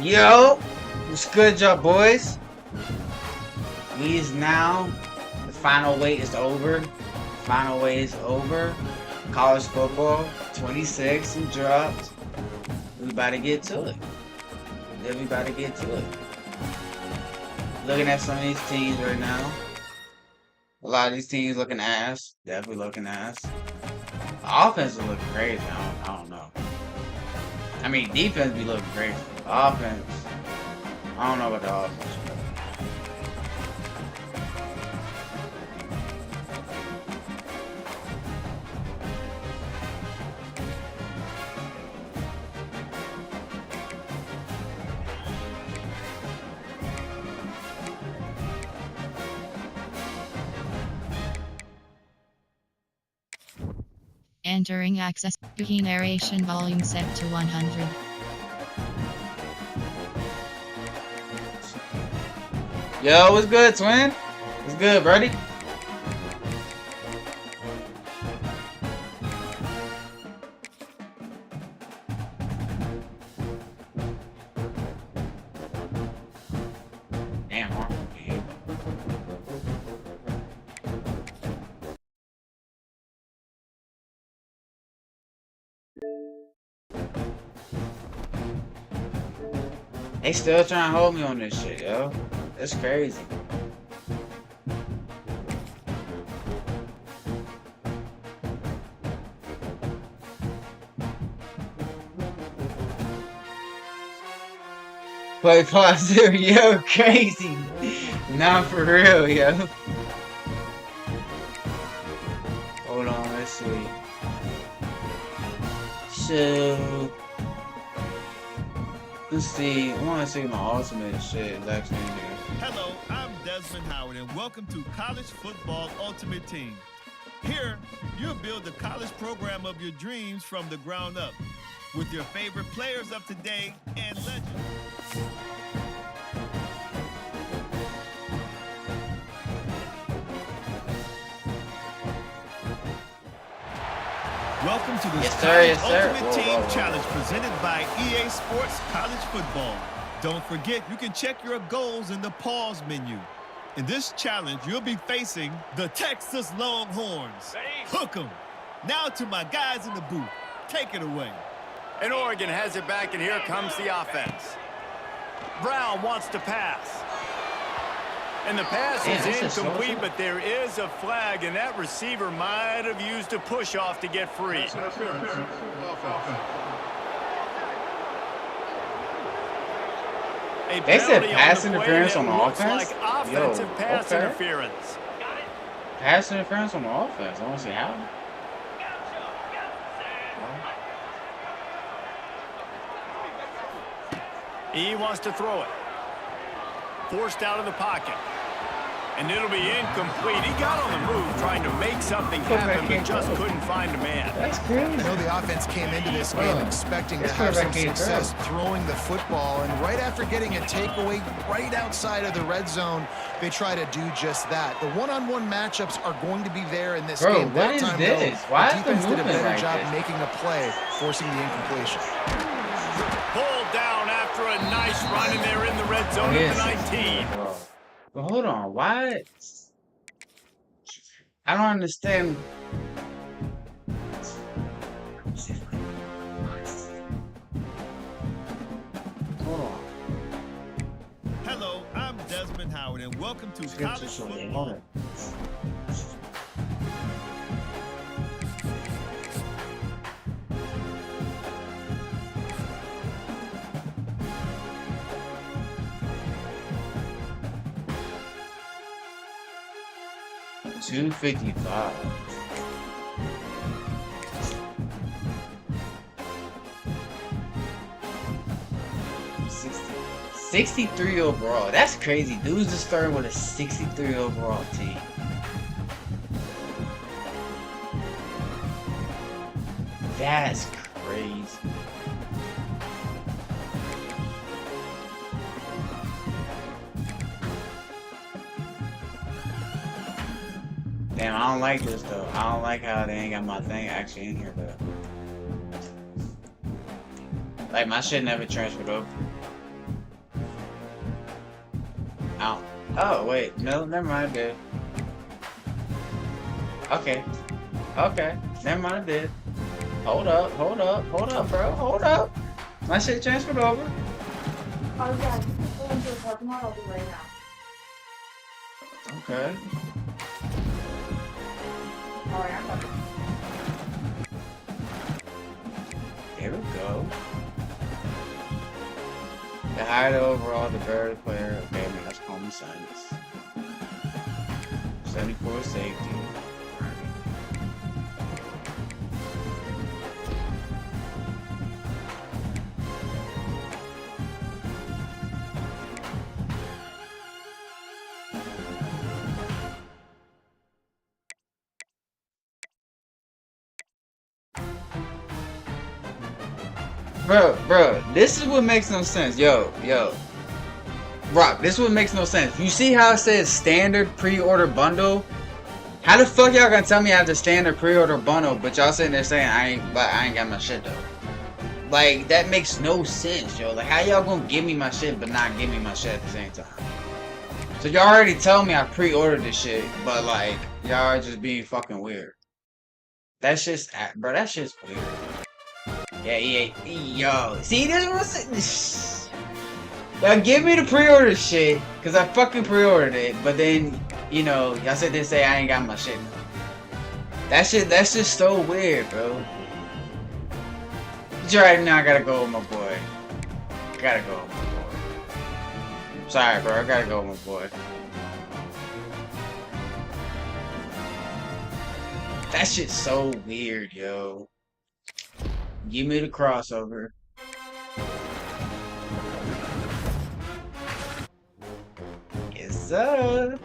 Yo, what's good, y'all boys? We is now, the final wait is over. Final wait is over. College football, 26 and dropped. We about to get to it. Everybody get to it. Looking at some of these teams right now. A lot of these teams looking ass. Definitely looking ass. The offense is looking crazy. I don't know. I mean, defense be looking crazy. Offense, I don't know about the offense. Entering access to key narration volume set to 100. Yo, what's good, twin? What's good, buddy? Damn, they still trying to hold me on this shit, yo. That's crazy. Play positive, yo, crazy. Not for real, yo. Hold on, let's see. So, let's see. I want to see my ultimate shit. Actually, hello, I'm Desmond Howard, and welcome to College Football Ultimate Team. Here, you'll build the college program of your dreams from the ground up, with your favorite players of today and legends. Welcome to this Ultimate Team Challenge presented by EA Sports College Football. Don't forget, you can check your goals in the pause menu. In this challenge, you'll be facing the Texas Longhorns. Hook 'em. Now to my guys in the booth. Take it away. And Oregon has it back, and here comes the offense. Brown wants to pass. And the pass is incomplete, but there is a flag, and that receiver might have used a push-off to get free. They said pass interference on the offense? Like offensive pass interference. Pass interference on the offense. I want to see how. He wants to throw it. Forced out of the pocket. And it'll be incomplete. He got on the move trying to make something happen, but just couldn't find a man. That's crazy. I know the offense came into this game expecting to have some success throwing the football, and right after getting a takeaway right outside of the red zone, they try to do just that. The one-on-one matchups are going to be there in this game. What is this? Why is the defense did a better like job this? making a play, forcing the incompletion. Pulled down after a nice run, and they're in the red zone at the 19. But hold on, why? I don't understand. Hold on. Hello, I'm Desmond Howard, and welcome to College Football. $255. $63 overall. That's crazy. Dudes just started with a 63 overall team. That's crazy. Damn, I don't like this though. I don't like how they ain't got my thing actually in here, but like my shit never transferred over. Oh, wait. No, never mind, dude. Okay. Okay. Never mind, dude. Hold up, bro. Hold up. My shit transferred over. Oh yeah, you can go into the parking lot. I'll be right now. Okay. Alright, I'm coming. There we go. The higher the overall, the better the player. Okay, man, that's common sense. 74 safety. Bro, this is what makes no sense. Yo. Rock, this is what makes no sense. You see how it says standard pre-order bundle? How the fuck y'all gonna tell me I have the standard pre-order bundle, but y'all sitting there saying I ain't got my shit though? Like, that makes no sense, yo. Like, how y'all gonna give me my shit but not give me my shit at the same time? So y'all already tell me I pre-ordered this shit, but like, y'all are just being fucking weird. That's just, bro, that shit's weird. Yeah, yo. See, this was... Y'all give me the pre-order shit, because I fucking pre-ordered it, but then, you know, y'all sit there and say I ain't got my shit. That's just so weird, bro. But right now, I gotta go with my boy. I gotta go with my boy. Sorry, bro, I gotta go with my boy. That shit's so weird, yo. Give me the crossover. Yes, sir.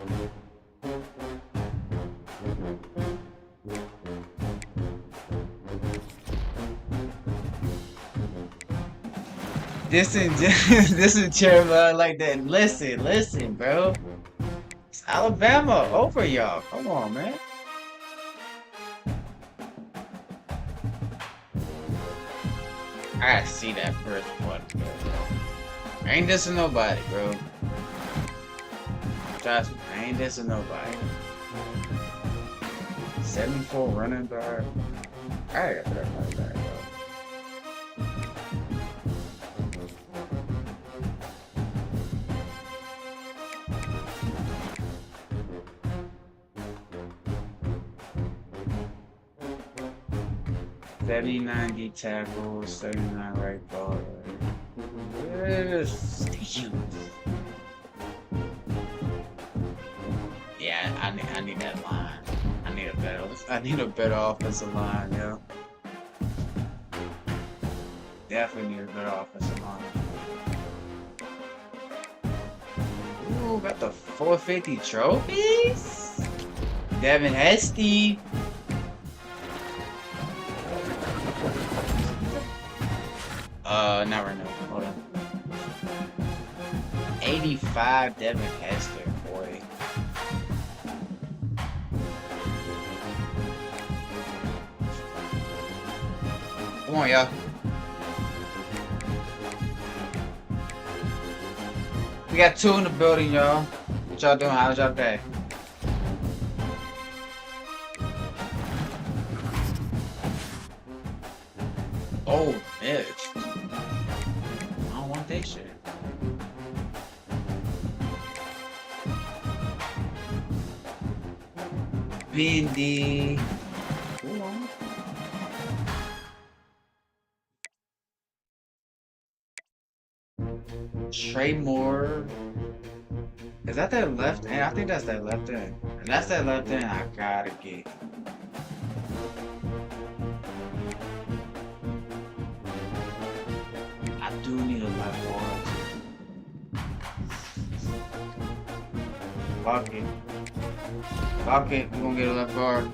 Listen, chair like that. Listen, bro. It's Alabama over y'all. Come on, man. I gotta see that first one. I ain't dissing nobody, bro. Trust me, I ain't dissing nobody. 74 running back. I gotta put that running back, bro. Seventy 90 tackles, 79 right guard. Yes. Yeah, I need that line. I need a better offensive line, yo. Definitely need a better offensive line. Ooh, got the 450 trophies. Devin Hesty. Not right now. Hold on. 85 Devin Hester, boy. Come on, y'all. We got 2 in the building, y'all. What y'all doing? How's y'all day? Oh, Mitch. I don't want that shit. Bindi. Trey Moore. Is that that left end? I think that's that left end. If that's that left end, I gotta get. I do need a left guard. Fuck it. Fuck it. We're gonna get a left guard.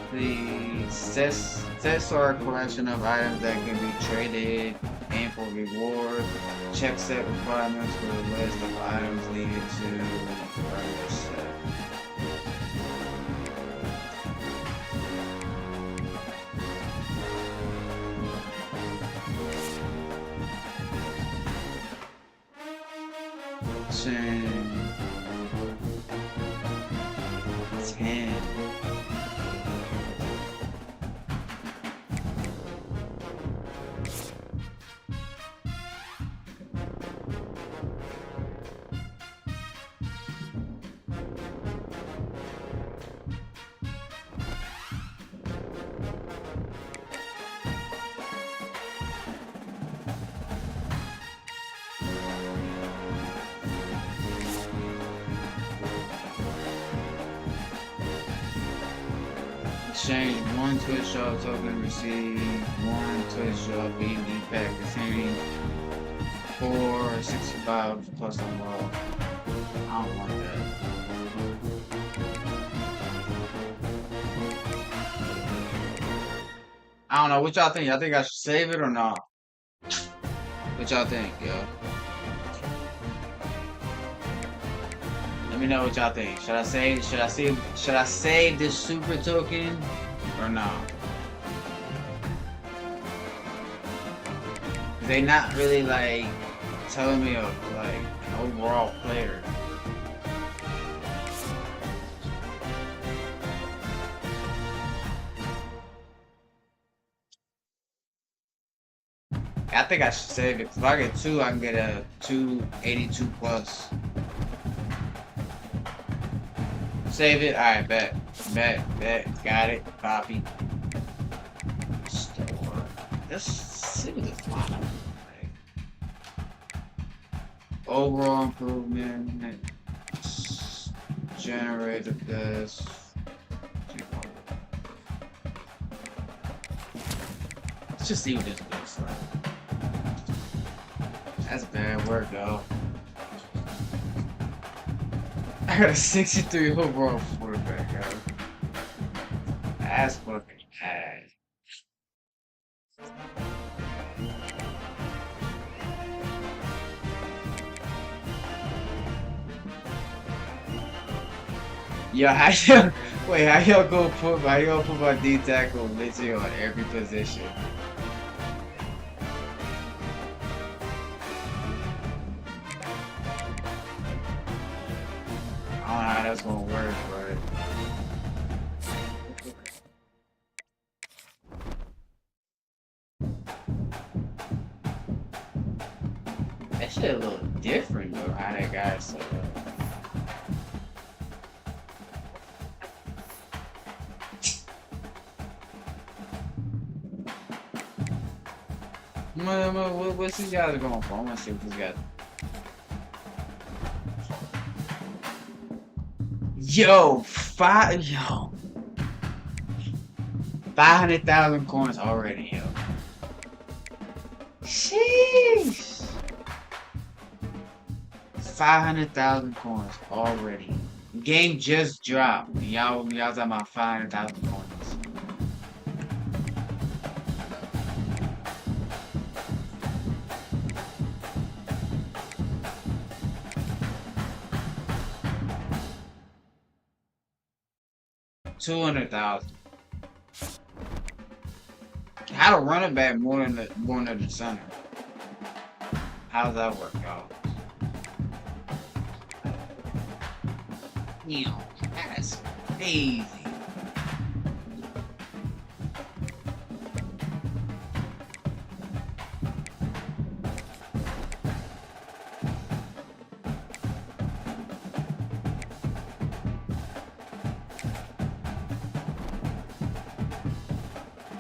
Please. Sets are a collection of items that can be traded and for reward. Check set requirements for the list of items needed to earn the set. Ten. Exchange one Twitch Shop token, receive one Twitch Shop B&D pack containing 465 plus unlock. I don't want that. I don't know, what y'all think? Y'all think I should save it or not? What y'all think, yo? Let me know what y'all think. Should I save this super token or not? They not really like telling me of like an overall player. I think I should save it. If I get 2, I can get a 282 plus. Save it. Alright, bet. Got it. Copy. Store. Let's see what this lineup is like. Overall improvement. Generated this. Let's just see what this looks like. That's bad work, though. I got a 63 overall quarterback, yo. That's fucking ass. Yo, how y'all gonna put my D tackle literally on every position? I don't know how that's gonna work, but that shit a little different though, how that guy set up. What's these guys going for? I wanna see what these guys. Yo, 500,000 coins already, yo. Sheesh. 500,000 coins already. Game just dropped. Y'all talking about 500,000 coins. $200,000. How to run it back more than the center? How does that work, y'all? You know, that's crazy.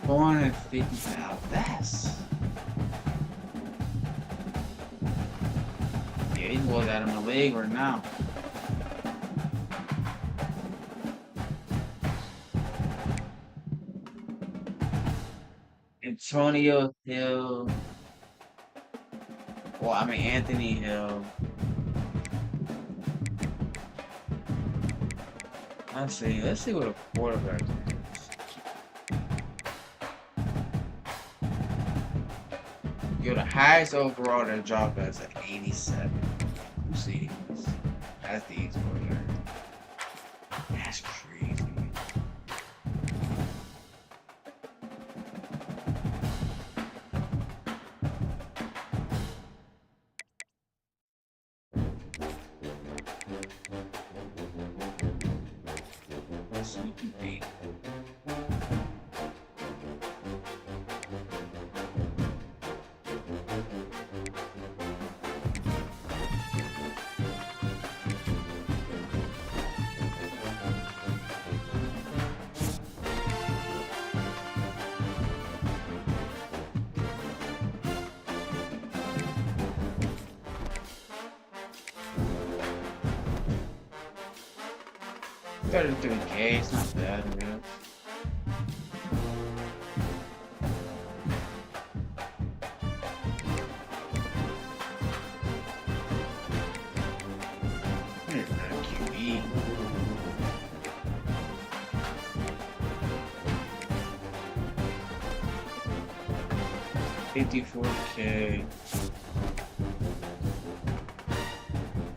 $450,000. That's yeah, these boys out of my league right now. Antonio Hill. Well, I mean Anthony Hill. Let's see what a quarterback is. highest overall that dropped us at 87. You see this? That's the easy one. That's crazy. Sneaky beat. $33K, it's not bad, man. Here's that QE. $54K.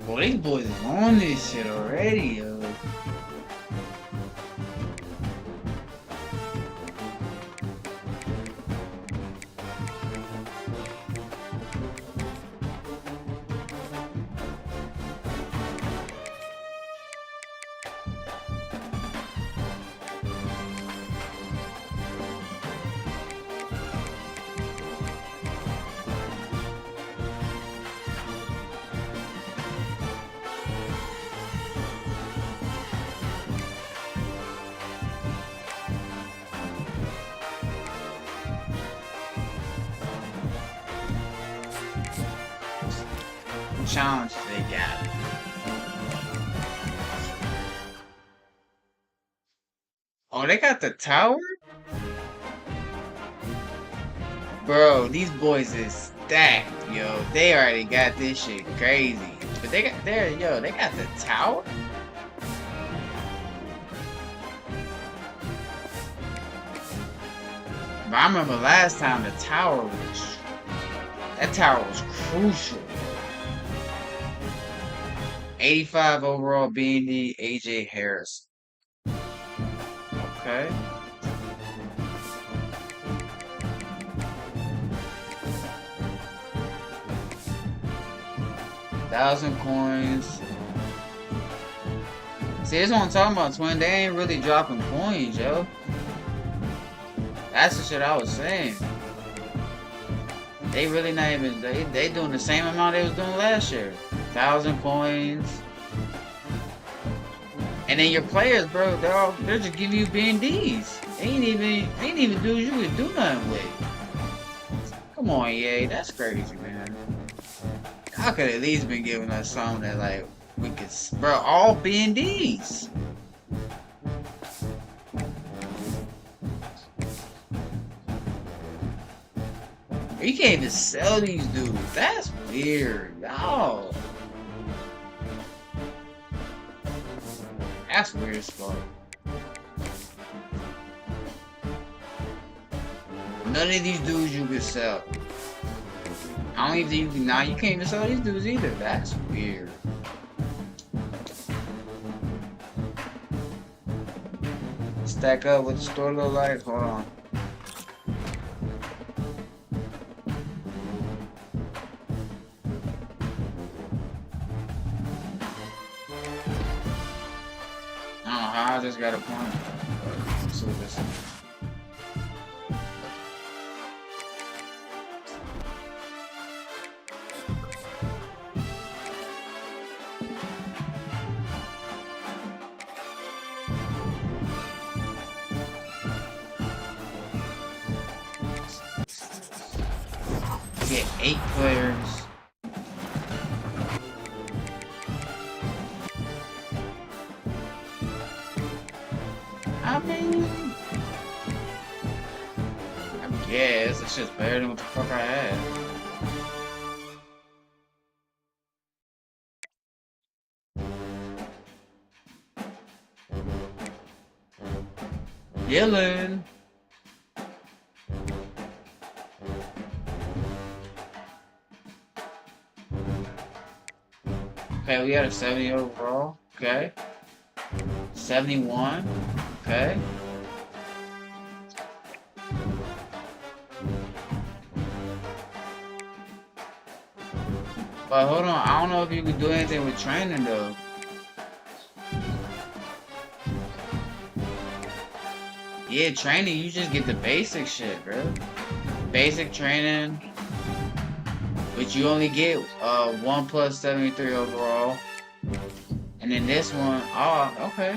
Well, these boys is on this shit already, yo. Challenge they got. Oh, they got the tower? Bro, these boys is stacked, yo. They already got this shit crazy. But they got they got the tower? But I remember last time that tower was crucial. 85 overall B&D, AJ Harris. Okay. $1,000 coins. See, this is what I'm talking about, twin. They ain't really dropping coins, yo. That's the shit I was saying. They really not even, they doing the same amount they was doing last year. 1,000 coins. And then your players, bro, they're just giving you B&Ds. They ain't even dudes you can do nothing with. Come on, EA, that's crazy, man. I could at least been giving us something that like we could, bro, all B&Ds. You can't even sell these dudes. That's weird, no. That's weird as fuck. None of these dudes you can sell. I don't even think you can. Nah, you can't even sell these dudes either. That's weird. Stack up what the store look like. Hold on. I just got a point. Let's see what this is. Get 8 players. I guess it's just better than what the fuck I had. Dylan. Okay, we got a 70 overall. Okay. 71. Okay. But hold on, I don't know if you can do anything with training though. Yeah, training, you just get the basic shit, bro. Basic training, which you only get 1 plus 73 overall. And then this one, oh, okay.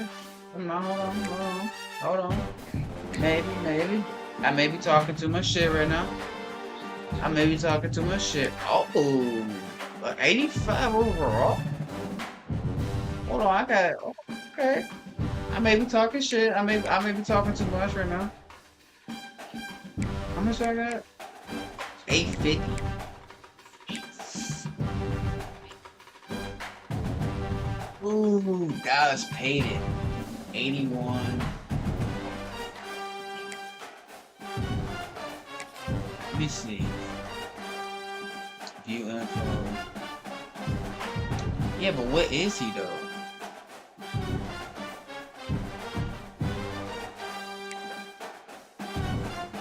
Hold on. Maybe. I may be talking too much shit right now. I may be talking too much shit. Oh, 85 overall. Hold on, I got, okay. I may be talking shit. I may be talking too much right now. How much I got? 850. Ooh, Dallas paid it. 81. Let me see. View info. Yeah, but what is he though?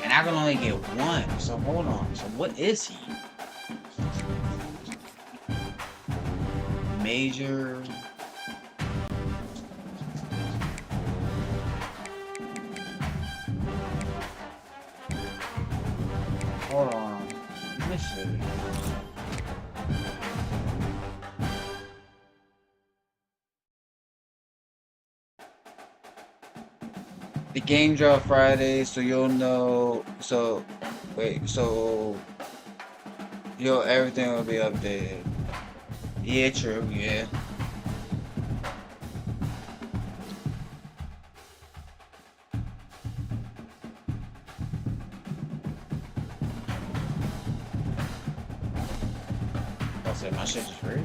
And I can only get one. So hold on. So what is he? Major. Hold on. Let me see. The game drop Friday, so you'll know. So, wait. So, everything will be updated. Yeah, true. Yeah. I said my shit is free.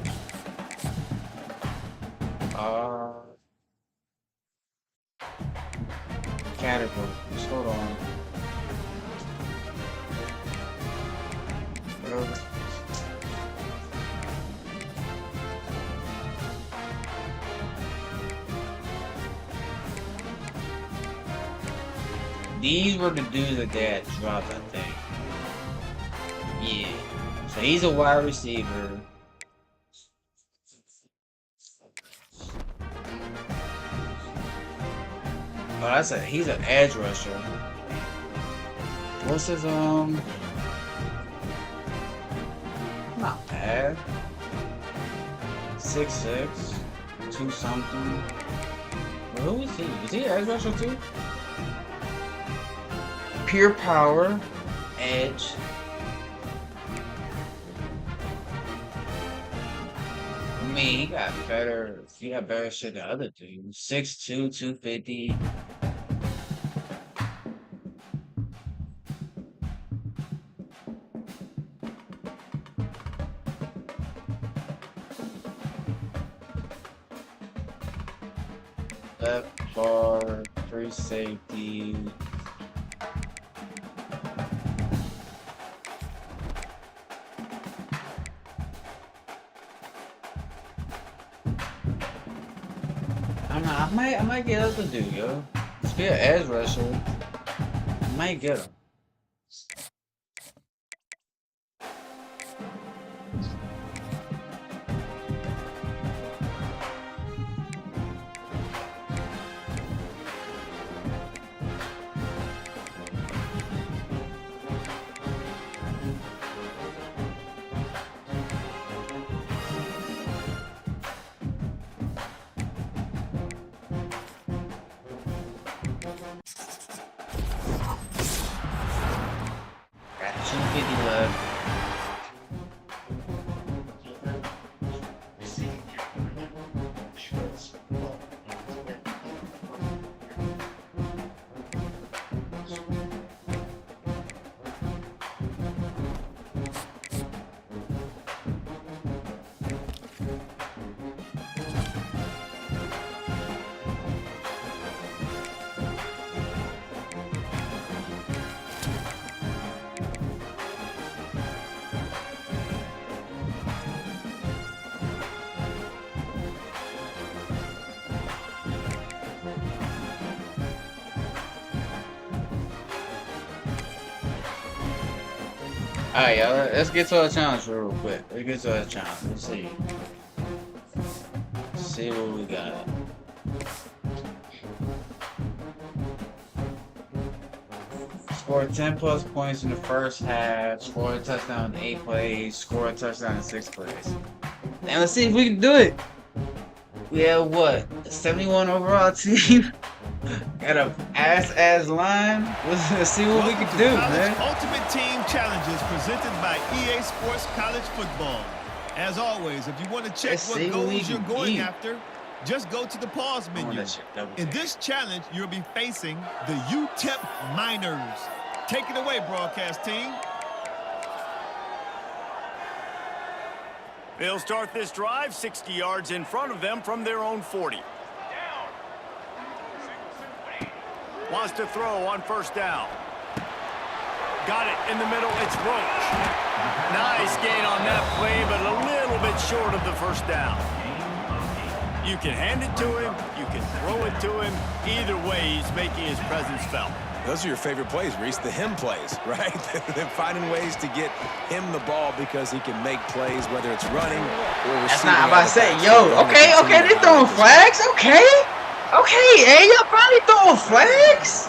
Categories. Hold on. These were the dudes that they had dropped, I think. Yeah. So he's a wide receiver. Oh, he's an edge rusher. What's his not bad. 6'6", 2 something. Well, who is he? Is he an edge rusher too? Pure power, edge. I mean, he got better shit than other dudes. 6'2", 250. Left bar, free safety. I might get up to do, yo. Just be an edge rusher. I might get him. Got 250 left. Alright, y'all. Let's get to our challenge real quick. Let's get to our challenge. Let's see. Let's see what we got. Score 10 plus points in the first half. Score a touchdown in 8 plays. Score a touchdown in 6 plays. Now let's see if we can do it. We have what? A 71 overall team. Got a ass line. Let's see what we can do, man. Ultimate Team Challenges presented by EA Sports College Football. As always, if you want to check what goals you're going after, just go to the pause menu. In this challenge, you'll be facing the UTEP Miners. Take it away, broadcast team. They'll start this drive 60 yards in front of them from their own 40. Wants to throw on first down. Got it in the middle. It's Roach. Nice gain on that play, but a little bit short of the first down. You can hand it to him. You can throw it to him. Either way, he's making his presence felt. Those are your favorite plays, Reese, the him plays, right? They're finding ways to get him the ball because he can make plays, whether it's running or receiving. That's not I'm about to say, yo, okay, they throwing flags, okay, hey, y'all probably throwing flags.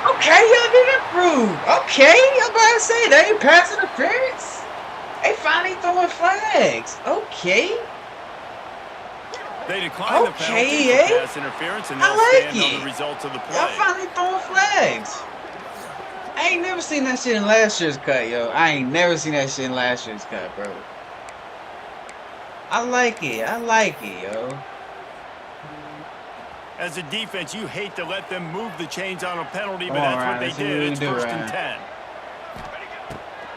Okay, y'all did improve. Okay, I'm about to say they ain't pass interference. They finally throwing flags. Okay. They declined the penalty for pass interference, and they'll stand on the results of the play. Y'all finally throwing flags. I ain't never seen that shit in last year's cut, yo. I ain't never seen that shit in last year's cut, bro. I like it, yo. As a defense, you hate to let them move the chains on a penalty, but that's what they did. It's first and 10.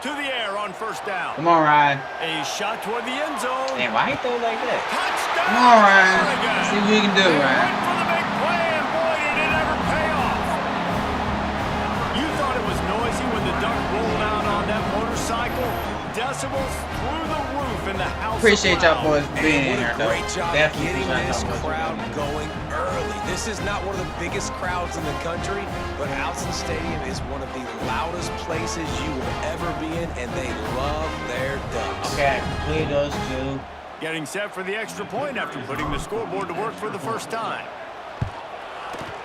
To the air on first down. Come on, Ryan. A shot toward the end zone. Damn, why he throw like that? Touchdown! Come on, Ryan. Let's see what we can do, Ryan. Went for the big play, and boy, did it ever pay off. You thought it was noisy when the duck rolled out on that motorcycle? Decibels through the roof in the house. Appreciate y'all boys being in here, though. Great job getting this crowd going early. This is not one of the biggest crowds in the country, but Alson Stadium is one of the loudest places you will ever be in, and they love their Ducks. Okay, complete those two. Getting set for the extra point after putting the scoreboard to work for the first time.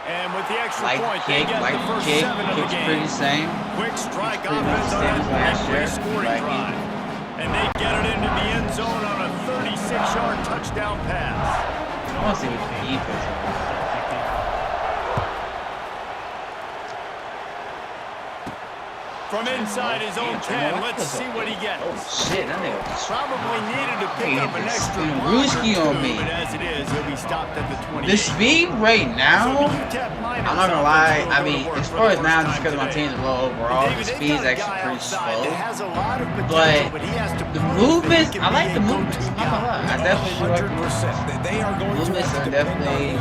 And with the extra point, they get the first 7 of the game. Pretty same. Quick strike offense on that great scoring drive. And they get it into the end zone on a 36-yard touchdown pass. I want to see what the defense is. From inside his own 10, let's see what he gets. Oh shit, that nigga probably needed to pick up an extra Rooski on me. But as it is, he'll be stopped at the 28. The speed right now, I'm not gonna lie. I mean, as far as now, just because my team's low overall, the speed is actually pretty slow. But the movements, I like the movements. I'm not gonna lie. I definitely do like the movements. They are going Movements are definitely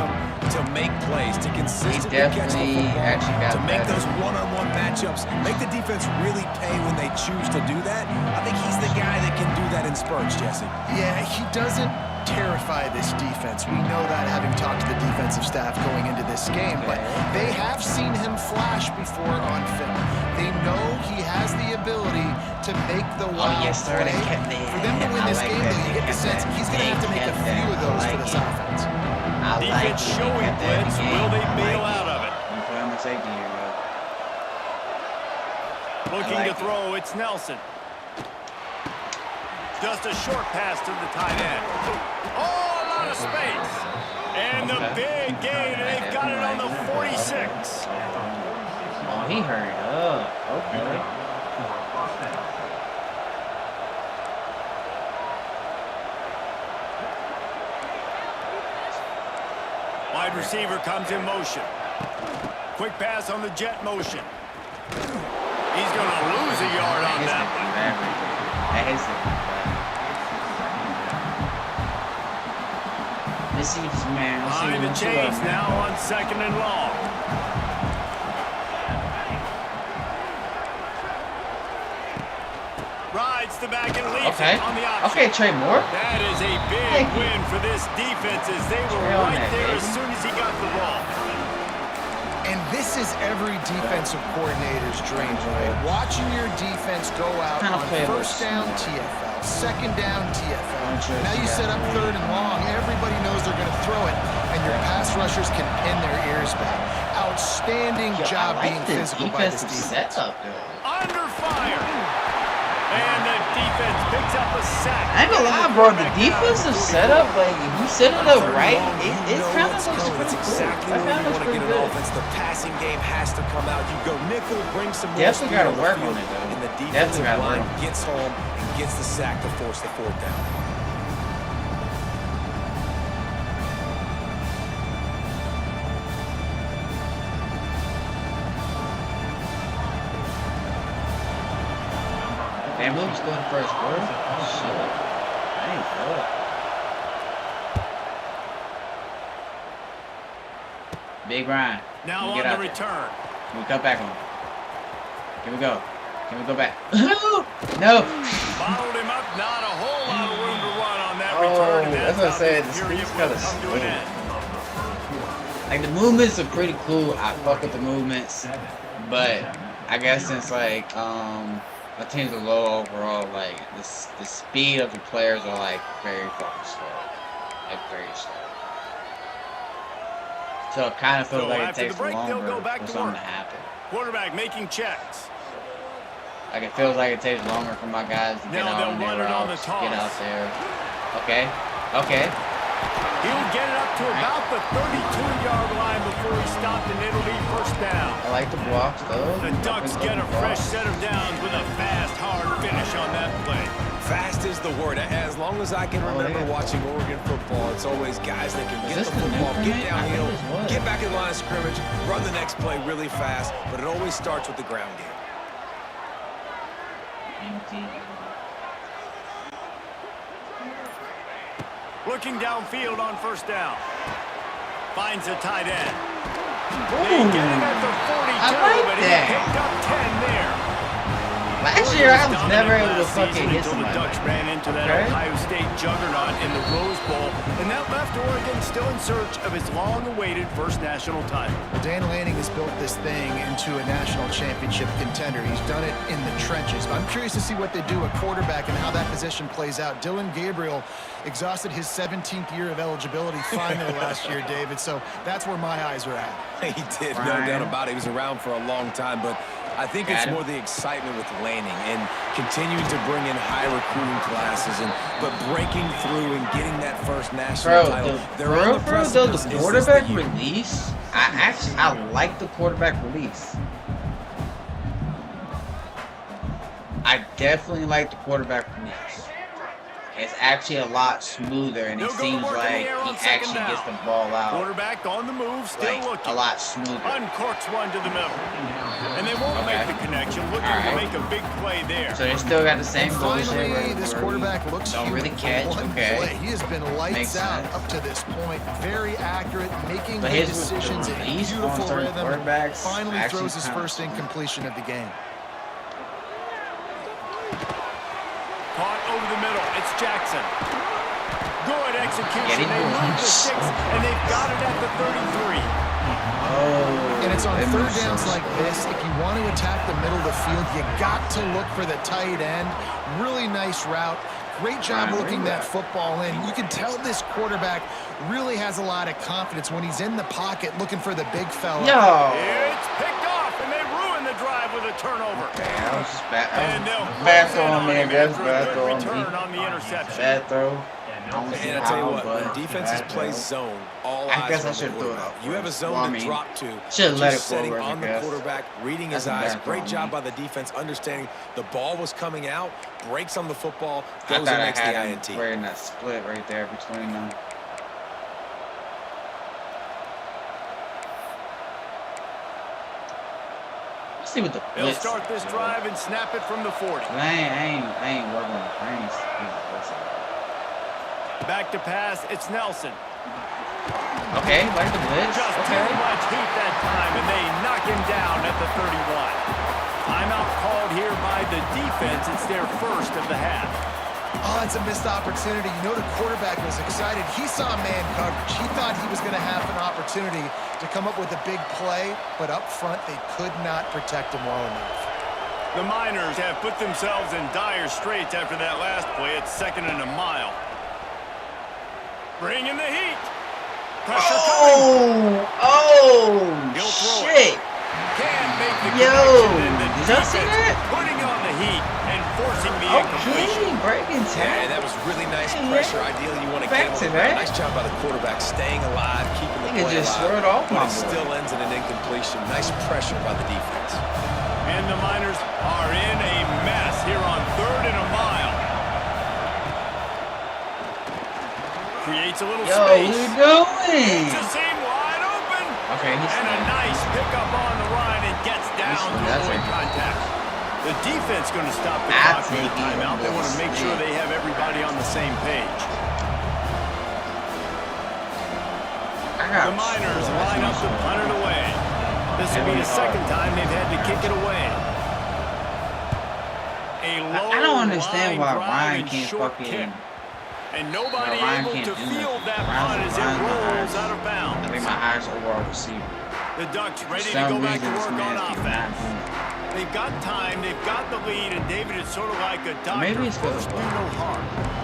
to make plays, to consistently catch the ball, to make those one-on-one matchups, make the defense really pay when they choose to do that. I think he's the guy that can do that in spurts, Jesse. Yeah, he doesn't terrify this defense. We know that, having talked to the defensive staff going into this game, but they have seen him flash before on film. They know he has the ability to make the wild play. For them to win this game, though, you get the sense he's going to have to make a few of those for this offense. Defense showing blitz. Will they bail out of it? I'm playing my safety here, bro. Looking to throw, it's Nelson. Just a short pass to the tight end. Oh, a lot of space. And the big gain, and they've got it on the 46. Oh, he hurried up. Okay. Wide receiver comes in motion. Quick pass on the jet motion. He's going to lose a yard on that one. Let's see this man. Behind the chains now on 2nd and long. Rides the back and leaves it on the option. Okay, Trey Moore. That is a big win for this defense as they were right there as soon as he got the ball. And this is every defensive coordinator's dream, right? Watching your defense go out on first down TFL, second down TFL. Now you set up third and long. Everybody knows they're going to throw it, and your pass rushers can pin their ears back. Outstanding job being physical by this defense. Under fire. And the defense picks up a sack. I ain't gonna lie, bro. The defensive setup, like, if you set it up right, it kind of looks pretty cool. Exactly where you want to get an offense. The passing game has to come out. You go nickel, bring some more definitely speed gotta on the work field, on it, though. and the defensive line gets home and gets the sack to force the fourth down. Damn, Luke's going first quarter. Shit. I ain't good. Big Ryan. Now get on out the there. return. Can we cut back on? Can we go? Can we go back? No. Followed him up. Not a whole lot of room to run on that Oh, return. And that's what I said. how The this period speed's will kinda come to an slow. end. Like, the movements are pretty cool. I fuck with the movements. But I guess since, like, my teams are low overall, like, the speed of the players are, like, very fucking slow. Like, very slow. So it kind of feels So like it after takes the break, they'll longer go back for to something work. to happen. Quarterback making checks. Like, it feels like it takes longer for my guys to get Now out they'll on their run it on the routes, get out toss. there. Okay. Okay. He'll get it up to about the 32-yard line before he stopped, and it'll be first down. I like the blocks, though. The Ducks get a fresh set of downs with a fast, hard finish on that play. Fast is the word. As long as I can remember watching Oregon football, it's always guys that can get the football, get downhill, get back in line of scrimmage, run the next play really fast, but it always starts with the ground game. Looking downfield on first down. Finds a tight end. Ooh, They get him at the 42, I like but that. he picked up 10 there. Last year, I was never able to Last fucking season hit until the somebody. Ducks ran into that Okay. Ohio State juggernaut in the Rose Bowl, and that left Oregon still in search of his long-awaited first national title. Well, Dan Lanning has built this thing into a national championship contender. He's done it in the trenches. But I'm curious to see what they do at quarterback and how that position plays out. Dylan Gabriel exhausted his 17th year of eligibility finally last year, David. So that's where my eyes are at. He did, no doubt about it. He was around for a long time, but I think it's Got him. more the excitement with Lanning and continuing to bring in high recruiting classes, but breaking through and getting that first national Bro, title. the quarterback release, I like the quarterback release. I definitely like the quarterback release. It's actually a lot smoother, and it seems like he actually gets the ball out Quarterback on the move, still like looking. a lot smoother. Uncorks one to the middle. And they won't make the connection. Looking to make a big play there. So they still got the same And bullshit. finally, this quarterback looks don't human really for catch. one Okay. play. He has been lights Makes out sense. up to this point. Very accurate, making But good his decisions in release on beautiful certain rhythm. quarterbacks Finally actually throws his kinda first incompletion of the game. Caught over the middle. It's Jackson. Good execution. Get it, They move boys. the 6, and they've got it at the 33. Oh, And it's on they third move downs so like this. If you want to attack the middle of the field, you got to look for the tight end. Really nice route. Great job looking that football in. You can tell this quarterback really has a lot of confidence when he's in the pocket looking for the big fella. Yo. It's picked off, and they ruin the drive with a turnover. That was just bad. And they'll Bad close throw in on me. him That's after a bad good throw on return me. on the interception. Bad throw. And I tell you what, when defenses play zone, all I eyes guess are I on the should throw it quarterback. out You have a first. zone Well, I to mean, drop to. should've let Just it setting forward, I on the guess. quarterback, reading That's his a eyes. bad Great throw job on by the defense, understanding the ball was coming out, breaks on the football, I goes thought and I makes the had him INT. right in that split right there between them. Let's see what the They'll blitz start this is. drive and snap it from the 40. I ain't working on the brains. Back to pass, it's Nelson. Okay, like the blitz. Just Okay. too much heat that time, and they knock him down at the 31. Timeout called here by the defense. It's their first of the half. Oh, it's a missed opportunity. You know the quarterback was excited. He saw man coverage. He thought he was going to have an opportunity to come up with a big play, but up front they could not protect him well enough. The Miners have put themselves in dire straits after that last play. It's 2nd and a mile. Bring in the heat. Pressure coming. Oh, shit. Can't make the Yo, connection, and the did y'all see defense that? putting on the heat and forcing the Okay, incompletion. breaking Yeah, time. that was really nice Yeah. pressure. Ideally, you want to Back get to him. that. Nice job by the quarterback staying alive, keeping the Nigga play just alive. slurred off but my it boy. still ends in an incompletion. Nice pressure by the defense. And the Miners are in a mess here on 3rd and a mile. Creates a little Yo, space. what you doing? Just seem wide open. Okay, he's And a nice pickup on the run and gets down to That's avoid it. contact. The defense going to stop the I clock with a think he timeout. They want to make sure they have everybody on the same page. The Miners line up to punt it away. This will be the 2nd time they've had to kick it away. A low I don't understand why line drive Ryan and can't short fucking. kick. And nobody Ryan able can't to do field nothing. that Ryan's- punt as it Ryan's my rolls highest- out of I bounds. think my highest overall receiver. The Ducks ready For to go some back to reason, this work on man is not offense. doing They've got time, they've got the lead, and David is sort of like a doctor. Maybe it's 'cause First, of do no harm.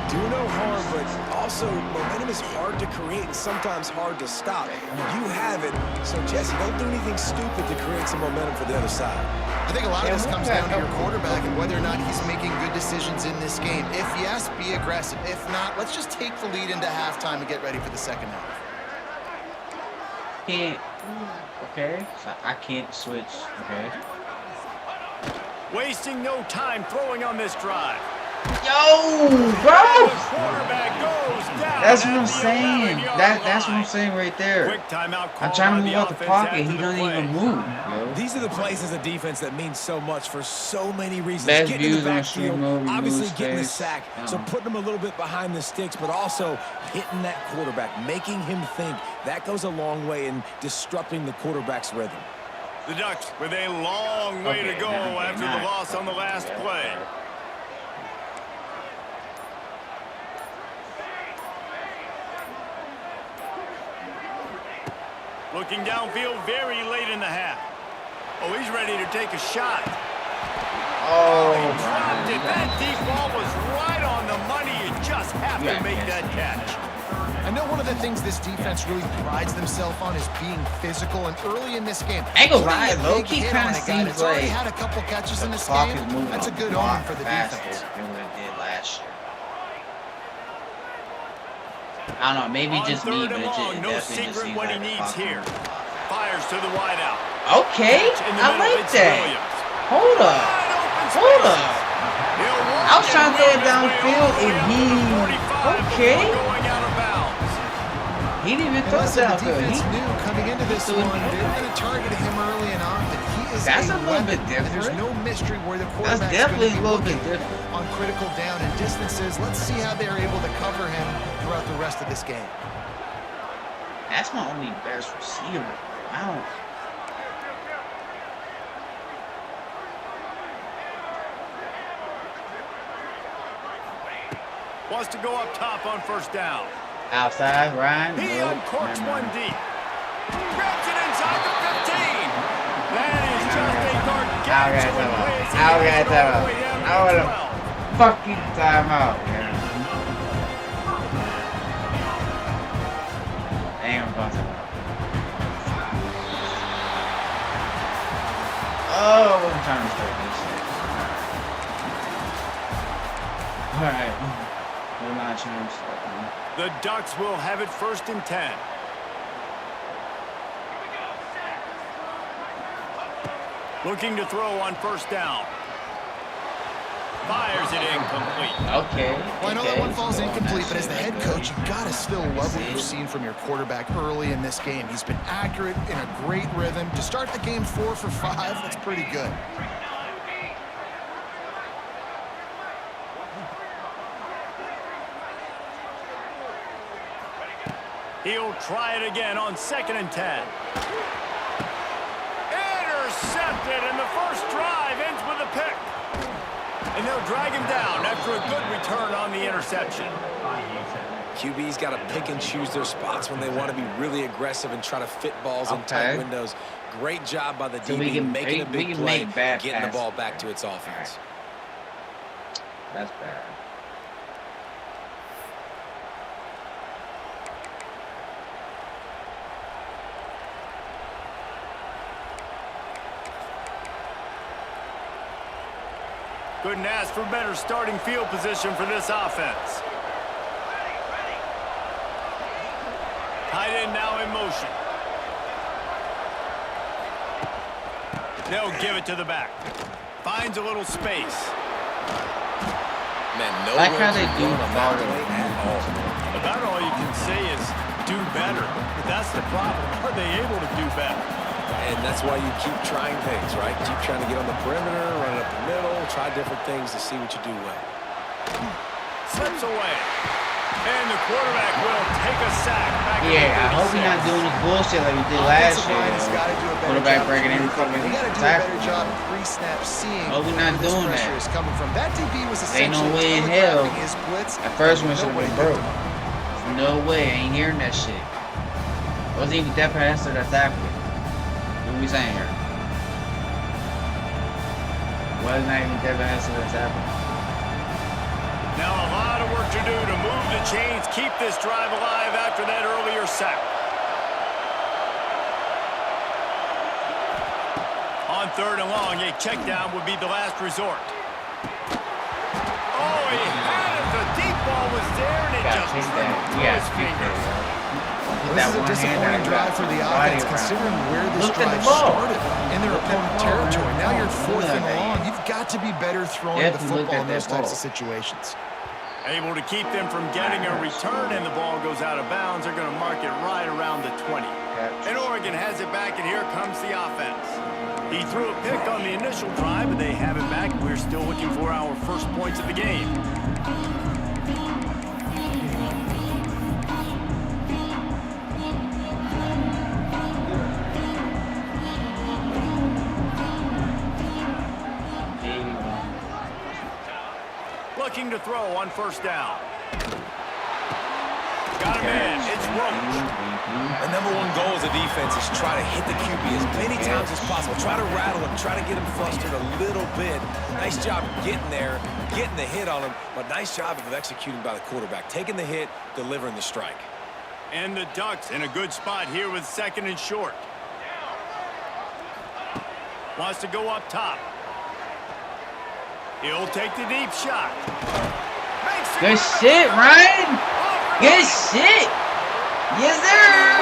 Do no harm, but also momentum is hard to create and sometimes hard to stop. You have it, so Jesse, don't do anything stupid to create some momentum for the other side. I think a lot of Yeah, this we'll comes back down to your up. quarterback and whether or not he's making good decisions in this game. If yes, be aggressive. If not, let's just take the lead into halftime and get ready for the second half. Can't. Okay, so I can't switch. Okay. Wasting no time throwing on this drive. Yo, The bro. quarterback goes down. That's what at I'm the saying. 11-yard That's what I'm line. saying right there. Quick timeout call I'm trying by to move out the offense pocket. after He the don't play. even move. Yo. These are the plays as a defense that mean so much for so many reasons. Best Getting in views the on backfield, stream mode, obviously lose getting the space. sack, so putting him a little bit behind the sticks, but also hitting that quarterback, making him think. That goes a long way in disrupting the quarterback's rhythm. The Ducks with a long way to go after the loss on the last play. Looking downfield very late in the half. Oh, he's ready to take a shot. Oh, He dropped it. That deep ball was right on the money. You just have to make that catch. I know one of the things this defense really prides themselves on is being physical, and early in this game, I ain't gonna putting lie, a big low-key hit kinda on a guy seems that's already like had a couple catches in this clock game. is moving That's a good a lot omen for the faster defense. than what it did last year. I don't know, maybe On just me, third but and it, long, it no definitely just secret seems what like he the needs clock here. is moving a lot. Fires to the wideout. Okay, Catch in the I middle, like it's that. Williams. Hold up. Wide open Hold spaces. up. He'll work I was trying to throw it weave his way all downfield the way and up to the 45 okay. before going out of bounds. He didn't even And throw it listen, the downfield. defense He, knew coming into this doing one, it. they were going to target him early and often. He is That's a little weapon, bit and different. there's no mystery where the That's quarterback's definitely going to a be little bit looking different. on critical down and distances. Let's see how they're able to cover him throughout the rest of this game. That's my only best receiver. I don't. Wants to go up top on first down. Outside, Ryan. He no, uncorks never one mind. deep. Grabs it inside the 15. That is just a gargantuan play as he I makes it got all the way down to I want the to 12. fucking timeout, man. Ain't gonna call timeout. Oh, I'm trying to start this shit. Alright. We're not trying to start, man. The Ducks will have it 1st and 10. Looking to throw on first down. Fires it incomplete. Okay. Well, I know that one falls so incomplete, that's but as the it. head coach, you gotta still love what you've seen from your quarterback early in this game. He's been accurate, in a great rhythm. To start the game 4 for 5, that's pretty good. He'll try it again on 2nd and 10. Intercepted, and the first drive ends with a pick. And they'll drag him down after a good return on the interception. QB's got to pick and choose their spots when they want to be really aggressive and try to fit balls in tight windows. Great job by the DB making a big play, getting the ball back to its offense. That's bad. Couldn't ask for better starting field position for this offense. Tight end now in motion. They'll give it to the back. Finds a little space. Man, no like how they do about all. About all you can say is do better. But that's the problem. Are they able to do better? And that's why you keep trying things, right? Keep trying to get on the perimeter, run up the middle, try different things to see what you do well. Slips away. And the quarterback will take a sack. I hope we're not doing this bullshit like we did last year. Quarterback breaking in fucking tackle. Hope we're not doing that. Ain't no way in hell. That first one should have been broke. There's no way. I ain't hearing that shit. It wasn't even that pass to the tackle. What are we saying here? Wasn't even that pass to the tackle. Now a lot of work to do to move the chains, keep this drive alive after that earlier sack. On 3rd and long, a check down would be the last resort. Oh, he had it. The deep ball was there, and it just slipped through his fingers. This is a disappointing drive for the offense, considering where this drive started in their opponent territory. Now you're 4th and long. You've got to be better throwing the football in those types of situations. Able to keep them from getting a return, and the ball goes out of bounds. They're going to mark it right around the 20. And Oregon has it back, and here comes the offense. He threw a pick on the initial drive, but they have it back. We're still looking for our first points of the game. Looking to throw on 1st down. Got him in. It's Roach. The #1 goal as a defense is try to hit the QB as many times as possible. Try to rattle him. Try to get him flustered a little bit. Nice job getting there, getting the hit on him, but nice job of executing by the quarterback. Taking the hit, delivering the strike. And the Ducks in a good spot here with 2nd and short. Wants to go up top. He'll take the deep shot. Good shit, Ryan. Good shit. Yes, sir.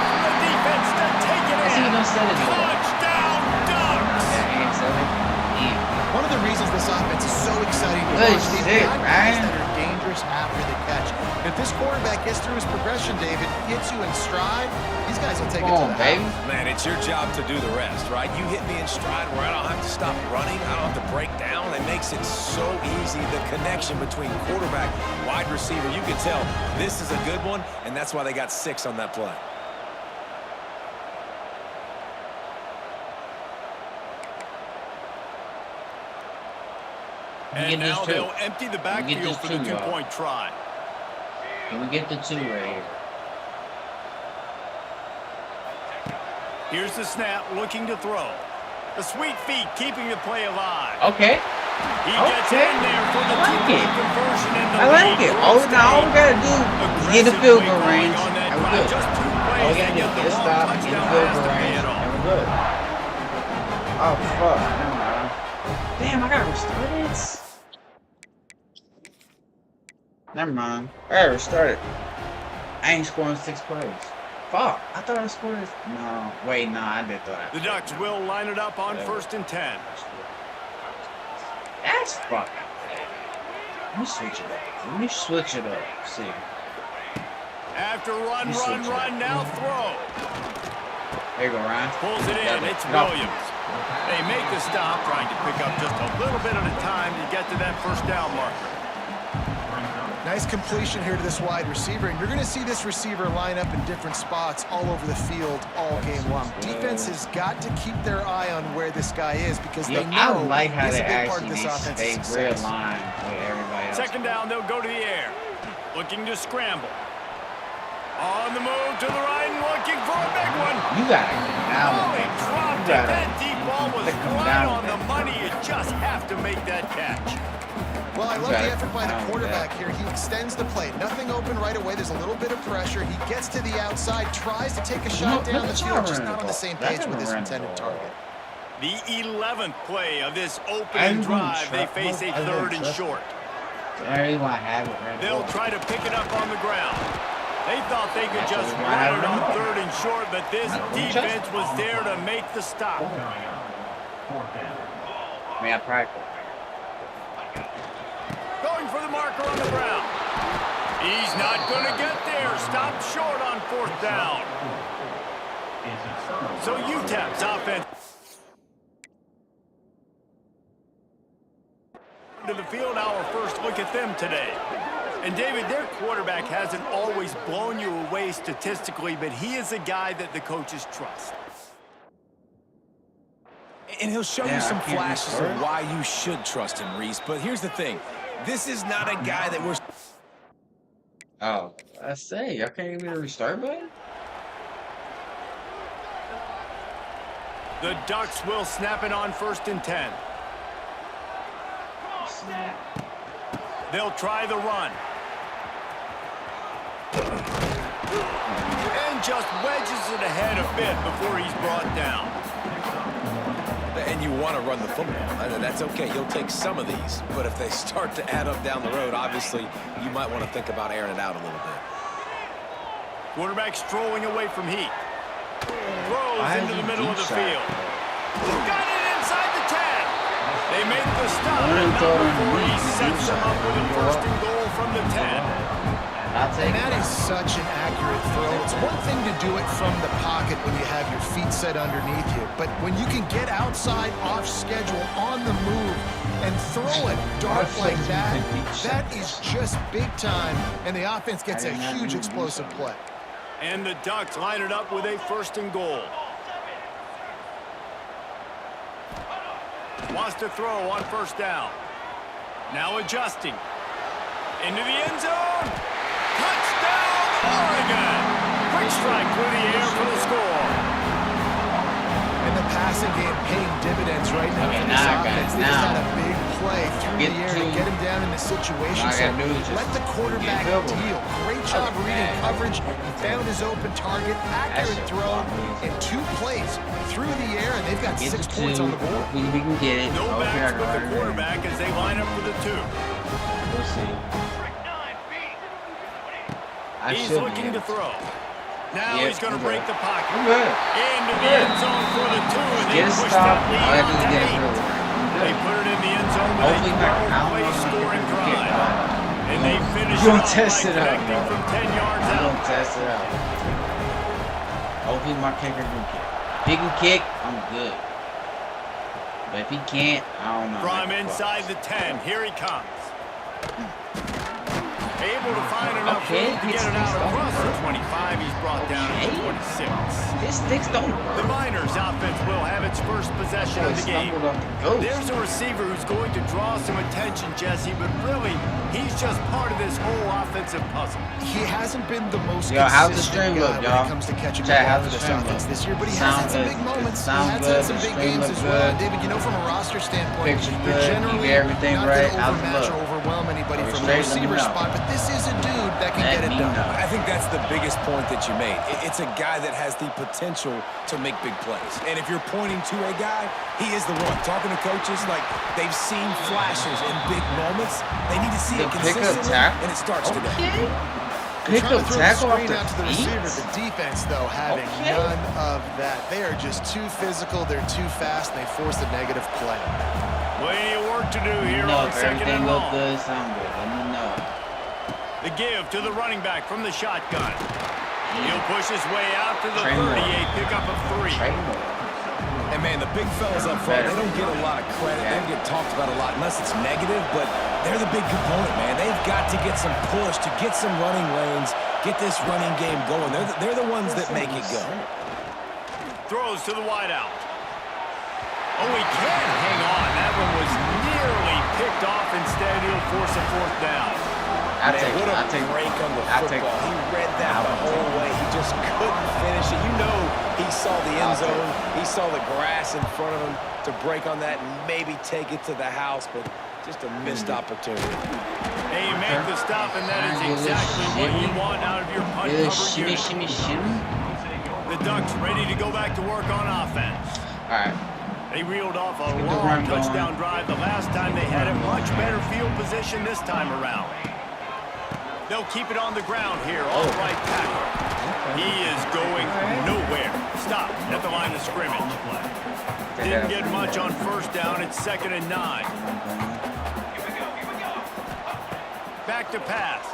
The defense to take it in. Touchdown, Ducks. One of the reasons this offense is so exciting to Good watch, they've shit, got guys Ryan. that are dangerous after the catch. If this quarterback gets through his progression, David, gets you in stride, these guys will take it to the baby. house. Man, it's your job to do the rest, right? You hit me in stride where I don't have to stop running. I don't have to break down. It makes it so easy. The connection between quarterback, wide receiver, you can tell this is a good one, and that's why they got 6 on that play. And now they'll empty the backfield for the 2-point try. Can we get the 2 right here? Here's the snap, looking to throw. The sweet feet keeping the play alive. Okay. He gets in there for the 2-point conversion in the I like it. All we gotta do is get the field goal range, and we're good. All we gotta do is get a stop, get the field goal range, and we're good. Oh, fuck. Never mind. Damn, I gotta restart it. Never mind. I gotta restart it. I ain't scoring 6 plays. Fuck. I thought I scored it. No. Wait, no, I did thought I The Ducks will line it up on 1st and 10. That's fucking bad. Let me switch it up. Let me switch it up. See. After run, now throw. There you go, Ryan. Pulls it in. It's Williams. They make the stop, trying to pick up just a little bit at a time to get to that 1st down marker. Nice completion here to this wide receiver, and you're going to see this receiver line up in different spots all over the field all game long. Defense has got to keep their eye on where this guy is because they know like how he's a they big part of this actually offensive stay real success. line with everybody else. Second down, they'll go to the air. Looking to scramble. On the move to the right and looking for a big one. You gotta get down Oh, with he that. dropped You it. gotta That deep ball was come right down on with the that. money. You just have to make that catch. Well, I love gotta the effort by come the down with quarterback here. He extends the play. Nothing open right away. There's a little bit of pressure. He gets to the outside, tries to take a shot down the field, just not on the same page with his intended target. The 11th play of this opening drive. They face a third and short. They'll try to pick it up on the ground. They thought they could just run it on third and short, but this defense was there to make the stop. I practice. Going for the marker on the ground. He's not going to get there. Stopped short on fourth down. So UTEP's offense to the field. Our first look at them today. And David, their quarterback hasn't always blown you away statistically, but he is a guy that the coaches trust. And he'll show you some flashes of why you should trust him, Reese. But here's the thing. This is not a guy that we're... Oh, I say, y'all can't give me a restart button? The Ducks will snap it on 1st and 10. They'll try the run. And just wedges it ahead a bit before he's brought down. And you want to run the football. That's okay. You'll take some of these. But if they start to add up down the road, obviously, you might want to think about airing it out a little bit. Quarterback strolling away from heat. Throws into the middle of the field. Got it inside the 10. They make the stop, but not before he sets them up with a 1st and goal from the 10. And that is such an accurate throw. It's one thing to do it from the pocket when you have your feet set underneath you, but when you can get outside, off schedule, on the move, and throw it dark like that, that is just big time, and the offense gets a huge explosive play. And the Ducks line it up with a 1st and goal. Wants to throw on 1st down. Now adjusting. Into the end zone. Touchdown, Oregon! Quick strike through the air for the score. And the passing game paying dividends right now for this offense. They just had a big play through the air to get him down in the situation. So let the quarterback deal. Great job reading coverage. He found his open target. Accurate throw in 2 plays through the air, and they've got 6 points on the board. We can get it. No backs with the quarterback as they line up for the 2. We'll see. He's looking to throw. Now he's going to break the pocket. Good. Into the end zone for the 2, and they push that lead on to 8. They put it in the end zone with a 12-play scoring drive. And they finish it off by connecting from 10 yards out. I'm gonna test it out. Hopefully my kicker can kick. If he can kick, I'm good. But if he can't, I don't know. From inside the 10, here he comes. Able to find enough room to get it out across the 25. He's brought down at 26. His sticks don't work. The Miners offense will have its first possession of the game. There's a receiver who's going to draw some attention, Jesse, but really, he's just part of this whole offensive puzzle. He hasn't been the most how's the consistent stream guy look, when y'all? it comes to catching the Chat, ball how's for the this stream offense look? this year, but he Sound has had some good. big moments. He Sound has good. had some The big stream games look as well. good. And David, you know, from a roster standpoint, Picture's you're good. generally You get everything not right. going to How's the overmatch look? or overwhelm anybody from the Let me receiver know. spot, but this is a dude that can get it done. I think that's the biggest point that you made. It's a guy that has the potential to make big plays. And if you're pointing to a guy, he is the one. Talking to coaches, like, they've seen flashes in big moments. They need to see it consistently, and it starts today. They're trying to throw the tackle off screen the out to the receiver. The defense, though, having none of that. They are just too physical. They're too fast. And they force a negative play. Plenty of work to do here on 2nd and long. Good, sound good. Let me know. The give to the running back from the shotgun. He'll push his way out to the 38, pickup of 3. And man, the big fellas up front, they don't get a lot of credit. They don't get talked about a lot unless it's negative, but They're the big component, man. They've got to get some push, to get some running lanes, get this running game going. They're the ones that make it go. Throws to the wideout. Oh, he can't hang on. That one was nearly picked off. Instead, he'll force a fourth down. What a break on the football. He read that the whole way. He just couldn't finish it. You know he saw the end zone. He saw the grass in front of him to break on that and maybe take it to the house, but just a missed opportunity. Hey, you make the stop, and that is exactly what you want out of your punt cover unit. The Ducks ready to go back to work on offense. All right. They reeled off a long touchdown drive the last time they had a much better field position this time around. They'll keep it on the ground here, all right tackle. He is going nowhere. Stop at the line of scrimmage. Didn't get much on first down. It's 2nd and 9. Back to pass.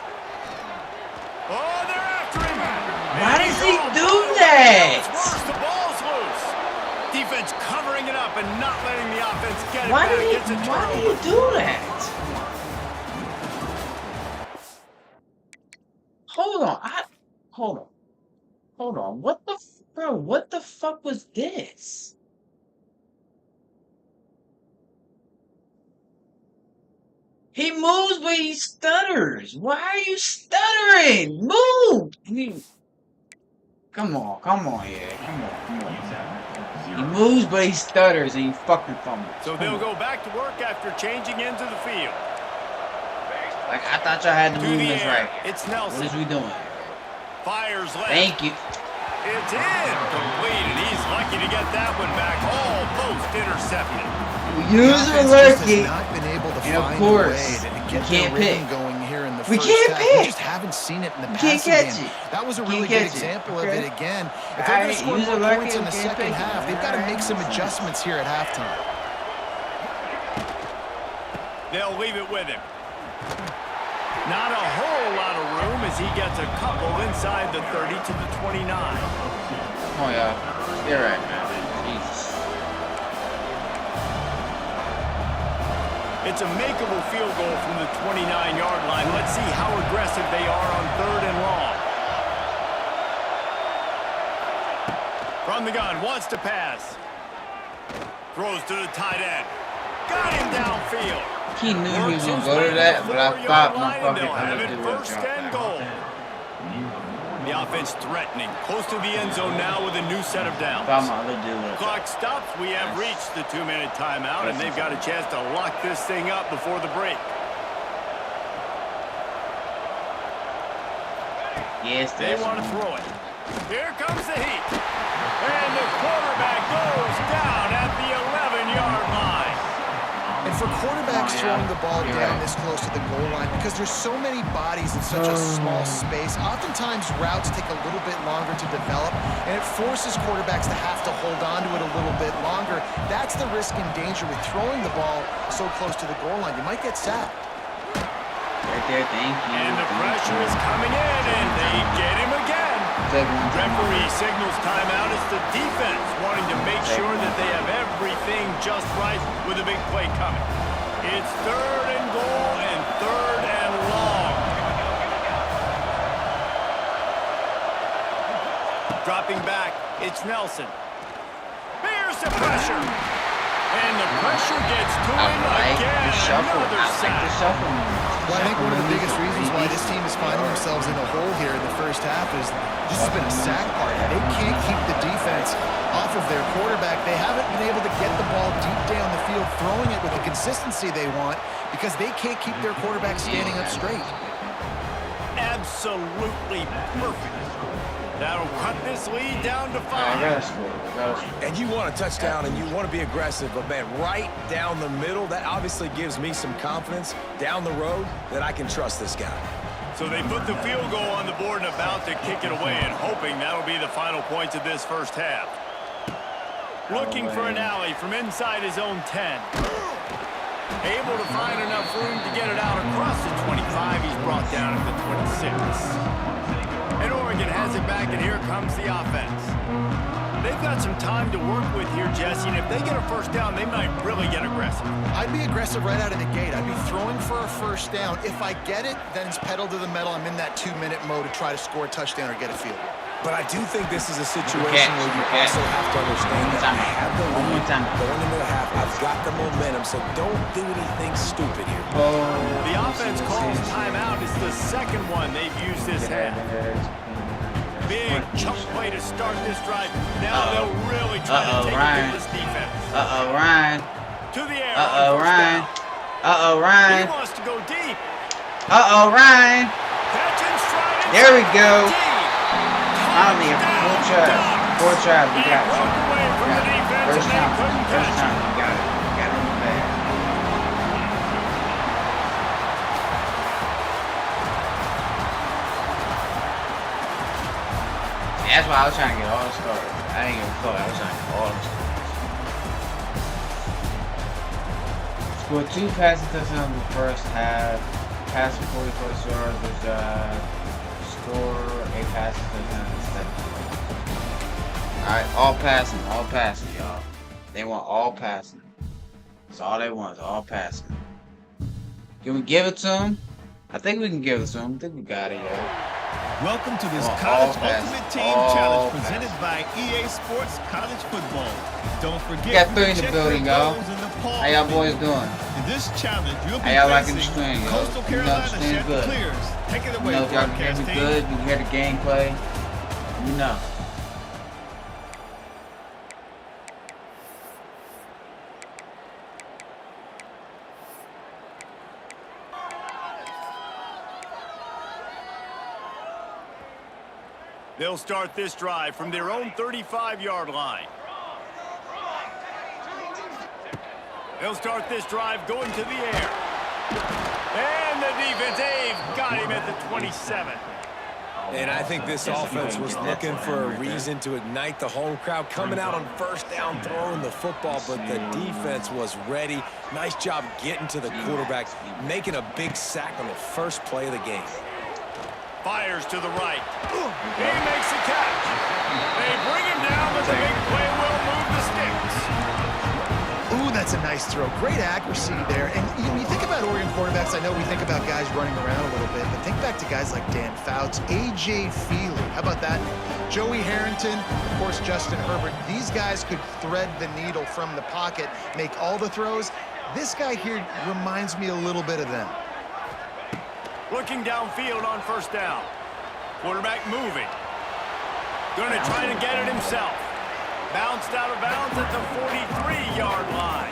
Oh, they're after him. Why does he do that? The ball's loose. Defense covering it up and not letting the offense get it Why back. do you do that? Hold on. What the fuck was this? He moves, but he stutters. Why are you stuttering? Move! Come on, yeah. Come on. He moves, but he stutters, and he fucking fumbles. So they'll go back to work after changing into the field. Like, I thought y'all had the movements right. It's Nelson. What is we doing? Fires left. Thank you. It's incomplete, and he's lucky to get that one back. Almost intercepted. User lurking, and of course, you can't pick. Going here in the We first can't half. pick. We just haven't seen it in the Can't passing catch game. it. That was a really Can't good catch it. example of Okay. it again. If they're going to score User more lurking, points in the can't second pick. half, they've got to make some adjustments here at halftime. They'll leave it with him. Not a whole lot of room as he gets a couple inside the 30 to the 29. Oh yeah, you're right, man. Jesus. It's a makeable field goal from the 29-yard line. Let's see how aggressive they are on 3rd and long. From the gun, wants to pass. Throws to the tight end. Got him downfield. He knew he was gonna go to that, but I thought my fucking other dude would First drop and that. goal. The offense threatening. Close to the end zone now with a new set of downs. Thought my other dude would. Clock stops. We have reached the 2-minute timeout, and they've got a chance to lock this thing up before the break. Yes, They want to throw it. Here comes the heat. And the quarterback goes down at the 11-yard line. And for quarterbacks throwing the ball down this close to the goal line, because there's so many bodies in such a small space, oftentimes routes take a little bit longer to develop, and it forces quarterbacks to have to hold on to it a little bit longer. That's the risk and danger with throwing the ball so close to the goal line. You might get sacked. Right there, thank you. And the pressure is coming in, and they get him again. Referee signals timeout. It's the defense wanting to make sure that they have everything just right with a big play coming. It's 3rd and goal and 3rd and long. Dropping back, it's Nelson. Here's the pressure. And the pressure gets to him again. Another sack. Well, I think one of the biggest reasons why this team is finding themselves in a hole here in the first half is this has been a sack party. They can't keep the defense off of their quarterback. They haven't been able to get the ball deep down the field, throwing it with the consistency they want because they can't keep their quarterback standing up straight. Absolutely perfect. That'll cut this lead down to 5. And you want a touchdown and you want to be aggressive, but man, right down the middle, that obviously gives me some confidence down the road that I can trust this guy. So they put the field goal on the board and about to kick it away and hoping that'll be the final points of this first half. Looking for an alley from inside his own 10. Able to find enough room to get it out across the 25. He's brought down at the 26. And Oregon has it back, and here comes the offense. They they've got some time to work with here, Jesse, and if they get a first down, they might really get aggressive. I'd be aggressive right out of the gate. I'd be throwing for a first down. If I get it, then it's pedal to the metal. I'm in that 2-minute mode to try to score a touchdown or get a field. But I do think this is a situation where you also have to understand that I have the lead going into the half. I've got the momentum, so don't do anything stupid here. The offense calls timeout. It's the second one they've used this half. Big chunk play to start this drive. Now they'll really try to take it to this defense. Ryan. To the air. Ryan. He Ryan. wants to go deep. Ryan. Catch and stride. There we go. Deep. I don't need four tries. We got it. Broke away from the defense First and they time. couldn't First catch time. it. We got it. We got it in the bag. That's why I was trying to get all the stars. I didn't give a fuck. I was trying to get all the stars. Scored 2 passing touchdowns in the first half. Passed for 44 yards. Score 8 passes touchdowns in the second half. Alright, all passing, y'all. They want all passing. That's all they want, is all passing. Can we give it to them? I think we can give it to them. I think we got it, y'all. Welcome to this All College passes. Ultimate Team All Challenge passes. presented by EA Sports College Football. Don't forget, We got you 3 can in the check building, your y'all. goals in the pause How y'all boys menu. doing? In this challenge, you'll be How y'all liking the facing stream, yo? Coastal You know the Carolina stream's good. Chanticleers. Take it You away, know, if y'all can hear broadcast me team. good, you can hear the gameplay. You know. They'll start this drive from their own 35-yard line. They'll start this drive going to the air. And the defense, they've got him at the 27. And I think this offense was looking for a reason to ignite the home crowd, coming out on first down, throwing the football, but the defense was ready. Nice job getting to the quarterback, making a big sack on the first play of the game. Fires to the right. He makes a catch. They bring him down, but the big play will move the sticks. Ooh, that's a nice throw. Great accuracy there. And you think about Oregon quarterbacks, I know we think about guys running around a little bit, but think back to guys like Dan Fouts, A.J. Feely. How about that? Joey Harrington, of course, Justin Herbert. These guys could thread the needle from the pocket, make all the throws. This guy here reminds me a little bit of them. Looking downfield on first down. Quarterback moving. Going to try to get it himself. Bounced out of bounds at the 43-yard line.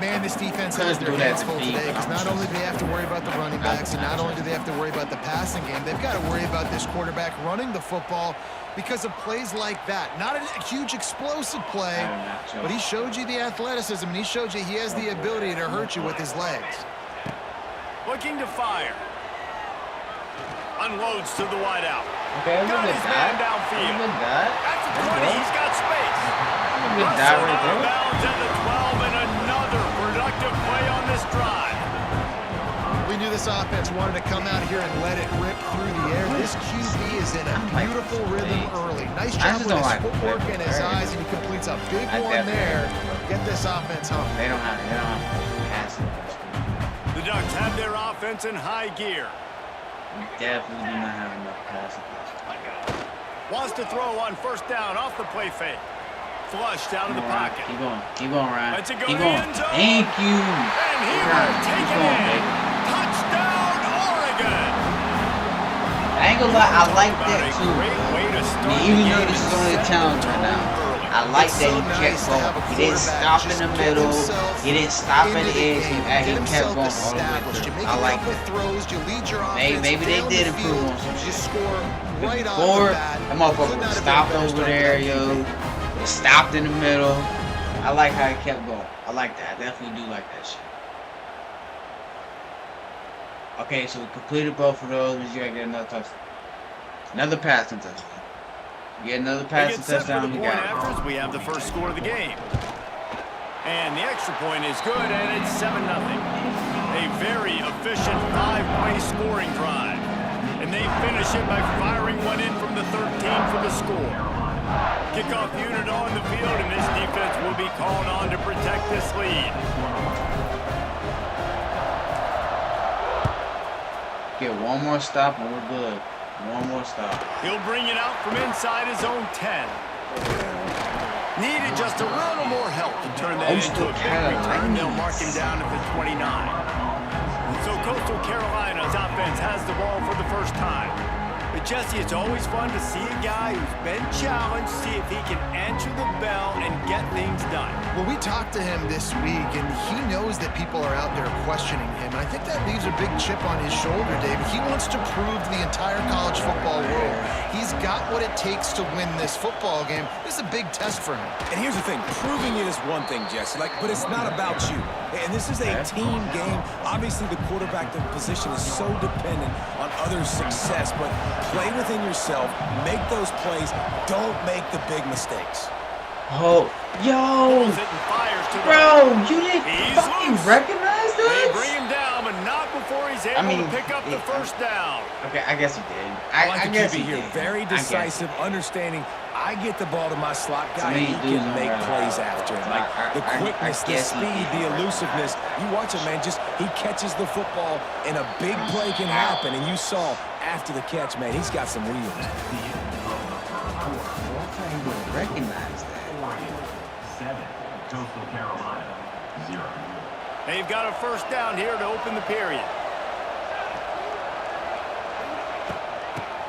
Man, this defense has their hands full today because not only do they have to worry about the running backs and not only do they have to worry about the passing game, they've got to worry about this quarterback running the football because of plays like that. Not a huge explosive play, but he showed you the athleticism and he showed you he has the ability to hurt you with his legs. Looking to fire. Unloads to the wideout. Okay, Got his man downfield. At the 20, he's got space. Russell out of bounds at the 12, and another productive play on this drive. We knew this offense wanted to come out here and let it rip through the air. This QB is in a beautiful rhythm early. Nice job with his footwork and his eyes, and he completes a big one there. Get this offense home. They don't have passing. The Ducks have their offense in high gear. We definitely do not have enough passing. Wants to throw on first down off the play fake. Flushed out of the pocket. Keep going, Ryan. Let's it go Keep to the going. end zone. Thank you. And he will take it in. Touchdown, Oregon. I ain't gonna lie, I like that too. Great way to start Even the though game this is and only a set challenge the right tone now, early. I like It's that so he kept nice to have going. a He didn't quarterback stop in just the get middle. himself He didn't stop in into the edge. game, He get kept himself going all the way established. You through. make I a like couple that. throws, you lead your offense Maybe they down did the improve field, on some you shit. score right off Before, the bat. that motherfucker was stopped over there, yo. Stopped in the middle. I like how he kept going. I like that. I definitely do like that shit. Okay, so we completed both of those. You gotta get another touchdown. Another passing touchdown. Get another passing touchdown. We got Average, we have the first score of the game. And the extra point is good, and it's 7-0. A very efficient 5-play scoring drive. And they finish it by firing one in from the 13 for the score. kickoff unit on the field, and this defense will be called on to protect this lead. Get one more stop and we're good. One more stop. He'll bring it out from inside his own 10. Needed just a little more help to turn that into a big return. They'll mark him down at the 29. So Coastal Carolina's offense has the ball for the first time. But Jesse, it's always fun to see a guy who's been challenged, see if he can answer the bell and get things done. Well, we talked to him this week, and he knows that people are out there questioning him. And I think that leaves a big chip on his shoulder, David. He wants to prove to the entire college football world he's got what it takes to win this football game. This is a big test for him. And here's the thing, proving it is one thing, Jesse, but it's not about you. And this is a team game. Obviously, the quarterback position is so dependent on others' success, but play within yourself, make those plays, don't make the big mistakes. Oh, yo! Bro, you didn't fucking recognize They that? bring him down, but not before he's able to pick up the first down. Okay, I guess he did. I guess he he here, did. very decisive, understanding. I get the ball to my slot guy, he can make plays after him. Like the quickness, the speed, the elusiveness. You watch it, man, he catches the football and a big play can happen. And you saw after the catch, man, he's got some wheels. I thought he would recognize that. 7, Coastal Carolina, 0. They've got a first down here to open the period.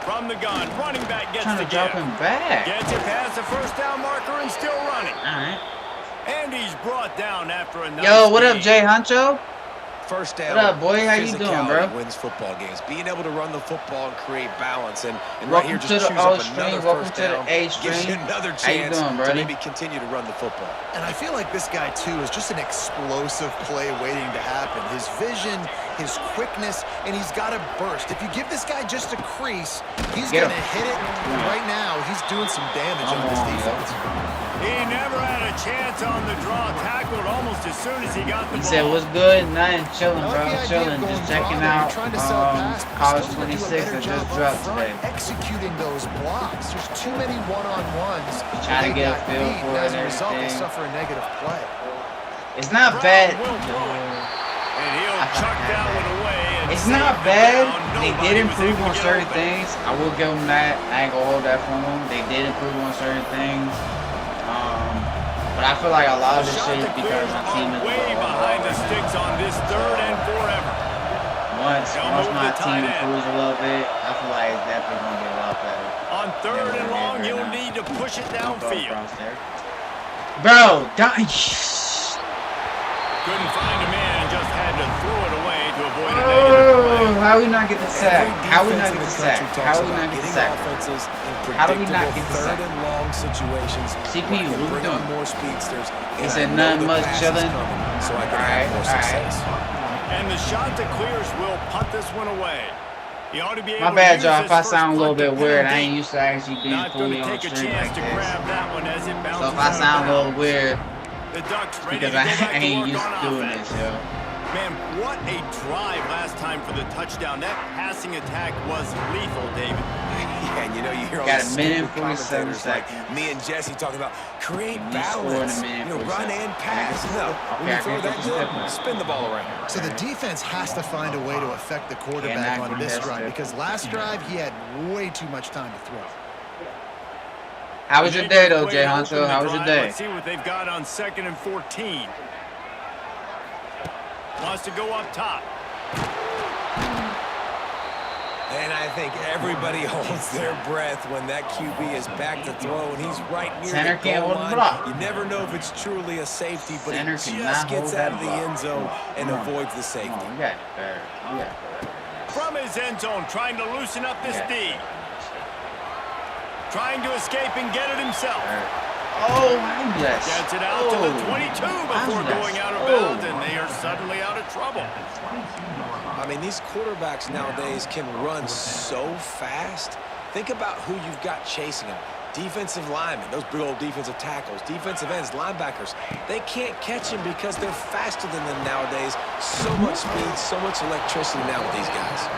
From the gun, running back gets Trying the to drop give. him back. Gets it past the first down marker and still running. All right. And he's brought down after a nice Yo, what up, gain. Jay Huncho? First down. What up, boy? How you doing, bro? Wins football games. Being able to run the football and create balance, and right Welcome here to just the choose O up stream. another Welcome first to the down. A Gives you stream. another How you chance doing, to buddy? maybe continue to run the football. And I feel like this guy, too, is just an explosive play waiting to happen. His vision, his quickness, and he's got a burst. If you give this guy just a crease, he's going to hit it. And right now, he's doing some damage on this defense. He never had a chance on the draw. Tackled almost as soon as he got the ball. He said, what's good? Nothing. Chilling, I bro. like the idea of Chilling. going Just checking draw. out You're trying to sell a pass, but College still gonna do a 26 better that just job up dropped front, today. executing those blocks. There's too many one-on-ones. Trying to They get a got feel beat, for and it as a and result, they everything. suffer a negative play. It's not bad. Will throw it. And he'll chuck that one away. And It's save not the bad. down. They Nobody did was improve able on to get certain open. things. I will give them that. I ain't gonna hold that from them. They did improve on certain things. But I feel like a lot of this shit is because my team is way behind the sticks on this third and forever. Once my team improves a little bit, I feel like it's definitely gonna get a lot better. On third and long, you'll need to push it downfield. Bro, Couldn't find a man and just had to throw it away to avoid a negative oh, play. how we not get the sack? Every How we not defense get in the the sack? country How talks we not about get the getting sack? offenses in How do we not predictable get the third sack? and long situations. CPU, where I can what we bring on doing? more speedsters. He and said I know nothing the much, pass is chilling. coming, so I can Alright, have more alright. success. And the shot that clears will punt this one away. He ought to be My able bad, to use y'all. this If I first sound a little punt bit to weird, I penalty. ain't used to actually being Not going fully to on take a stream chance like to this. grab that one as it bounces So if I out of sound a little bounds. weird, The Ducks ready because to I go back to ain't work used on to doing offense. this, yo. Man, what a drive last time for the touchdown. That passing attack was lethal, David. Yeah, and you know, you hear all Got these a minute stupid and 47 commentators like seconds. me and Jesse talking about create You scored in a balance, minute, run 47. and pass. No, when Okay, you I throw can that get the good, step. spin the ball around. So the defense has to find a way to affect the quarterback not on this contest drive it. because last drive he had way too much time to throw. How was your They day, just though, way Jay to Huncho? open the How was your drive. day? Let's see what they've got on 2nd and 14. Wants to go up top. And I think everybody holds their breath when that QB is back to throw and he's right near Center the can't goal hold the line. block. You never know if it's truly a safety, but Center he cannot just gets hold out that of the block. end zone and Come on. avoids the safety. Come on, you got it better. You got it better. From his end zone, trying to loosen up this D. Trying to escape and get it himself. Oh, I'm blessed. Gets it out to the 22 before blessed. going out of Oh. bounds, and they are suddenly out of trouble. I mean, these quarterbacks nowadays can run so fast. Think about who you've got chasing them. Defensive linemen, those big old defensive tackles, defensive ends, linebackers. They can't catch them because they're faster than them nowadays. So much speed, so much electricity now with these guys.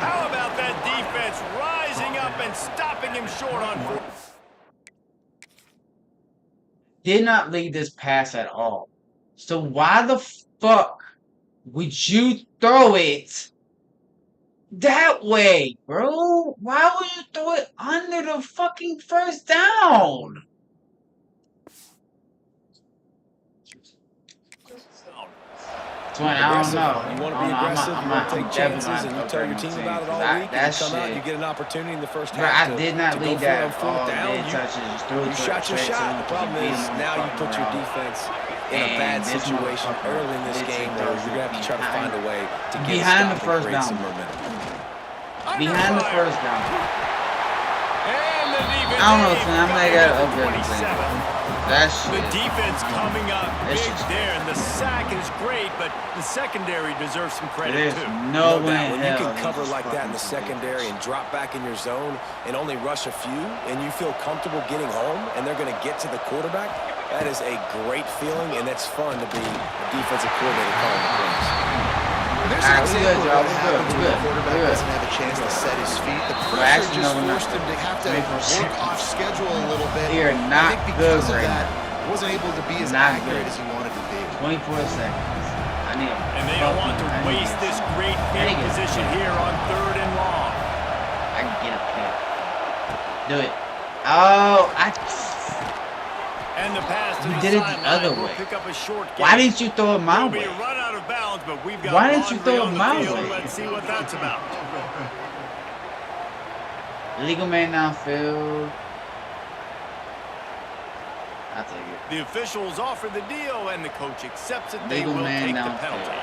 How about that defense rising up and stopping him short on 4th? did not lead this pass at all. So why the fuck would you throw it that way, bro? Why would you throw it under the fucking first down? I don't know. You want to be aggressive, you want to take chances, and you tell your team about it all week, and you come out and you get an opportunity in the first half I did not lead that fourth down. You shot your shot. The problem is now you put your defense in a bad situation early in this game where you're going to have to try to find a way to get behind the stop first and create down. some momentum. Behind the first down. And the defense I don't know, son. I'm not gonna upgrade the thing. 27. That shit. The defense coming up That big shit's there, and the sack is great, but the secondary deserves some credit There's too. no No way doubt, in when you hell can cover he's like that in the fucking secondary and drop back in your zone and only rush a few, and you feel comfortable getting home, and they're going to get to the quarterback, that is a great feeling, and that's fun to be a defensive coordinator calling the plays. There's an example of what happens when the quarterback doesn't have a chance to set his feet. The pressure just forced him to have to work off schedule a little bit. You're I not think good because of right that, now. wasn't able to be as Not accurate good. as he wanted to be. 24 seconds. I need a And they don't want to waste this great field position here on 3rd and long. I can get up here. Do it. Oh, And the pass to You the did it the sideline other will way. pick up a short gain. Why didn't you throw it my It'll be way? a run out of bounds, but we've got Why didn't you laundry throw it on the my field. way? Let's see what that's about. Legal man downfield. I'll take it. The officials offer the deal, and the coach accepts it. They Legal will man take the downfield. penalty.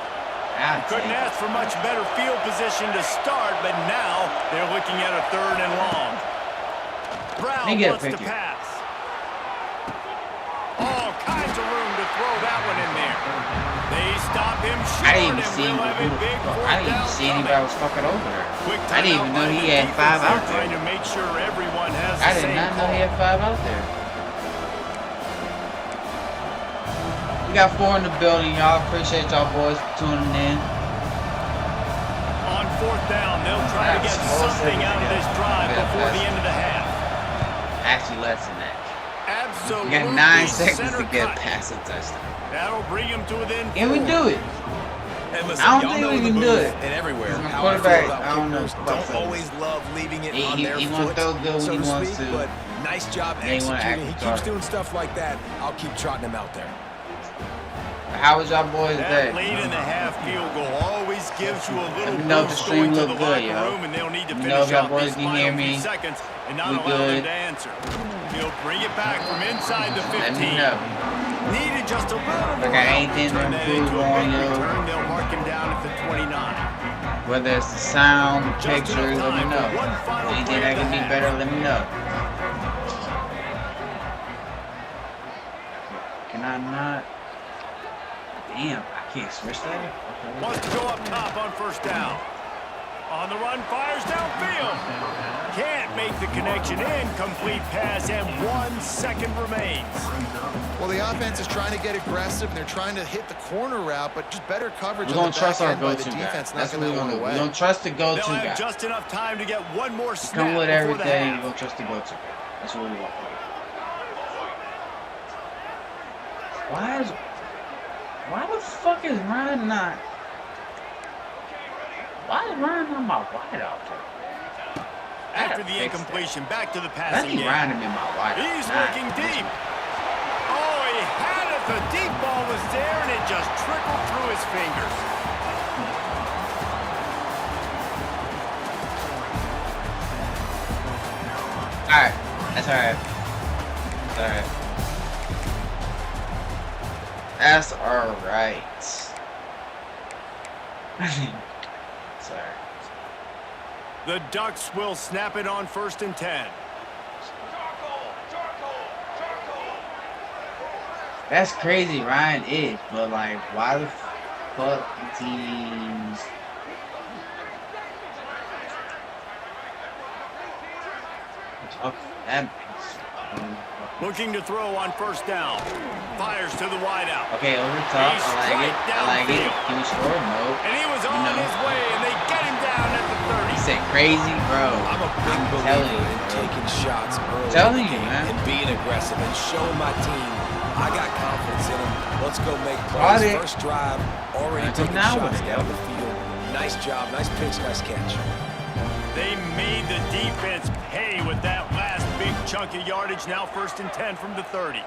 I'll take Couldn't it. ask for much better field position to start, but now they're looking at a 3rd and long. Brown They get a wants to pick here. pass. All kinds of room to throw that one in there. They stop him short, I didn't even and see we'll him. have a big I fourth didn't even down see coming. anybody was fucking over there. Quick I didn't even know timeout by he the had defense. 5 out They're trying there. to make sure everyone has I the did same not know call. he had 5 out there. We got 4 in the building, y'all. Appreciate y'all boys for tuning in. On 4th down, they'll try to get something out of this drive before the end of the half. Actually, less than that. Absolutely. We got 9 seconds center to get cut. past a touchdown. That'll bring him to within Can we 4. do it? And listen, I don't y'all think know we the can do booth it. and everywhere. Because my How I feel quarterback, about I don't know kickers. about Don't that. always love leaving it on He their won't foot, throw good when so he to wants speak, to. but nice job Then he wanna executing. He act keeps retarded. doing stuff like that. I'll keep trotting him out there. How was y'all boys That day? late in the half field goal always gives you a little Let me know if the boost stream going to look the good, locker yo. room, and they'll need to Let me know if finish y'all out boys these can final hear few me. seconds and not We allow them good. to answer. He'll bring it back from inside the 15. Let me know. Needed just a little more. Like I ain't help to didn't turn that improve into a on big you. return. They'll mark him down at the 29. Whether it's the sound, the Just pictures, enough let me time know. for one final Anything play that of can the be half. better, let me know. Can I not? Damn, I can't switch that? Okay. Wants to go up top on 1st down. On the run, fires downfield. Can't make the connection. Incomplete pass, and 1 second remains. Well, the offense is trying to get aggressive, and they're trying to hit the corner route, but just better coverage We're on going the to trust back our end by the go-to guy. defense, That's what knocking we're that going one to do. We're away. going to trust the They'll go-to have guy. just enough time to get one more snap Come with before the everything, we're half. going to trust the go-to guy. That's what we want. Why the fuck is Ryan not? Why is Ryan not my wide out there? After the incompletion, back to the I passing need game. Ryan to be my wide out. He's looking deep. Oh, he had it. The deep ball was there, and it just trickled through his fingers. Alright, that's alright. That's alright. That's alright. Sorry. The Ducks will snap it on 1st and 10. That's crazy, Ryan is, but like, why the fuck teams? Looking to throw on 1st down. Fires to the wideout. Okay, over top. He's I like it. straight I like it. downfield. Can we score? No. And he was on No. his way, and they get him down at the 30. He said crazy, bro. I'm a big telling believer you, in bro. taking shots early Telling in the you, game man. and being aggressive and showing my team I got confidence in him. Let's go make plays. First drive, already taking shots down the field. Nice job, nice pitch, nice catch. They made the defense pay with that last big chunk of yardage. Now 1st and 10 from the 30.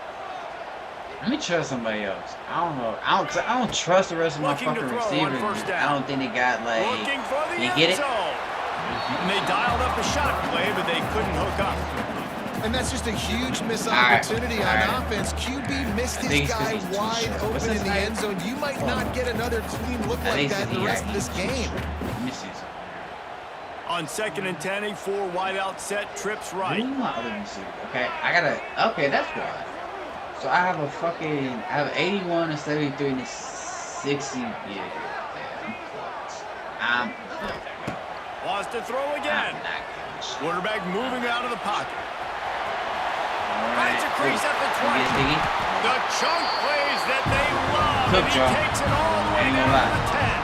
Let me trust somebody else. I don't know. I don't trust the rest of my fucking receivers. I don't think they got like. You get it? And they dialed up a shot play, but they couldn't hook up. And that's just a huge missed opportunity on offense. QB missed his guy wide open in the end zone. You might not get another clean look like that in the rest of this game. Let me see something. On 2nd and 10, a 4 wide out set, trips right. Who my other receiver? Okay, I gotta. Okay, that's why. So I have I have 81 and 73 and 60. Yeah, I'm close. Wants to throw again. Quarterback moving out of the pocket. Finds a crease at the 20. The chunk plays that they love. And he takes it all the way down to the 10.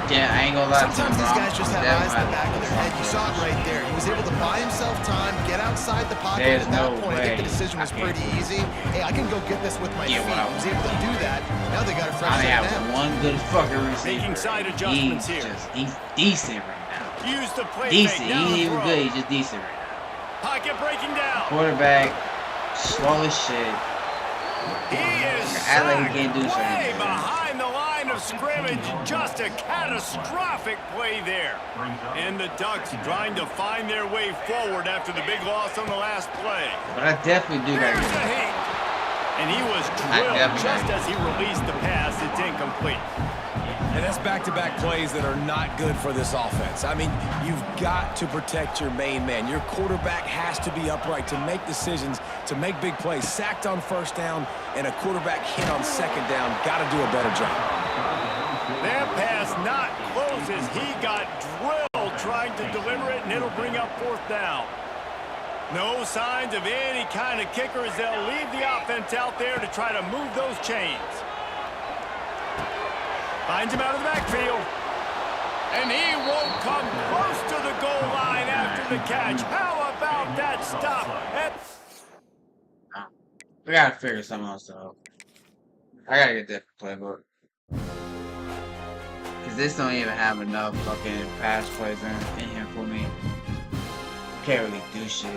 Yeah, I ain't gonna lie. Sometimes these guys just have eyes in the back of their head. You saw it right there. He was able to buy himself time, get outside the pocket. At that point, I think the decision was pretty easy. Hey, I can go get this with my feet. He was able to do that. Now they got a fresh set have one good fucking receiver. Making side adjustments here. He's decent right now. Use the play. Decent. He ain't even good. He's just decent right now. Pocket breaking down. Quarterback, slow as shit. He is way behind the line of scrimmage. Just a catastrophic play there. And the Ducks trying to find their way forward after the big loss on the last play. But I definitely do that. And he was drilled just as he released the pass. It's incomplete. And that's back-to-back plays that are not good for this offense. I mean, you've got to protect your main man. Your quarterback has to be upright to make decisions, to make big plays. Sacked on 1st down and a quarterback hit on 2nd down. Got to do a better job. That pass not close as he got drilled trying to deliver it, and it'll bring up 4th down. No signs of any kind of kickers. They'll leave the offense out there to try to move those chains. Finds him out of the backfield. And he won't come close to the goal line after the catch. How about that stop? We gotta figure something else out. I gotta get that playbook. Cause this don't even have enough fucking pass plays in here for me. Can't really do shit.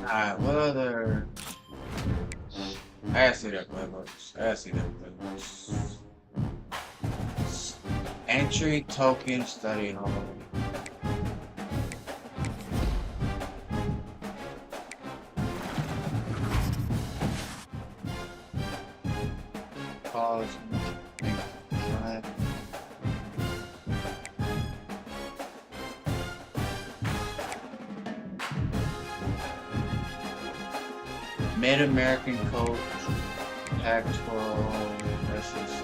Alright, what other... I gotta see that playbooks. Entry token study hall. Pause. Mid-American coach, Pac-12, SEC,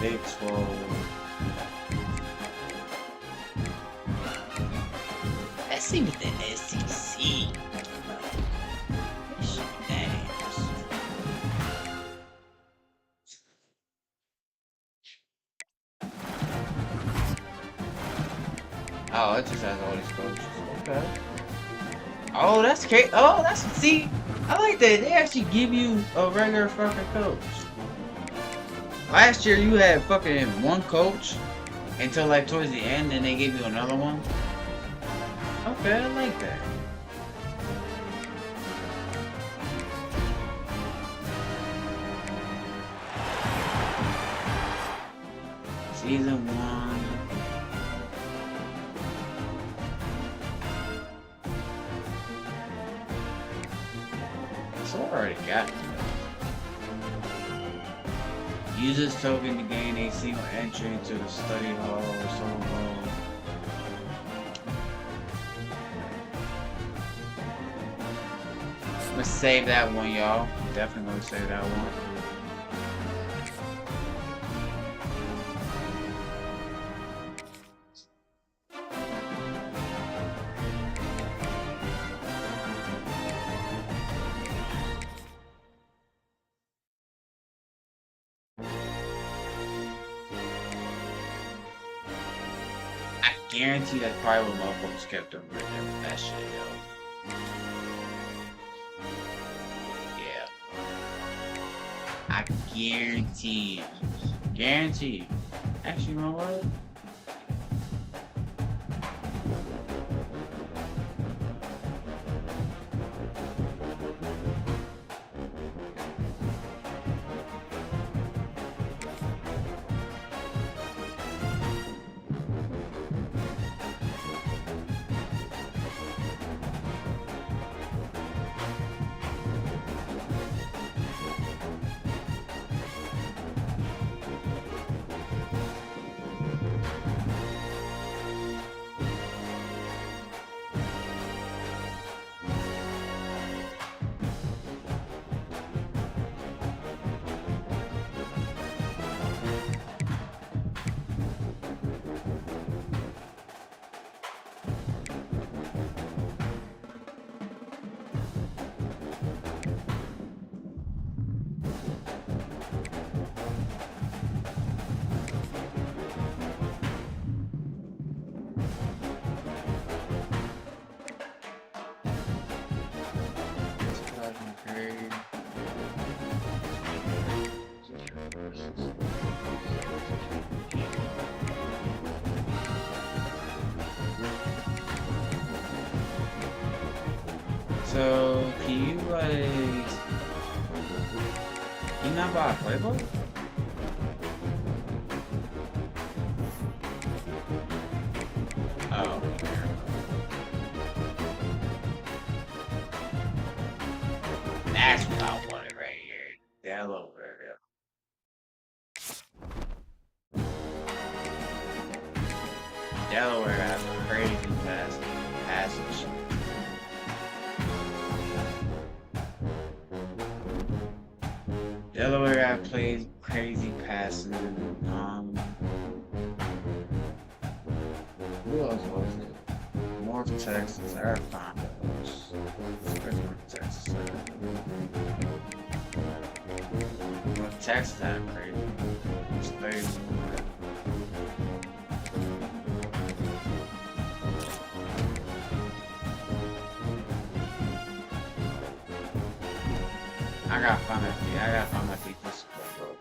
Big 12. Let's see what the SEC. Oh, it just has all these coaches. Okay. Oh, that's great. Oh, that's see. I like that. They actually give you a regular fucking coach. Last year you had fucking one coach until like towards the end, and they gave you another one. Okay, I like that. Season 1. So I already got it. Use this token to gain a single entry into the study hall or solo hall. I'm gonna save that one, y'all. Definitely gonna save that one. I guarantee that's probably what motherfuckers kept them right there with that shit, yo. Yeah. I guarantee. Guarantee. Actually, you know what? So, can you like... You not buy a playbook? Oh. That's what I wanted right here. Delaware. Delaware has a crazy passage. Delaware plays crazy passes. Who else was it? North Texas. I gotta find those. Where's North Texas? North Texas had crazy. Crazy. I gotta find my defensive playbook.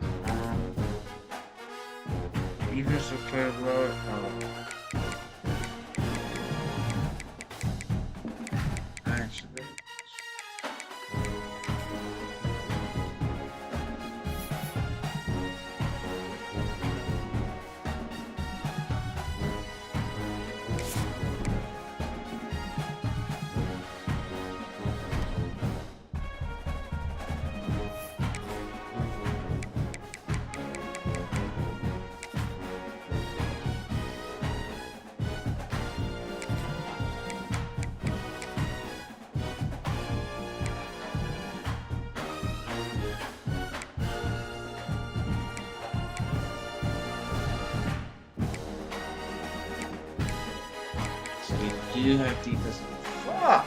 Defensive playbook. Actually. You have defense. Fuck!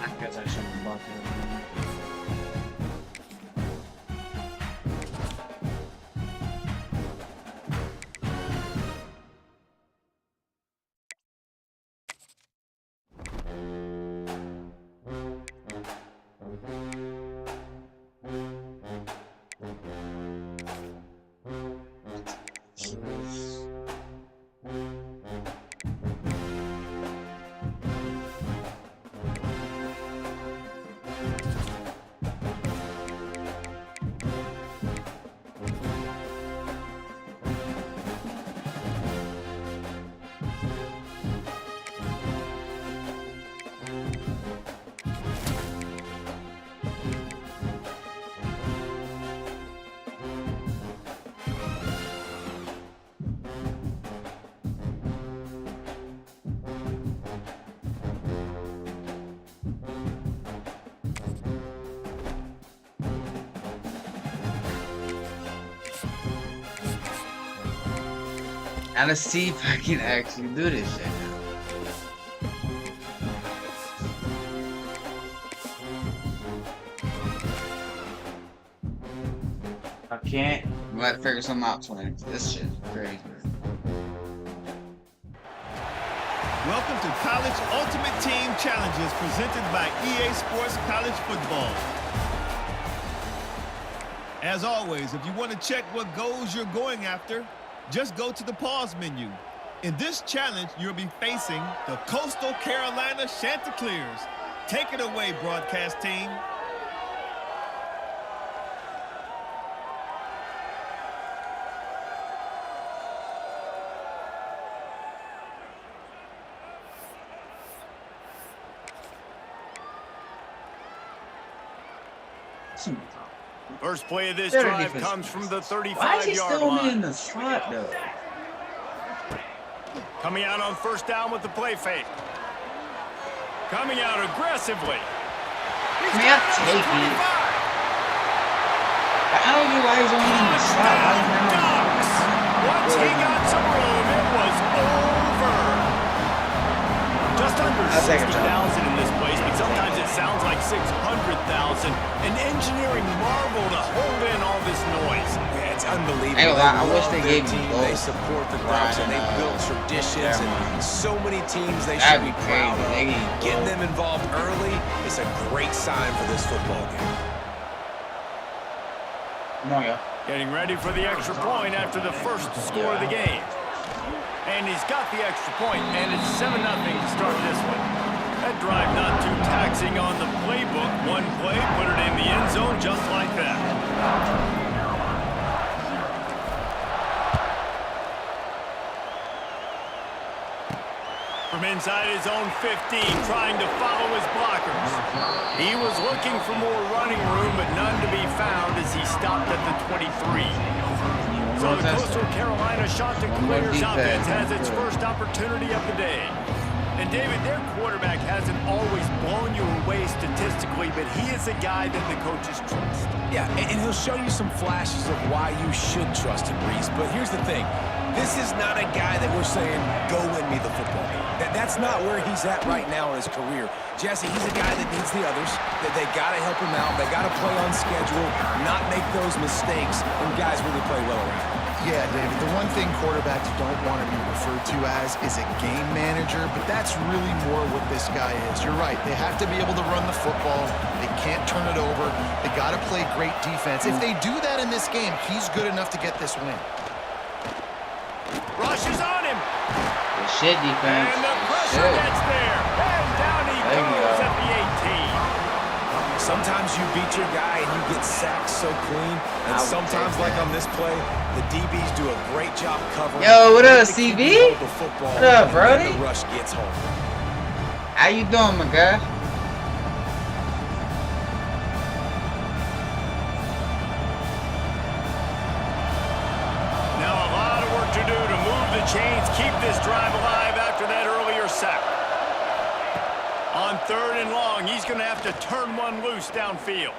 I guess I shouldn't have bought that. Now let's see if I can actually do this shit now. I can't. I'm gonna figure something out, twin. This shit is crazy. Welcome to College Ultimate Team Challenges presented by EA Sports College Football. As always, if you want to check what goals you're going after, just go to the pause menu. In this challenge, you'll be facing the Coastal Carolina Chanticleers. Take it away, broadcast team. First play of this drive comes from the 35-yard line. Why is he still in the slot, though? Coming out on first down with the play fake. Coming out aggressively. Can I take it? I don't know why he's only in the slot. Why is he not? Once he got some room, it was over. Just under 60,000 in this place, but sometimes it sounds like 600,000. An engineering marvel to hold in all this noise. Yeah, it's unbelievable. I wish they gave me both. They support the Ducks and they build traditions and so many teams they should be proud of. Getting them involved early is a great sign for this football game. Come on, y'all. Getting ready for the extra point after the first score of the game. And he's got the extra point, and it's 7-0 to start this one. That drive not too taxing on the playbook. One play, put it in the end zone just like that. From inside his own 15, trying to follow his blockers. He was looking for more running room, but none to be found as he stopped at the 23. So the Coastal Carolina Chanticleers offense has its first opportunity of the day. And David, their quarterback hasn't always blown you away statistically, but he is a guy that the coaches trust. Yeah, and he'll show you some flashes of why you should trust him, Reese. But here's the thing. This is not a guy that we're saying, go win me the football game. That's not where he's at right now in his career. Jesse, he's a guy that needs the others. That they got to help him out. They got to play on schedule, not make those mistakes when guys really play well around. Yeah, David, the one thing quarterbacks don't want to be referred to as is a game manager, but that's really more what this guy is. You're right. They have to be able to run the football. They can't turn it over. They got to play great defense. If they do that in this game, he's good enough to get this win. Rush is on him. Good shit, defense. And the pressure gets there. And down he goes at the 18. Sometimes you beat your guy and you get sacked so clean. And sometimes, like on this play, the DBs do a great job covering. Yo, what up, CB? What up, Brody? The rush gets home. How you doing, my guy? Now a lot of work to do to move the chains, keep this drive alive after that earlier sack. On 3rd and long, he's going to have to turn one loose downfield.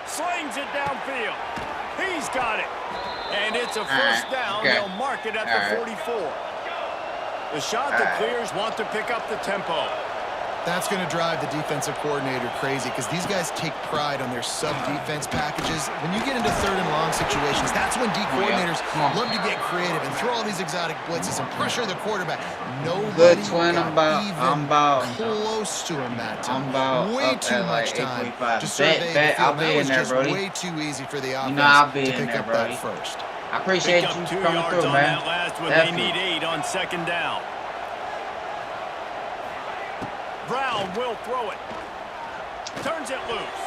Slings it downfield. He's got it. And it's a first down. They'll mark it at the 44. The Chanticleers want to pick up the tempo. That's going to drive the defensive coordinator crazy because these guys take pride on their sub-defense packages. When you get into 3rd and long situations, that's when D coordinators love to get creative and throw all these exotic blitzes and pressure the quarterback. Nobody I'm about close to him that time. Way too much time to survey the field. I'll be in there, Brody. Way too easy for the offense to pick up that first. I appreciate you coming through, man. They need 8 on 2nd down. Brown will throw it. Turns it loose.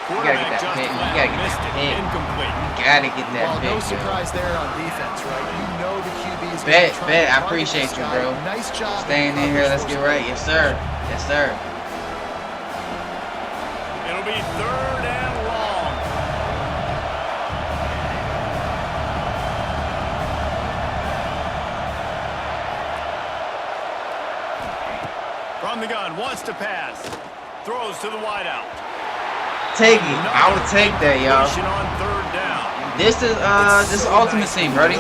You gotta get that pick. You gotta get that pick. Incomplete. You gotta get that pick. No surprise there on defense, right? You know the QB is Bet. I appreciate you, bro. Nice job. Staying in here. Let's get right. Yes, sir. Yes, sir. It'll be 3rd and long. From the gun, wants to pass. Throws to the wideout. Take it. I would take that, y'all. On 3rd down. This is Ultimate Team, ready?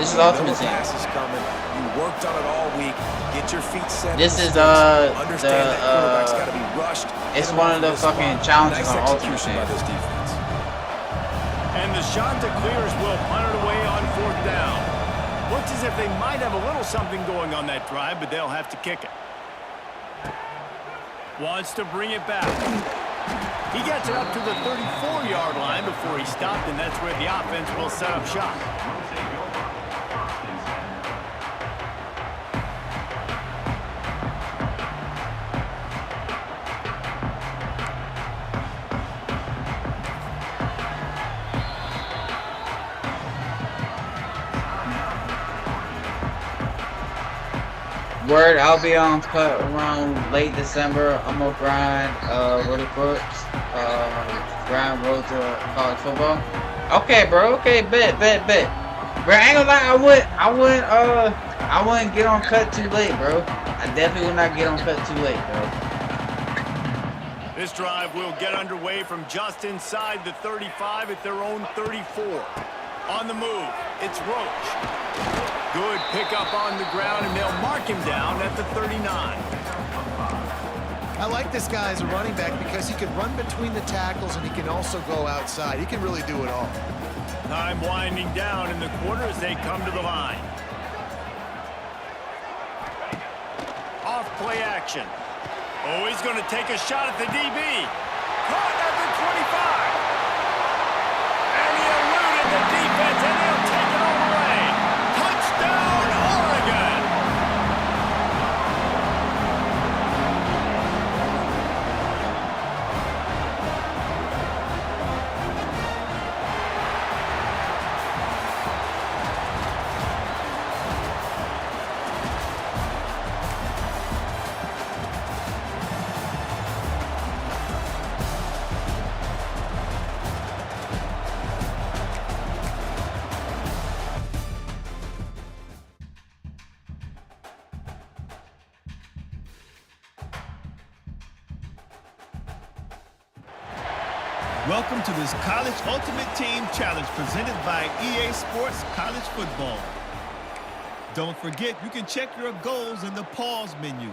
This is Ultimate Team. You worked on it all week. Get your feet set. This is it's one of the fucking challenges on Ultimate Team. And the Chanticleers will punt it away on 4th down. Looks as if they might have a little something going on that drive, but they'll have to kick it. Wants to bring it back. He gets it up to the 34-yard line before he stopped, and that's where the offense will set up shop. Word, I'll be on cut around late December. I'm gonna grind what it books. Grind road to college football. Okay, bro. Okay, bet. Bro, I ain't gonna lie. I wouldn't get on cut too late, bro. I definitely would not get on cut too late, bro. This drive will get underway from just inside the 35 at their own 34. On the move, it's Roach. Good pickup on the ground, and they'll mark him down at the 39. I like this guy as a running back because he can run between the tackles and he can also go outside. He can really do it all. Time winding down in the quarter as they come to the line. Off play action. Oh, he's going to take a shot at the DB. Caught at the 25. And he eluded the defense, and he'll take it all away. Touchdown, Oregon! Welcome to this College Ultimate Team Challenge presented by EA Sports College Football. Don't forget, you can check your goals in the pause menu.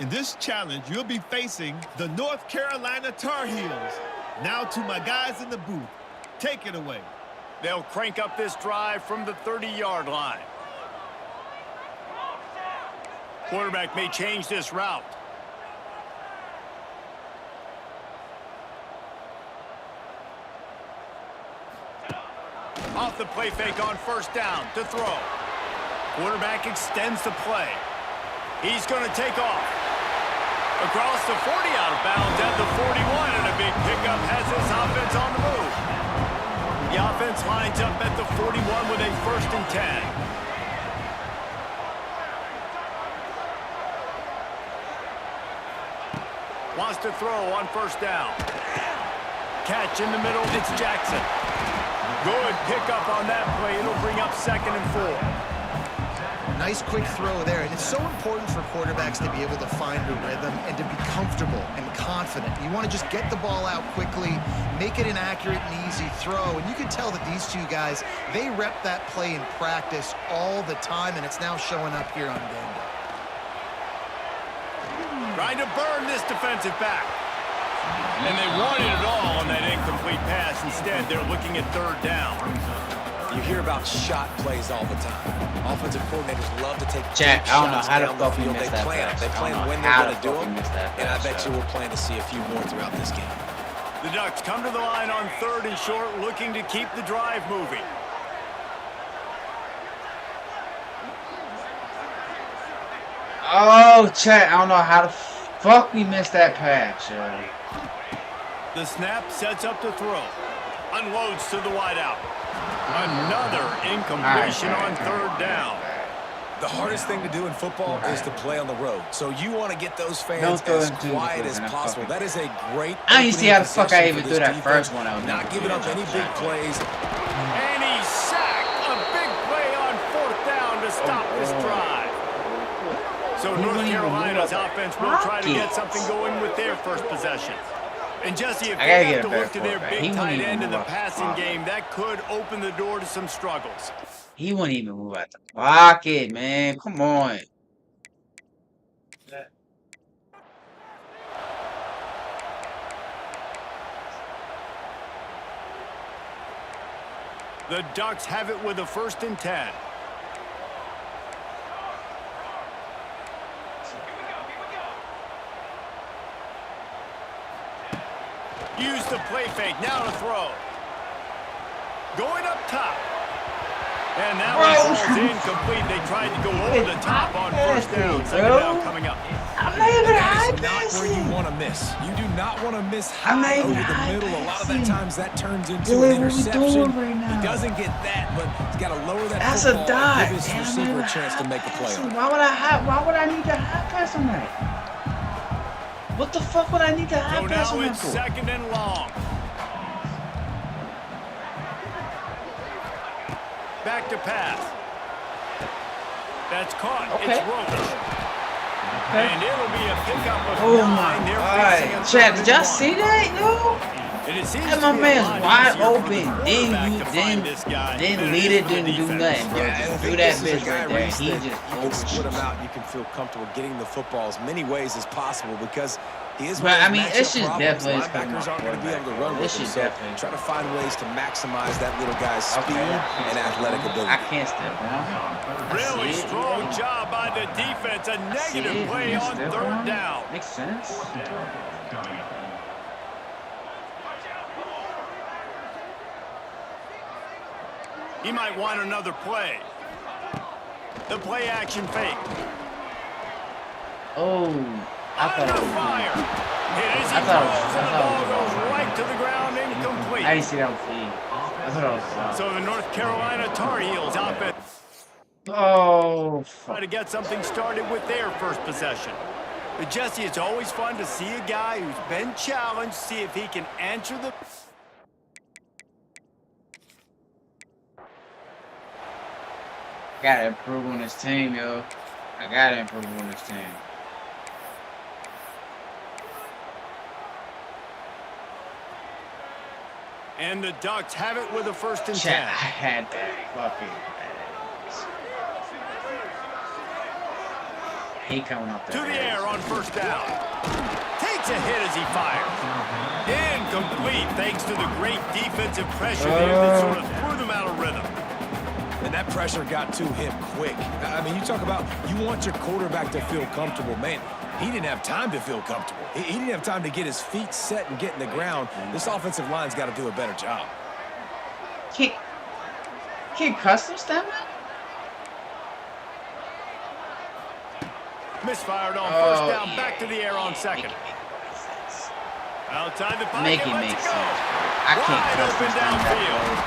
In this challenge, you'll be facing the North Carolina Tar Heels. Now to my guys in the booth. Take it away. They'll crank up this drive from the 30-yard line. Quarterback may change this route. Off the play fake on first down to throw. Quarterback extends the play. He's going to take off. Across the 40 out of bounds at the 41, and a big pickup has his offense on the move. The offense lines up at the 41 with a 1st and 10. Wants to throw on first down. Catch in the middle, it's Jackson. Good pickup on that play. It'll bring up 2nd and 4. Nice quick throw there. And it's so important for quarterbacks to be able to find a rhythm and to be comfortable and confident. You want to just get the ball out quickly, make it an accurate and easy throw. And you can tell that these two guys, they rep that play in practice all the time, and it's now showing up here on game day. Trying to burn this defensive back. And they wanted it all on that incomplete pass. Instead, they're looking at 3rd down. You hear about shot plays all the time. Offensive coordinators love to take Jack, I don't know how the down fuck we field. missed that pass. They plan when they're going to do them, and I bet you we'll plan to see a few more throughout this game. The Ducks come to the line on 3rd and short, looking to keep the drive moving. Oh, Chat, I don't know how the fuck we missed that pass, yo. The snap sets up to throw. Unloads to the wideout. Another incompletion on 3rd down. The hardest thing to do in football is to play on the road. So you want to get those fans as quiet as possible. That is a great. I didn't see how the fuck I even threw that first one out. Not giving up any big plays. And he's sacked. A big play on 4th down to stop this drive. So North Carolina's offense will try to get something going with their first possession. And Jesse, if I they gotta have get to a better look to their quarterback. He big wouldn't tight even end in move the out the passing pocket. game, that could open the door to some struggles. He wouldn't even move out the pocket, man. Come on. The Ducks have it with a 1st and 10. Use the play fake. Now to throw. Going up top. And that one falls incomplete. They tried to go over the top on 1st down. 2nd down coming up. I'm not even high Not where you want to miss. You do not want to miss I'm not high even over the high middle. A lot of that passing. times that turns into Dude, an what we interception. doing right now? He doesn't get that, but he's got to lower that That's a football dot. and give his Damn, receiver man, a chance to make a play on it. Why would I need to high pass on that? What the fuck would I need to high So pass now on that it's for? 2nd and long. Back to pass. That's caught. Okay. It's Roach. Okay. And it'll be a pickup of Oh 9. my They're god. facing a Chad, 3rd did y'all and 1. see that, yo? And it seems That to my be a man's lot wide easier for the open. quarterback to find this guy Then than it lead is it, for the didn't do defense. nothing, bro. Yeah, and I Just do think that this is a bitch guy, right there. Reese, He that just you can split him out. You can feel comfortable getting the football as many ways as possible because he is. But, I mean, matchup it's just problems. definitely Linebackers aren't going to be able to run with This him. shit So definitely. try to find ways to maximize that little guy's speed and athletic ability. I can't step down. Really see it. strong job by the defense. A negative play on 3rd down. Makes sense. Coming up. He might want another play. The play action fake. Oh, I thought Under it was fire. It is. I He thought it throws was- and I the thought ball it was- goes right to the ground, incomplete. I didn't see that was E. I thought it was. So the North Carolina Tar Heels offense Oh, try to get something started with their 1st possession. But Jesse, it's always fun to see a guy who's been challenged, see if he can answer the... Gotta improve on this team, yo. I gotta improve on this team. And the Ducks have it with a 1st and 10. Chat, I had that fucking. He coming up To there. the air on 1st down. Takes a hit as he fires. Incomplete thanks to the great defensive pressure there that sort of threw them out of rhythm. And that pressure got to him quick. I mean, you talk about you want your quarterback to feel comfortable. Man, he didn't have time to feel comfortable. He didn't have time to get his feet set and get in the ground. This offensive line's got to do a better job. Can't custom stamp it? Misfired on 1st down, yeah. back to the air on 2nd. Outside the pocket, Make it lets make it go. sense. I can't Wide custom open stamp downfield. that.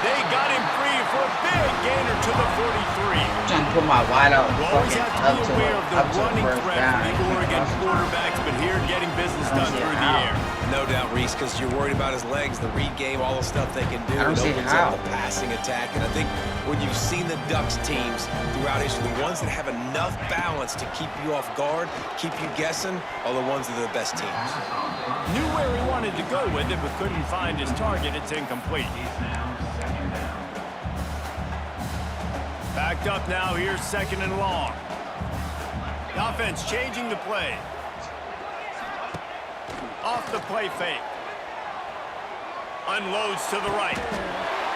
They got him free for a big gainer to the 43. I'm trying to put my wide out You always fucking have up to to be aware of the up to the running first threat down. for the Oregon quarterbacks, but here getting business done see through the how. air. No doubt, Reese, because you're worried about his legs, the read game, all the stuff they can do. I don't It see opens how. up the passing attack. And I think when you've seen the Ducks teams throughout history, the ones that have enough balance to keep you off guard, keep you guessing, are the ones that are the best teams. Knew where he wanted to go with it, but couldn't find his target. It's incomplete. Backed up now. Here's 2nd and long. The offense changing the play. Off the play fake. Unloads to the right.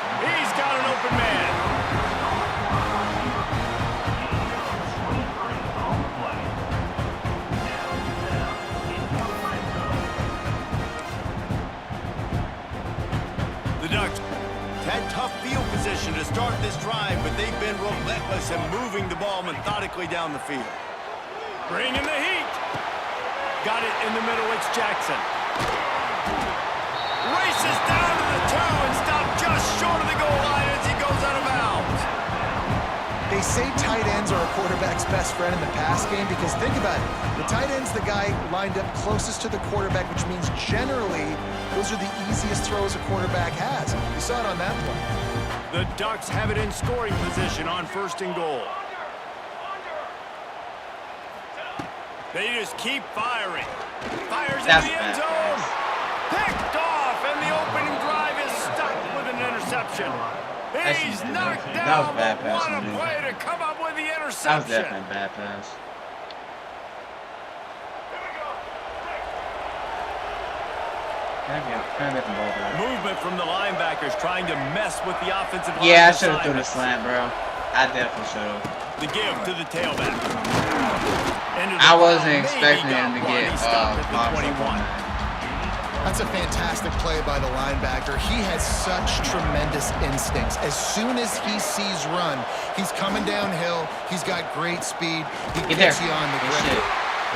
He's got an open man. The Ducks had tough field position to start this drive, but they've been relentless in moving the ball methodically down the field. Bringing the heat. Got it in the middle. It's Jackson. Races down to the 2 and stopped just short of the goal line as he goes out of bounds. They say tight ends are a quarterback's best friend in the pass game because think about it. The tight end's the guy lined up closest to the quarterback, which means generally those are the easiest throws a quarterback has. You saw it on that play. The Ducks have it in scoring position on 1st and goal. They just keep firing. Fires That's in the end bad zone. pass. Picked off, and the opening drive is stopped with an interception. He's knocked That was down, bad but pass what a from dude. play to come up with the That was interception. definitely a bad pass. Can I get the ball back? Movement from the linebackers trying to mess with the offensive line. Yeah, I should have threw the slant, bro. I definitely should have. The give to the tailback. I wasn't expecting him to get the 21. That's a fantastic play by the linebacker. He has such tremendous instincts. As soon as he sees run, he's coming downhill. He's got great speed. He Get gets there. you on the Good grip. shit.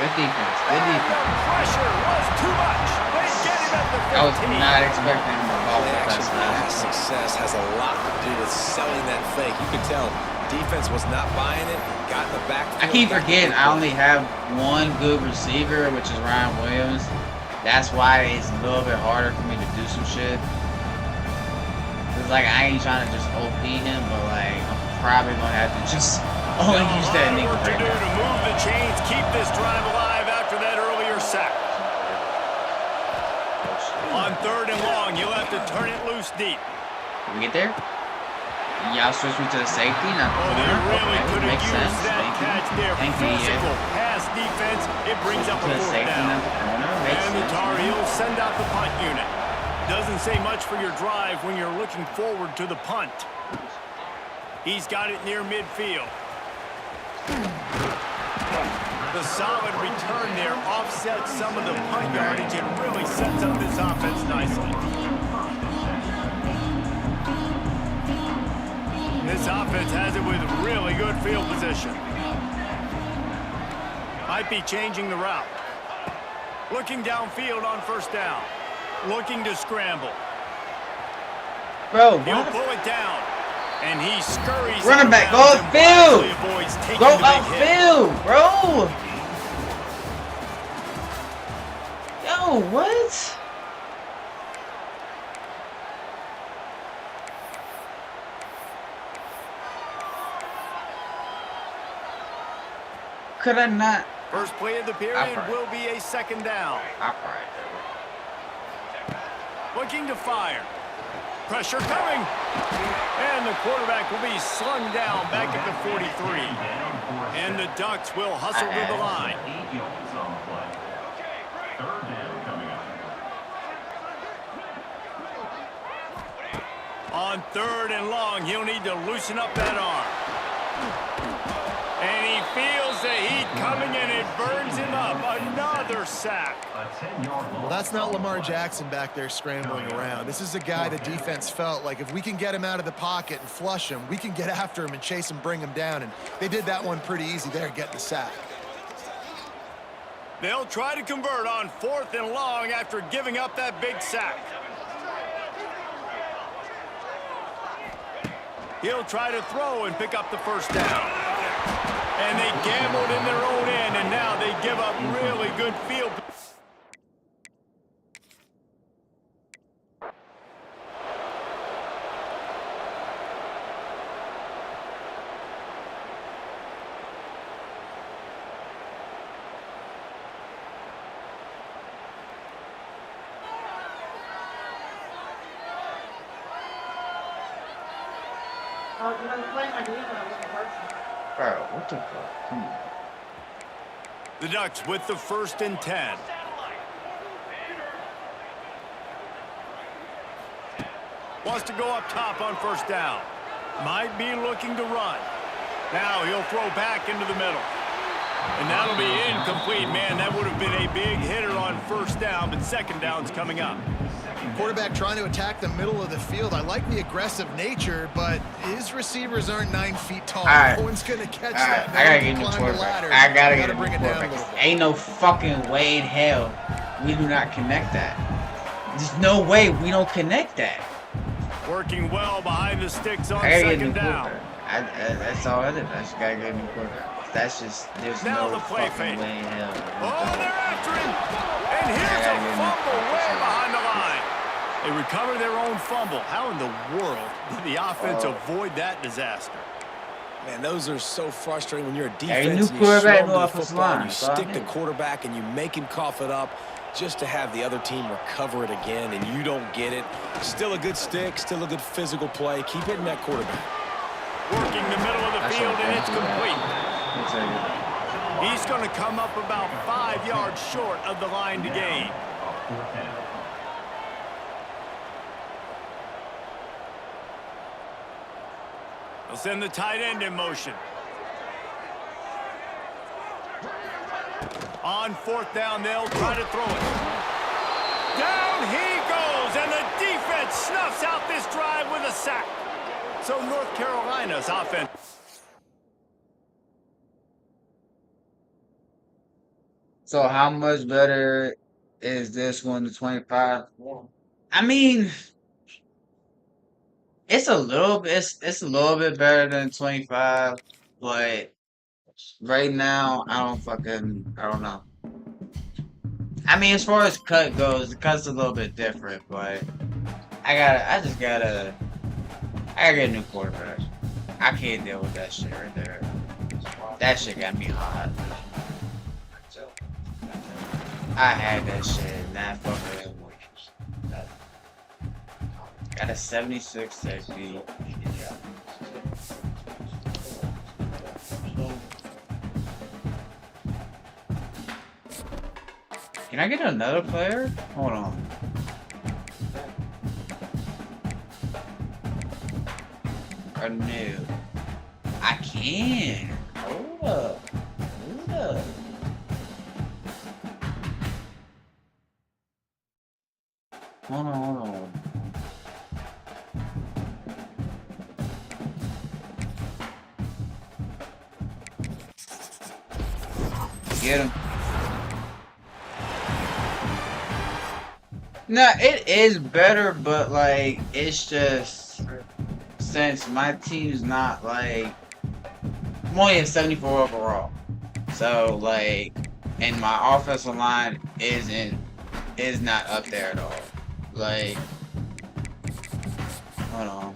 Good defense. Good defense. Pressure was too much. They get him at the 15. I was not expecting him to fall Play that action pass fast. success has a lot to do with selling that fake. You can tell defense was not buying it. Got in the backfield. I keep forgetting I only have one good receiver, which is Ryan Williams. That's why it's a little bit harder for me to do some shit. It's like I ain't trying to just OP him, but like I'm probably gonna have to just only use that nigga Work to right do to now. move the chains, keep this drive alive after that earlier sack. On 3rd and long, you'll have to turn it loose deep. Can we get there? Y'all switch me to the safety, not the Oh, they corner. really Okay, could have makes sense. used that Thank catch you. there. Thank you, Physical yeah. pass defense. It brings up To a the 4th safety, down. not the corner. Makes And the sense. Tar Heels send out the punt unit. Doesn't say much for your drive when you're looking forward to the punt. He's got it near midfield. The solid return there offsets some of the punt yardage and really sets up this offense nicely. This offense has it with really good field position. Might be changing the route. Looking downfield on 1st down. Looking to scramble. Bro, He'll what? pull it down. And he scurries. Running back, go out of bounds and upfield. wisely avoids taking Go the big hit. upfield, bro. Yo, what? Could I not? First play of the period will be a 2nd down. Looking to fire. Pressure coming. And the quarterback will be slung down back at the 43. And the Ducks will hustle to the line. 8 yards on the play. 3rd down coming up. On 3rd and long, he'll need to loosen up that arm. And he feels the heat coming, and it burns him up. Another sack. A 10-yard Well, that's not Lamar Jackson back there scrambling around. This is a guy the defense felt like if we can get him out of the pocket and flush him, we can get after him and chase him, bring him down. And they did that one pretty easy there, getting the sack. They'll try to convert on 4th and long after giving up that big sack. He'll try to throw and pick up the 1st down. And they gambled in their own end, and now they give up really good field. Bro, what the fuck? Come on. The Ducks with the 1st and 10. Wants to go up top on 1st down. Might be looking to run. Now he'll throw back into the middle. And that'll be incomplete, man. That would have been a big hitter on 1st down, but 2nd down's coming up. Quarterback trying to attack the middle of the field. I like the aggressive nature, but his receivers aren't 9 feet tall. Right. No one's going to catch All that. right, No I gotta one get can in the climb quarterback. ladder. I gotta You get in the bring it down a little quarterback. bit. Ain't no fucking way in hell we do not connect that. There's no way we don't connect that. Working well behind the sticks on I gotta get a new 2nd down. quarterback. That's all I did. I just gotta get a new quarterback. That's just, there's Now no the play fucking fake. way in hell. Oh, they're after him. And here's a fumble way behind the line. They recover their own fumble. How in the world did the offense avoid that disaster? Man, those are so frustrating when you're a Every defense new and you slow quarterback, him new to the offensive football and line. you That's all I stick the need. quarterback and you make him cough it up just to have the other team recover it again and you don't get it. Still a good stick, still a good physical play. Keep hitting that quarterback. Working the middle of the That's field, okay. and it's complete. I'll take it. He's going to come up about 5 yards short of the line to gain. They'll send the tight end in motion. On 4th down, they'll try to throw it. Down he goes, and the defense snuffs out this drive with a sack. So North Carolina's offense. So how much better is this one to 25? I mean, it's a little bit it's a little bit better than 25, but right now I don't know. I mean, as far as cut goes, the cut's a little bit different, but I gotta get a new quarterback. I can't deal with that shit right there. That shit got me hot. I had that shit and that fucking got a 76 safety. Can I get another player? Hold on. Or new. I can. Hold up. Hold up. Hold on. Get him. No, it is better, but like it's just since my team's not like I'm only at 74 overall, so like, and my offensive line is not up there at all. Like, hold on.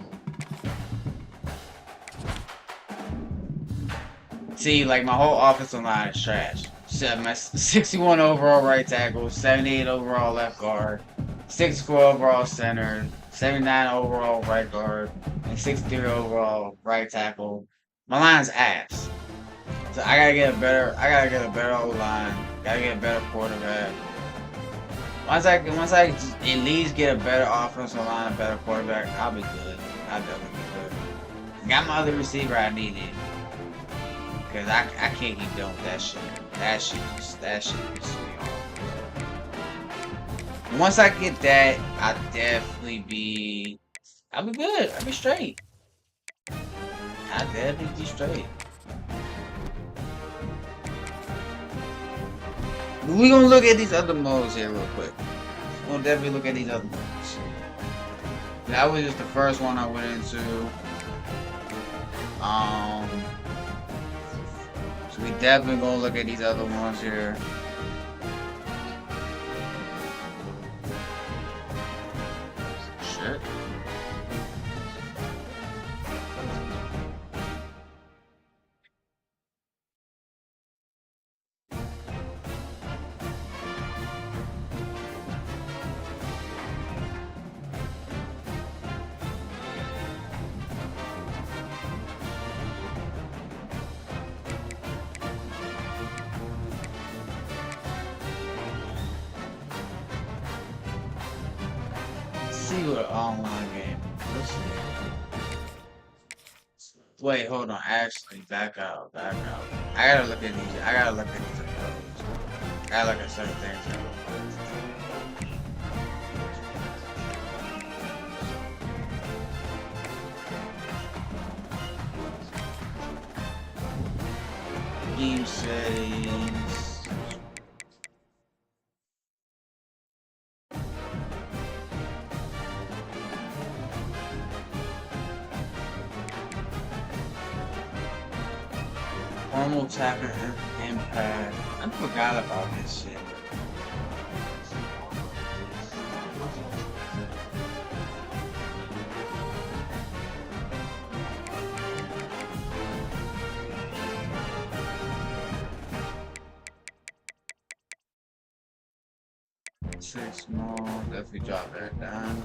See, like my whole offensive line is trash. My 61 overall right tackle, 78 overall left guard, 64 overall center, 79 overall right guard, and 63 overall right tackle. My line's ass. So I gotta get a better O-line. Gotta get a better quarterback. Once I at least get a better offensive line, a better quarterback, I'll be good. I'll definitely be good. Got my other receiver I needed. Cause I can't keep doing that shit. That shit pisses me off. Once I get that, I'll be good. I'll be straight. I'll definitely be straight. We're gonna look at these other modes here real quick. We're gonna definitely look at these other modes. That was just the first one I went into. So we definitely gonna look at these other ones here. Shit. See what online game. Let's see. Wait, hold on. Actually, back out. I gotta look at these. I gotta look at these codes. I gotta look at certain things. Game settings. Normal tackle impact. I forgot about this shit. 6 more. Definitely drop that down.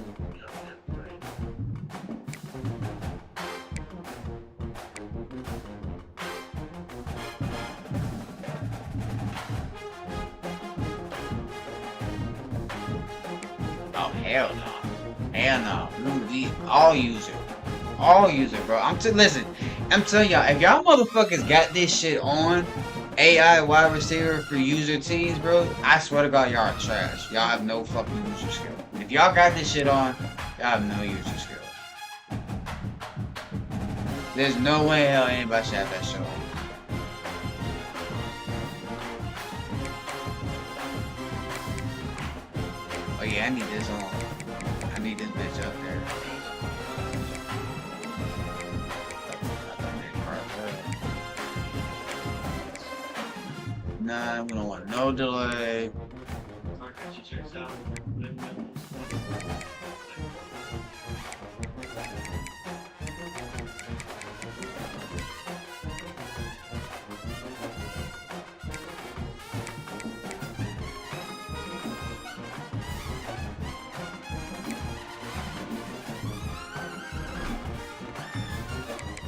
Oh hell no. Hell no. All user, bro. Listen, I'm telling y'all, if y'all motherfuckers got this shit on, AI wide receiver for user teams, bro, I swear to God, y'all are trash. Y'all have no fucking user skill. If y'all got this shit on, y'all have no user skill. There's no way hell anybody should have that shit on. Oh yeah, I need this on. I need this bitch up there. Nah, we don't want no delay.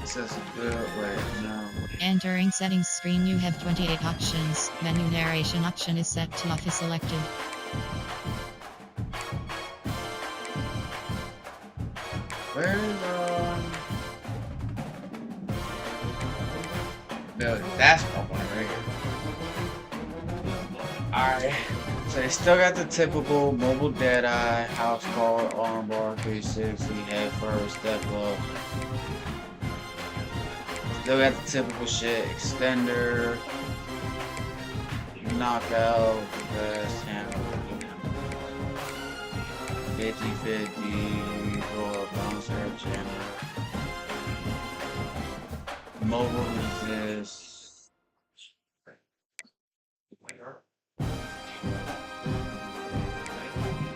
This is good. Wait, no. Entering settings screen, you have 28 options. Menu narration option is set to off is selected. Where's no, that's my one right here. Alright. So they still got the typical mobile deadeye, house call, armbar, 360, head first, step up. Still got the typical shit, extender, knockout, best handle, 50-50, roll up, bouncer, jammer, mobile resist,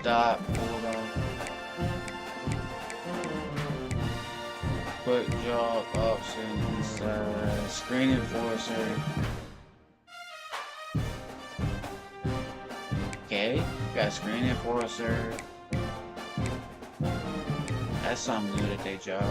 dot, hold on. Quick drop options, screen enforcer. Okay, got screen enforcer. That's something new that they job.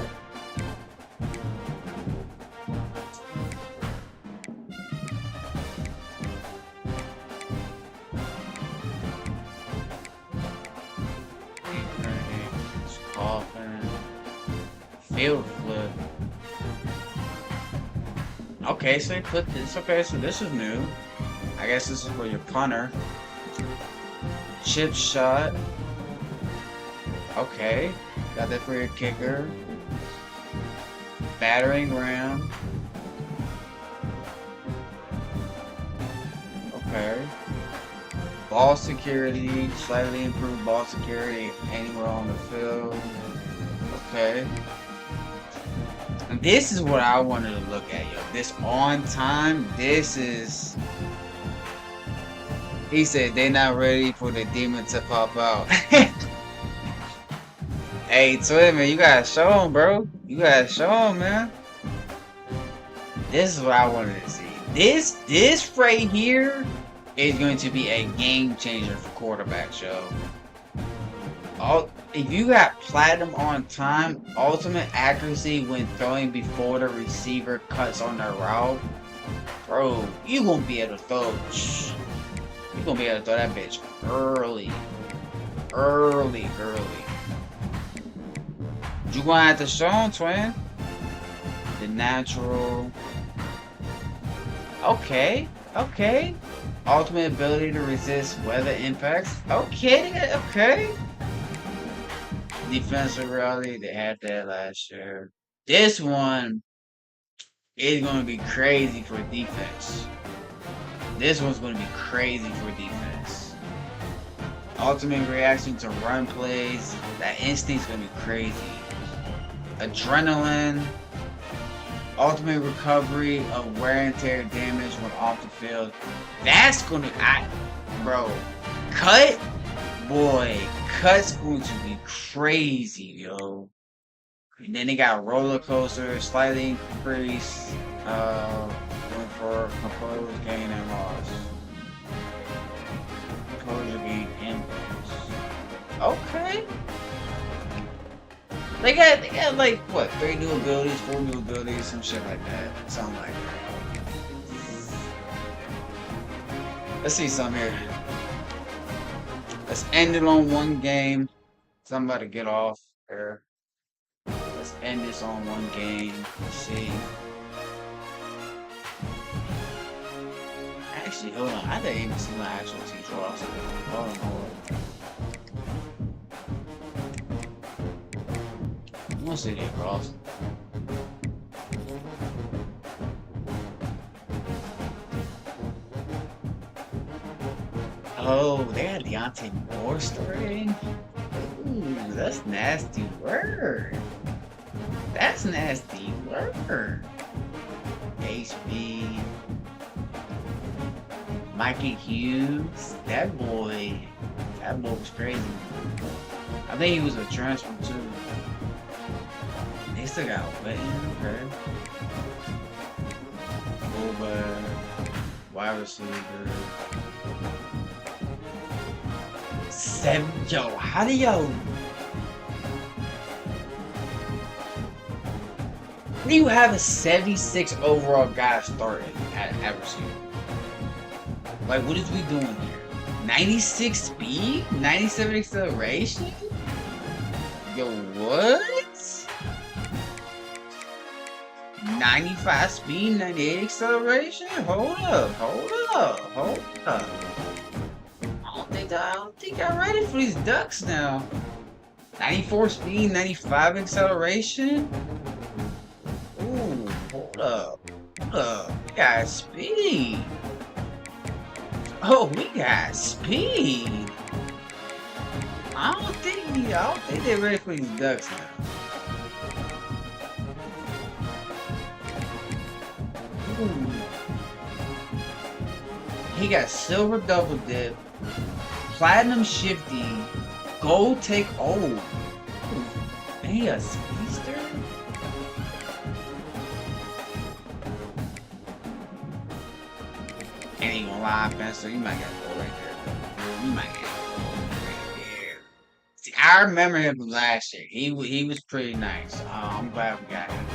Coffin. Field flip. Okay, so they put this. Okay, so this is new. I guess this is for your punter. Chip shot. Okay, got that for your kicker. Battering ram. Okay. Ball security, slightly improved ball security anywhere on the field. Okay. And this is what I wanted to look at, yo. This on time, this is... He said they're not ready for the demon to pop out. Hey, Twin, man, you gotta show him, bro. You gotta show him, man. This is what I wanted to see. This right here is going to be a game changer for quarterbacks, yo. If you got platinum on time, ultimate accuracy when throwing before the receiver cuts on their route, bro, you gonna be able to throw. You gonna be able to throw that bitch early. You gonna have to show him, Twin. The natural. Okay. Ultimate ability to resist weather impacts. Okay. Defensive reality, they had that last year. This one is gonna be crazy for defense. This one's gonna be crazy for defense. Ultimate reaction to run plays. That instinct's gonna be crazy. Adrenaline. Ultimate recovery of wear and tear damage when off the field. That's gonna, bro. Cut's going to be crazy, yo. And then they got roller coaster, slightly increased, went for composed gain and loss. Composure gain and Okay. They got like what, 3 new abilities, 4 new abilities, some shit like that. Something like that. Let's see some here. Let's end it on one game. Somebody get off there. Let's end this on one game. Let's see. Actually, hold on. I didn't even see my actual teacher roster. Hold on. I'm gonna see their roster. Oh, they had Deontay Moore starting? Ooh, that's nasty word. That's nasty word. HB. Mikey Hughes. That boy was crazy. I think he was a transfer too. They still got Witten, okay. Fullback, wide receiver. Yo, how do you have a 76 overall guy starting at receiver? Like, what is we doing here? 96 speed? 97 acceleration? Yo, what? 95 speed, 98 acceleration? Hold up. I don't think I'm ready for these ducks now. 94 speed, 95 acceleration? Ooh, hold up. We got speed. Oh, we got speed. I don't think they're ready for these ducks now. Ooh. He got silver double dip, platinum shifty, gold take and he a speedster? Ain't gonna lie, Pencil, you might get a goal right there. You might get a goal right there. See, I remember him from last year. He was pretty nice. I'm glad we got him.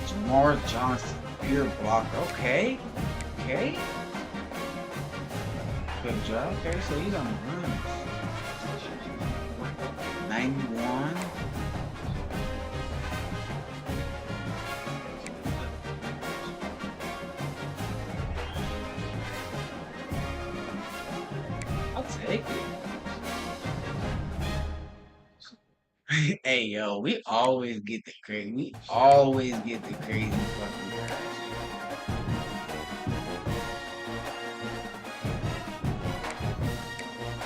Jamar Johnson, pure blocker. Okay. Good job. Okay, so he's on the run. 91. I'll take it. Hey yo, we always get the crazy fucking guys.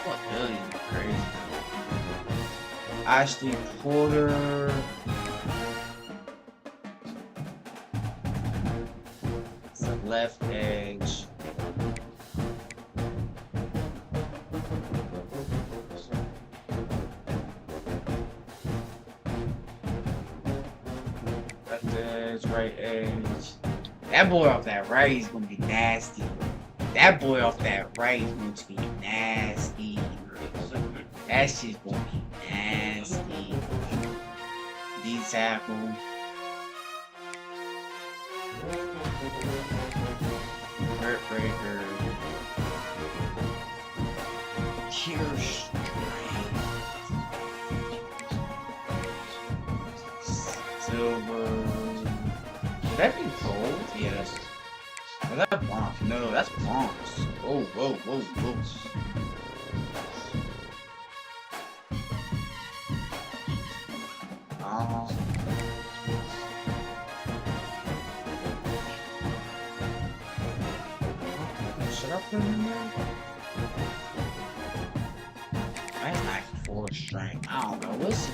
What really crazy? Ashley Porter. It's the left edge. Left edge, right edge. That boy off that right is gonna be nasty. That boy off that right is going to be nasty. That shit's gonna be nasty. D tackle. Hurt breaker. Pure strength. Silver. Should that be gold? Yes. Is that bronze? No, that's bronze. Whoa. Should I put him in there? That's 94 strength. I don't know. We'll see.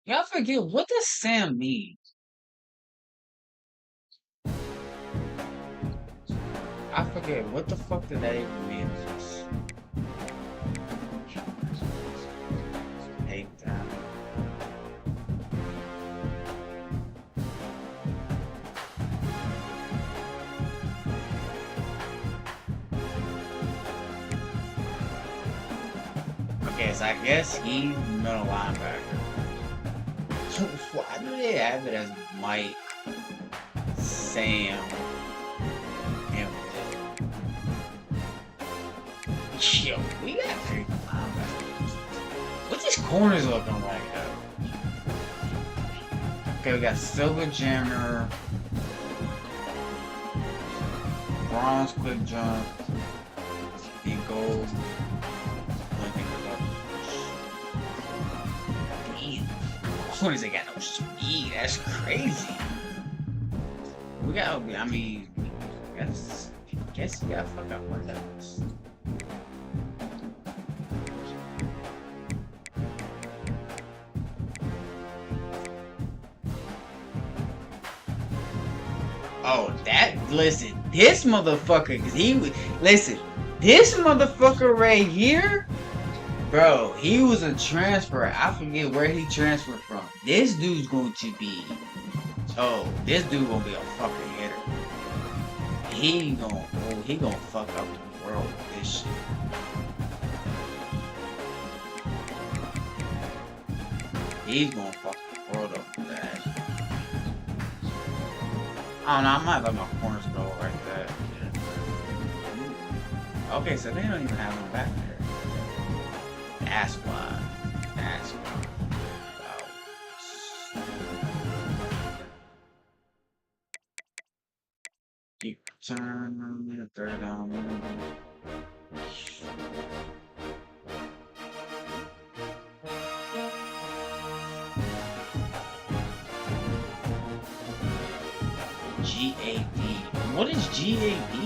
Y'all forget, what does Sam mean? I forget, what the fuck did that even mean? Yes, I guess he's middle linebacker. Why do they have it as Mike, Sam, and Will? Yo, we got 3 linebackers. What's these corners looking like, though? Okay, we got Silver Jammer, Bronze Quick Jump, and Gold. Damn. Corners ain't got no speed. That's crazy. We got, I mean, guess you gotta fuck up with those. Oh, listen, this motherfucker, cause listen, this motherfucker right here, bro, he was a transfer. I forget where he transferred from. This dude's going to be, this dude gonna be a fucking hitter. He gonna fuck up the world with this shit. He's gonna fuck the world up with that. I don't know, I might let my corners go like that. Okay, so they don't even have him back there. That's why. That's why. Keep turning, third down. GAD. What is GAD?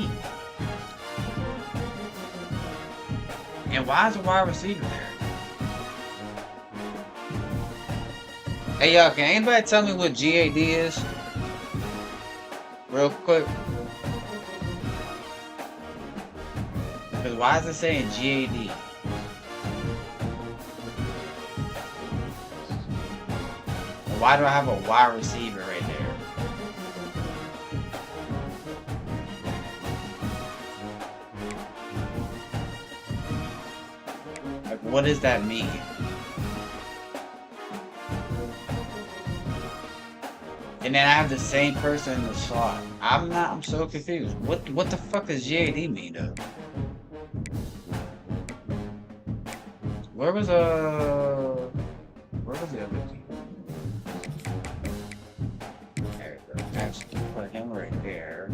And why is a wide receiver there? Hey y'all, can anybody tell me what GAD is? Real quick. Because why is it saying GAD? Why do I have a wide receiver right there? Like, what does that mean? And then I have the same person in the slot. I'm so confused. What the fuck does GAD mean though? Where was the other team? There we go. Actually put him right there.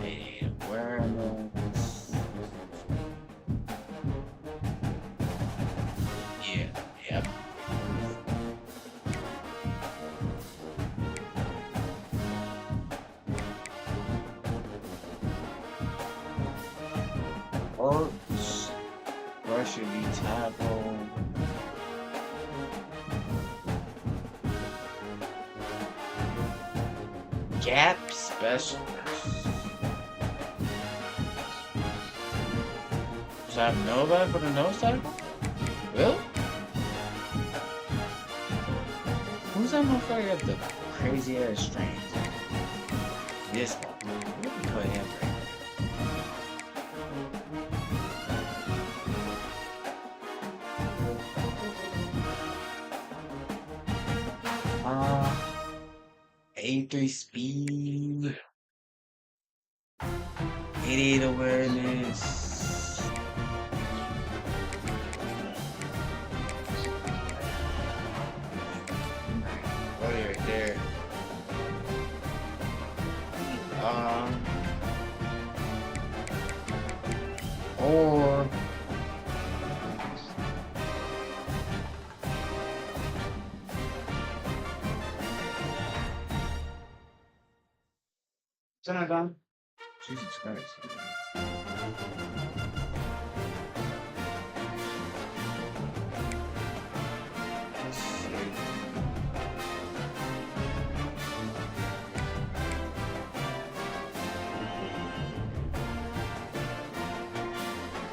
And where am I? Yeah, yep. Orcs, Russia v tackle. Gap specialist. So I have nobody for the nose tackle? Really? Who's that motherfucker got the crazy ass strings? This one. We can put him right there. A3 speed, 88 awareness. Right there. Or turn it on. Jesus Christ. Let's see.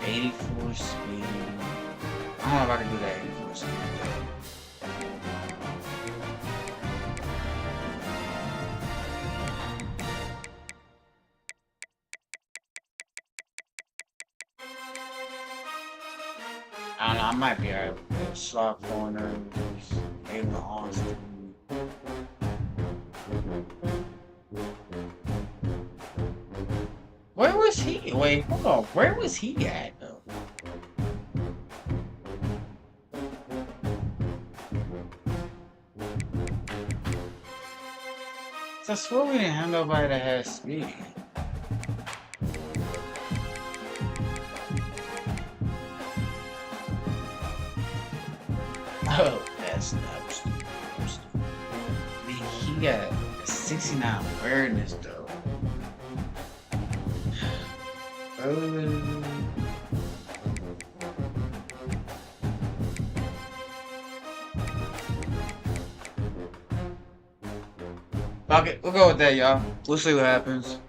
'84 speed. I don't know if I can do that 84 speed. don't know. I might be a slot corner. Able to honestly. Where was he? Wait, hold on. Where was he at though? I swear we didn't have nobody that had speed. Oh, that's not stupid. I mean, he got a 69 awareness though. Fuck it, we'll go with that, y'all. We'll see what happens.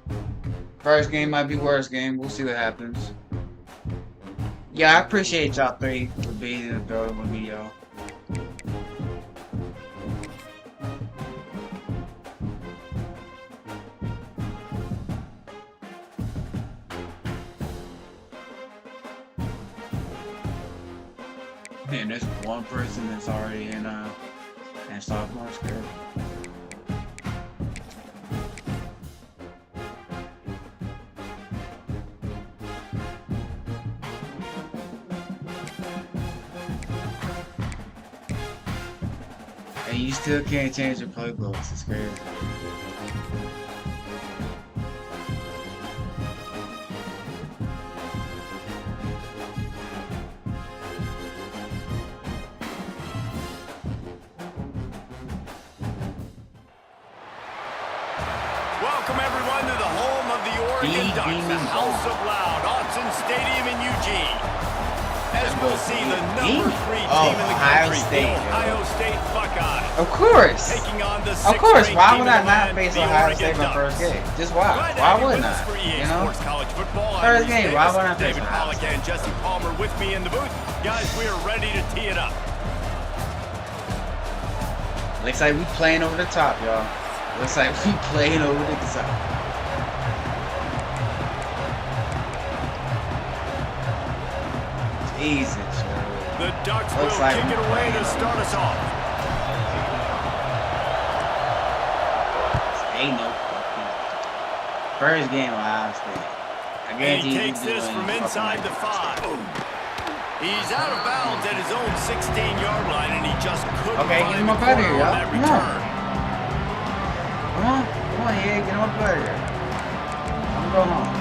First game might be worst game. We'll see what happens. Yeah, I appreciate y'all three for being in the building with me, y'all. Man, there's one person that's already in sophomore school. And you still can't change your playbooks. It's crazy. Welcome everyone to the home of the Oregon Ducks, the House of Loud, Autzen Stadium in Eugene. As we'll see, the number 3 team in the country, the Ohio State Buckeyes. Of course. Taking on the Of course. Why would I team in the not land, face the Ohio Oregon State my Ducks. first game? Just why? Glad to Why have you wouldn't with us I? for EA You know? Sports College Football. I'm First Reese game. Davis, Why would I face David Ohio Pollack State? and Jesse Palmer with me in the booth. Guys, we are ready to tee it up. Looks like we playing over the top, y'all. Looks like we playing over the top. Jesus. The Ducks will Looks like kick we it away playing to start us off. Ain't no fucking first game Ohio State. I And guarantee he you takes this doing from fucking inside like the 5. He's out of bounds at his own 16-yard line, and he just couldn't Okay, find get him the up out of corner here, on y'all. that Come on. return. Come on, yeah, get him up out of here. I'm going home.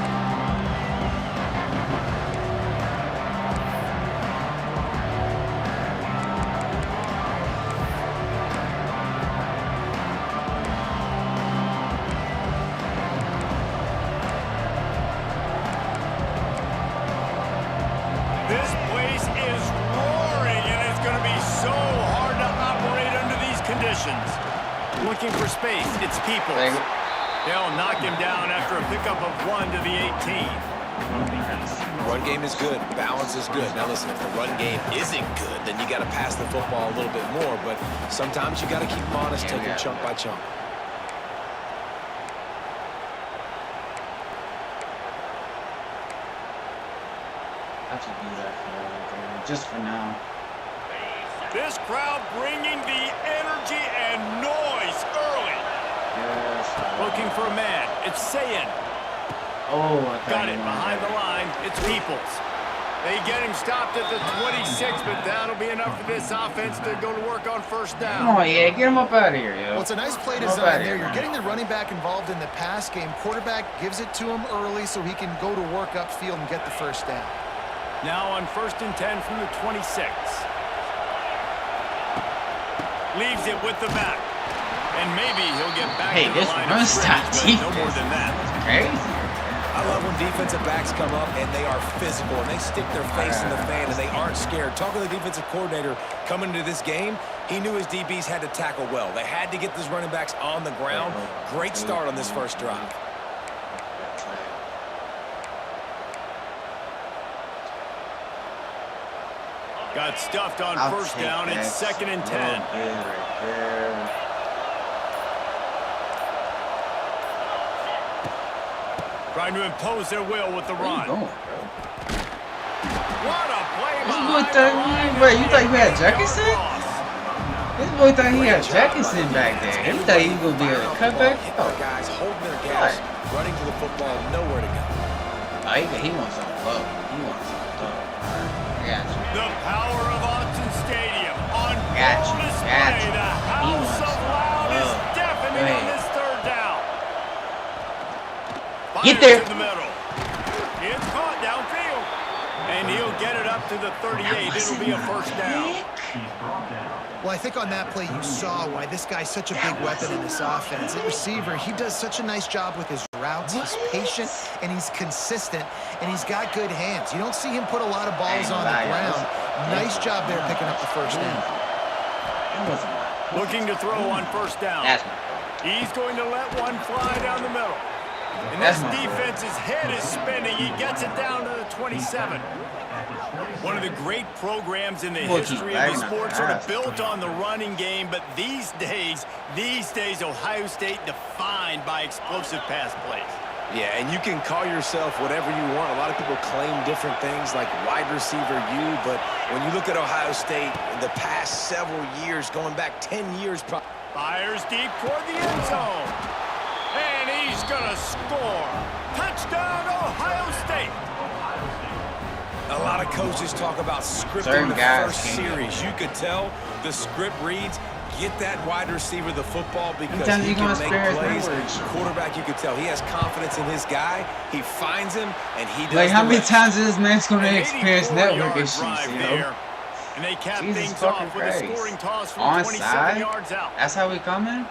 This place is roaring, and it's going to be so hard to operate under these conditions. Looking for space, it's Peoples. They'll knock him down after a pickup of 1 to the 18. Run game is good. Balance is good. Now listen, if the run game isn't good, then you got to pass the football a little bit more. But sometimes you got to keep them honest, take them chunk by chunk. I should do that for just for now. This crowd bringing the energy and noise early. Yes. Looking for a man. It's Sayin. Oh, I thought Got you it wanted behind that. the line. It's Peoples. They get him stopped at the 26, but that'll be enough for this offense to go to work on first Come down. on, yeah, get him up out of here, yo. Well, it's a nice play Get him up design outta there. here, You're man. getting the running back involved in the pass game. Quarterback gives it to him early so he can go to work upfield and get the first down. Now on 1st and 10 from the 26. Leaves it with the back. And maybe he'll get back Hey, to the this line run of stop scrimmage, but no defense more than that. is crazy. I love when defensive backs come up and they are physical and they stick their face in the fan and they aren't scared. Talking to the defensive coordinator coming into this game, he knew his DBs had to tackle well. They had to get these running backs on the ground. Great start on this first drive. Got stuffed on I'll first take down. that. It's 2nd and 10. Right there. Trying to impose their will with the Where you run. going, bro? What a play This boy behind the thought line. wait, you thought you had Yard Jefferson? loss. This boy thought he had Jefferson back there. He thought he was gonna be able to cut back. Hit Oh, the guys holding their gas, running to the football, nowhere to go. he wants something low. He wants something low. Alright, I got you. The power of Autzen Stadium on Got full you, display. got you. The He house wants of loud is love. deafening Go on ahead. this third down. Get Fires there. in the middle. It's caught downfield. And he'll get it up to the 38. It'll be a first down. Well, I think on that play you saw why this guy's such a big weapon in this offense. At receiver, he does such a nice job with his routes. He's patient, and he's consistent, and he's got good hands. You don't see him put a lot of balls on the ground. Nice job there picking up the first down. Looking to throw on first down. He's going to let one fly down the middle. And this defense's head is spinning. He gets it down to the 27. One of the great programs in the history of the sport, sort of built on the running game, but these days, Ohio State defined by explosive pass plays. Yeah, and you can call yourself whatever you want. A lot of people claim different things like wide receiver U, but when you look at Ohio State in the past several years, going back 10 years, Fires deep toward the end zone. And he's going to score. Touchdown, Ohio State. a lot of coaches talk about scripting Certain the guys first can't. series. You could tell the script reads, get that wide receiver the football because Sometimes he you can gonna make spare his plays. leverage. Quarterback, you could tell he has confidence in his guy. He finds him, and he does Like, how the many rest. times is this man's gonna An experience 84-yard network issues, drive you know? there. And they cap Jesus things fucking off with a Christ. scoring toss from Onside? 27 yards out. That's how we coming?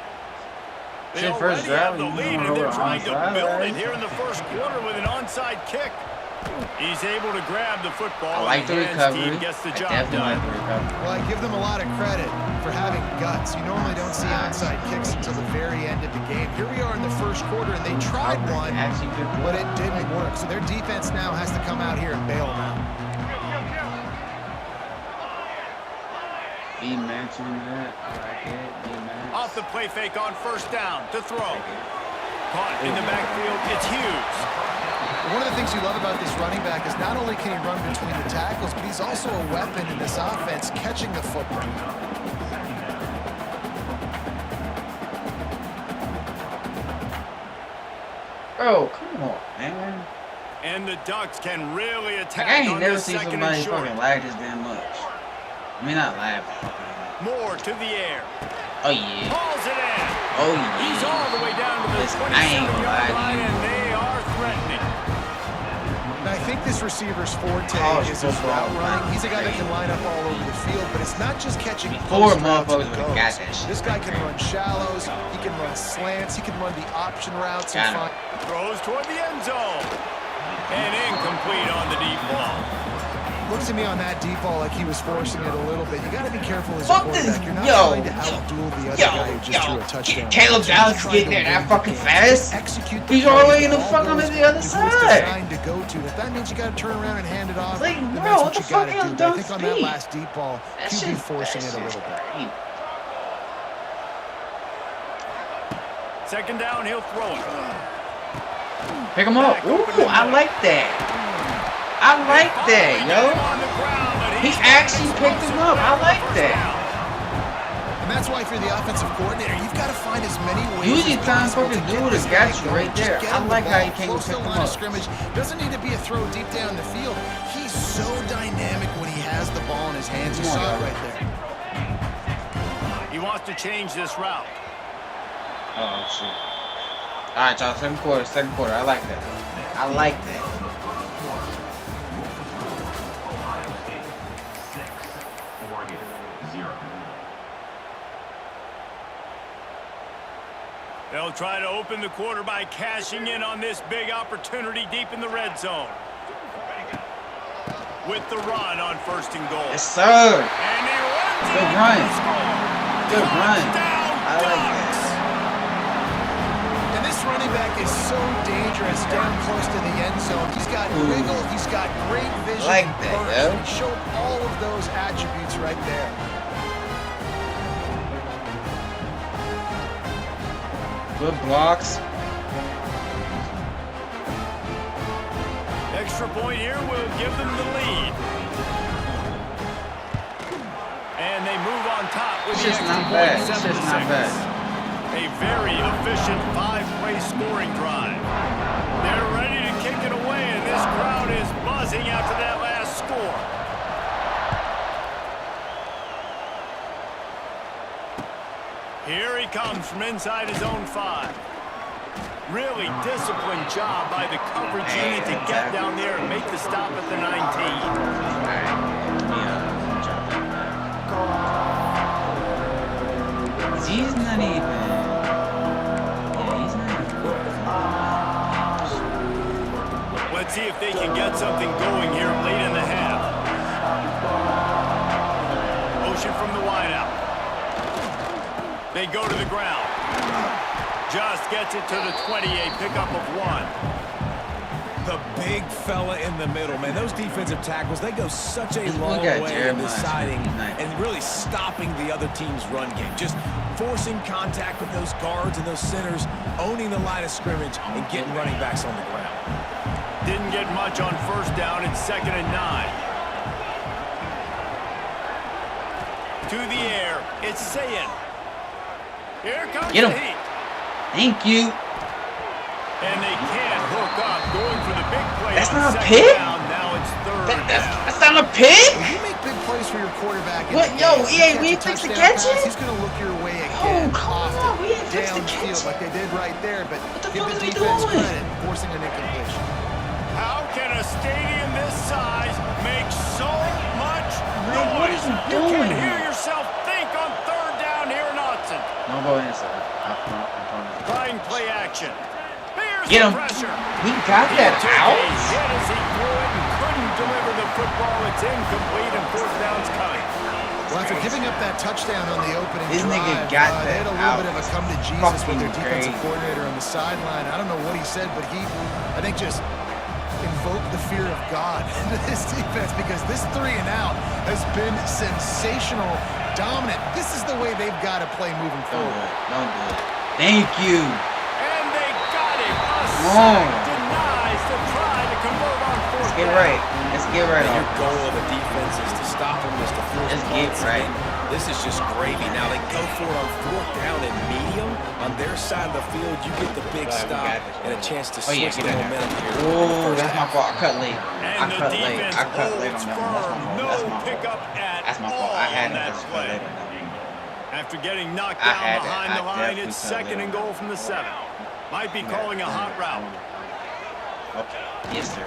They Shit, first already have drive, the you lead, don't and know they're what trying to onside build is. it here in the first quarter with an onside kick. He's able to grab the football. I like the and his recovery. team gets the I job definitely done. like the recovery. Well, I give them a lot of credit for having guts. You normally don't see onside kicks until the very end of the game. Here we are in the first quarter, and they tried one, Actually, good but play. it didn't work. So their defense now has to come out here and bail them out. B-Max on that. I like it. B-Max. Off the play fake on first down to throw. Caught in the backfield. It's Hughes. One of the things you love about this running back is not only can he run between the tackles, but he's also a weapon in this offense, catching the football. Bro, come on, man. And the Ducks can really Like, attack I ain't on never this seen second somebody and short. fucking lag this damn much. I mean, not lag. More to the air. Oh, yeah. Hauls it in. Oh, yeah. He's all the way down to the Listen, I ain't gonna 27-yard lie to line, you. and they are threatening. And I think this receiver's forte College is his football, route running. man. He's a guy that can line up all over the field, but it's not just catching Before post routes motherfuckers and would've got goes. that shit. This guy can run shallows, he can run slants, he can run the option routes. Got And him. find Throws toward the end zone. And incomplete on the deep ball. Looks to me on that deep ball like he was forcing it a little bit. You got to be careful as a Fuck this. quarterback. You're not Yo. trying to outduel the other guy who just threw a touchdown. Caleb Dallas He's getting trying there to that fucking win fast. execute the He's all the play. way in the Ball fucking goes on the other to who it's side. designed to go to. If that means you got to turn around and hand it off, Like, then bro, that's what what the you fuck got to is do. But I dumb think on that speed? last deep ball, That QB shit's forcing it a little bit. great. Second down, he'll throw it. Pick him up. Ooh, I like that. I like that, yo. He actually picked him up. I like that. And that's why if you're the offensive coordinator, you've got to find as many ways Usually as Tom possible fucking to get dude this has got guy you going. right Just there. get I him the like how he ball came close to to pick the him line of up. scrimmage. Doesn't need to be a throw deep down the field. He's so dynamic when he has the ball in his hands. You saw it right there. He wants to change this route. Oh, shit. All right, y'all. Second quarter. I like that. I like that. Ohio State 6, Oregon 0. They'll try to open the quarter by cashing in on this big opportunity deep in the red zone. With the run on first and goal. Yes, sir. And he runs Good it run. to score. Good run. Touchdown, I like that. Ducks. And this running back is so dangerous down close to the end zone. He's got wiggle. He's got great vision. Like and that, burst. yo. He showed all of those attributes right there. Good blocks. Extra point here will give them the lead. with It's the just extra not point, bad. It's 7 just not seconds. bad. A very efficient 5-play scoring drive. They're ready to kick it away, and this crowd is buzzing after that last score. Here he comes from inside his own 5. Really disciplined job by the coverage unit to get down there and make the stop at the 19. He's not even. Let's see if they can get something going here late in the half. Motion from the wideout. They go to the ground. Just gets it to the 28, pickup of 1. The big fella in the middle, man. Those defensive tackles, they go such a long got way in Jeremiah deciding Smith. and really stopping the other team's run game. Just forcing contact with those guards and those centers, owning the line of scrimmage, and getting running backs on the ground. Didn't get much on first down. It's 2nd and 9. To the air. It's Sayin. Here comes Get him. the heat. Thank you. And they can't hook up. Going for the big play. That's on not a 2nd pick? down. Now it's 3rd down. That's not a pick? When you make big plays for your quarterback, in What? the Yo, game, EA, we you catch a fix the touchdown catch pass, it? he's going to look your way again. Oh, come often, on, we ain't fixed the downfield catch. like they did right there, but the give fuck the is we defense doing? credit, forcing an incompletion. How can a stadium this size make so much Man, what noise? is he You doing? can hear yourself think on 3rd down here in Autzen. No go inside. Trying play action. Here's Get the him. pressure. We got that He took out? a hit as he threw it and couldn't deliver the football. It's incomplete and 4th down's coming. Well, after giving up that touchdown on the opening This drive, nigga got they had a little that bit of a out. come to Jesus with their Fucking defensive crazy. coordinator on the sideline. I don't know what he said, but he, I think, just invoked the fear of God into this defense because this 3 and out has been sensational, dominant. This is the way they've got to play moving Don't do forward. it. Don't do it. Thank you. And they got him. A Come on. sack denies the try to convert on 4th Let's get down. right. Let's get right Your on. goal of a defense is to stop them, is to force Let's get punts. right. This is just gravy. Now they go for it on 4th down and medium. On their side of the field, you get the big stop and a chance to Oh, yeah, switch get the in there. momentum here. Oh, that's my fault. I cut late. I And the cut late. defense I cut late holds on that one. That's my firm. fault. No That's my fault. pickup at That's my all fault. I had on it. that That's cut play. late on that one. After getting knocked I down had it. behind I the line, definitely it's cut 2nd late and on goal from the 7. Might be calling a hot route. Okay. Yes, sir.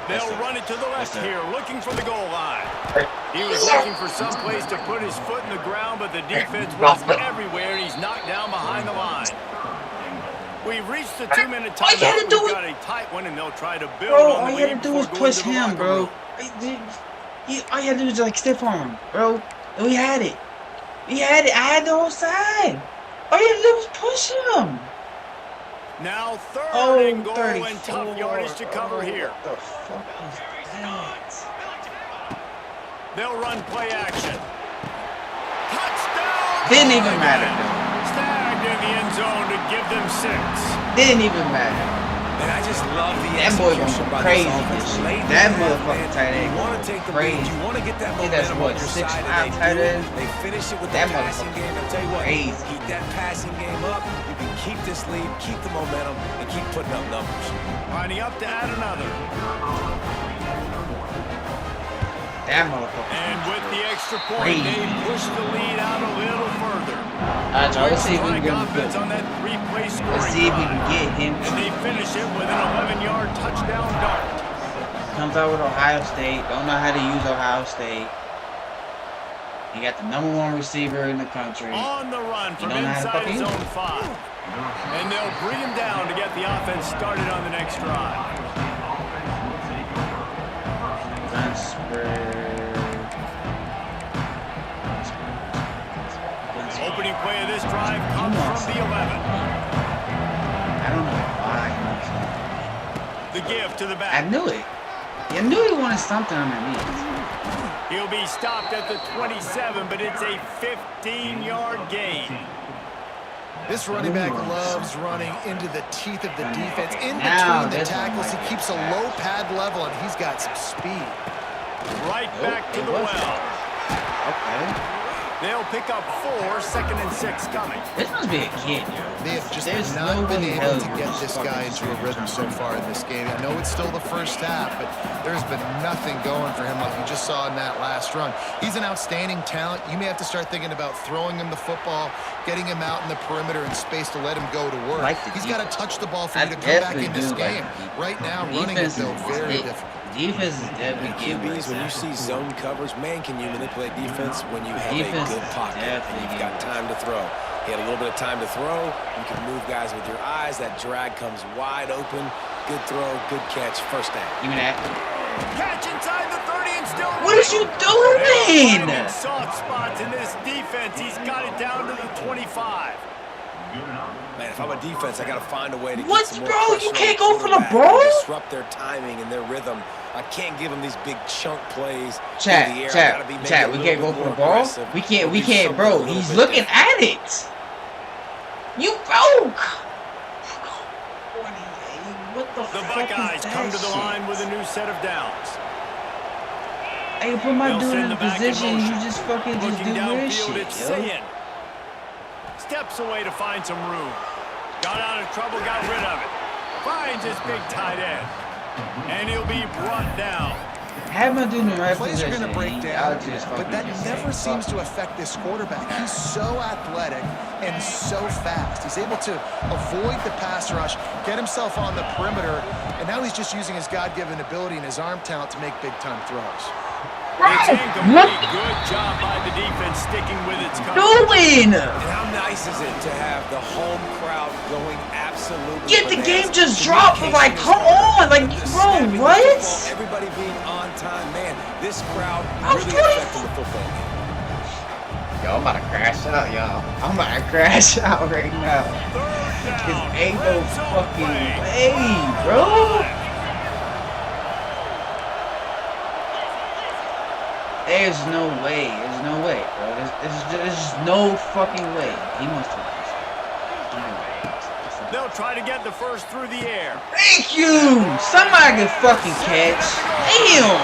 Yes, They'll sir. run it to the left Yes, sir. here, looking for the goal line. He was looking for some place to put his foot in the ground, but the defense was everywhere, and he's knocked down behind the line. We've reached the 2-minute All you had to timeout. do We've was- got a tight one, and they'll try to build Bro, on all the you had to lead do was before going push to the him, locker bro. room. All you had to do was like stiff arm him, bro. And we had it. We had it. I had the whole side. All you had to do was push him. Now 3rd Oh, and goal 34. and tough yardage to cover here. What the fuck is that? They'll run play action. Touchdown! Didn't even matter, Snagged in the end zone to give them 6. Didn't even matter. And I just love the That boy execution going by crazy this this offense. shit. Late in That the half, motherfucking man, tight end You want going to take the crazy. lead. You want to get that I think that's momentum what, on your 6'5" side, and tight they do. end? They finish it with the That passing motherfucker game. I'll tell you what, crazy. keep that passing game up. You can keep this lead, keep the momentum, and keep putting up numbers. Lining up to add another. That motherfucker. And with the extra point, Crazy. they push the lead out a little further. Alright, y'all, let's see if we can Strike get him offense good. on that 3-play scoring Let's see if we can drive. get him. And they finish it with an 11-yard touchdown dart. Comes out with Ohio State. Don't know how to use Ohio State. He got the #1 receiver in the country. On the run from don't know how to inside his fucking own 5. And they'll bring him down to get the offense started on the next drive. Opening play of this drive comes from the 11. I don't know why. The give to the I back. knew it. I knew he wanted something underneath. He'll be stopped at the 27, but it's a 15-yard gain. This running back loves running into the teeth of the defense. In Now between the this one tackles, he might keeps a low pad level, and he's got some speed. Right back to it the was well. Okay. They'll pick up 4, 2nd and 6 coming. This must be a kid, yo. They have just There's not no been way able hell to you get just this fucking guy into a stand rhythm so trying to far in this game. I know it's still the first half, but there's been nothing going for him like you just saw in that last run. He's an outstanding talent. You may have to start thinking about throwing him the football, getting him out in the perimeter in space to let him go to work. He's got to touch the ball for you to come back in this game. Right now, running it, though, very difficult. Defense is definitely QBs, when you see zone coverage, man, can you manipulate defense when you have a good pocket and you've got time to throw? He had a little bit of time to throw. You can move guys with your eyes. That drag comes wide open. Good throw, good catch, first down. Give me that. Catch inside the 30 and still. What is you doing? Finding soft spots in this defense. He's got it down to the 25. Man, if I'm a defense, I got to find a way to What, get some more bro? pressure You on can't the go for the quarterback ball? and disrupt their timing and their rhythm. I can't give them these big chunk plays. Chat, through the air. I gotta be maybe chat. a We little can't bit go for more the ball. aggressive. We Do can't, something a bro. little He's bit looking different. at it. You broke. What the The fuck Buckeyes is that come to the shit? line with a new set of downs. Hey, put my They'll dude send in the a back in position. You motion. just fucking just Looking do weird downfield, shit, it's yo. Sayin. Steps away to find some room. Got out of trouble, got rid of it. Finds his big tight end. And he'll be brought down. Have my dude in the right Plays are position. going to break I'll down, just but fucking that just never say, seems fuck to affect this quarterback. He's so athletic and so fast. He's able to avoid the pass rush, get himself on the perimeter, and now he's just using his God-given ability and his arm talent to make big-time throws. It's incomplete. Good job by the defense sticking with its cover. doing? And how nice is it to have the home crowd going absolutely Yet the bananas? game just dropped. Like, come on. Like, bro, what? Everybody being on time. Man, this crowd I was really affecting the football game. Yo, I'm about to crash out, y'all. I'm about to crash out right now. Third Cause down. ain't no Red zone fucking play. way, bro. There's no way. There's no way, bro. There's just no fucking way. He must have. They'll try to get the first through the air. Thank you. Somebody can fucking catch. Damn.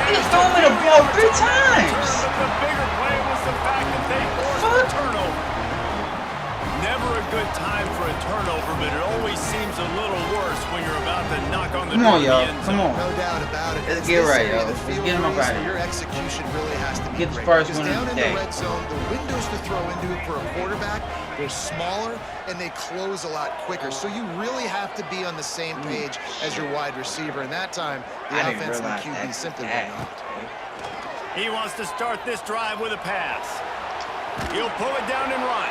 He just threw me the ball 3 times. But the bigger play was the fact that they forced a turnover. Never a good time for a turnover, but it always seems a little worse when you're about to knock on the Come door on, of the y'all. end Come zone. on. No doubt about it. Let's It's get this right, area yo. of the Let's field get him up race out of where here. your execution really has to be Get the great. first Because one of down the in day. the red zone, the windows to throw into it for a quarterback, they're smaller and they close a lot quicker. So you really have to be on the same page as your wide receiver. And that time, the I didn't offense and the realize QB that. simply were not. He wants to start this drive with a pass. He'll pull it down and run.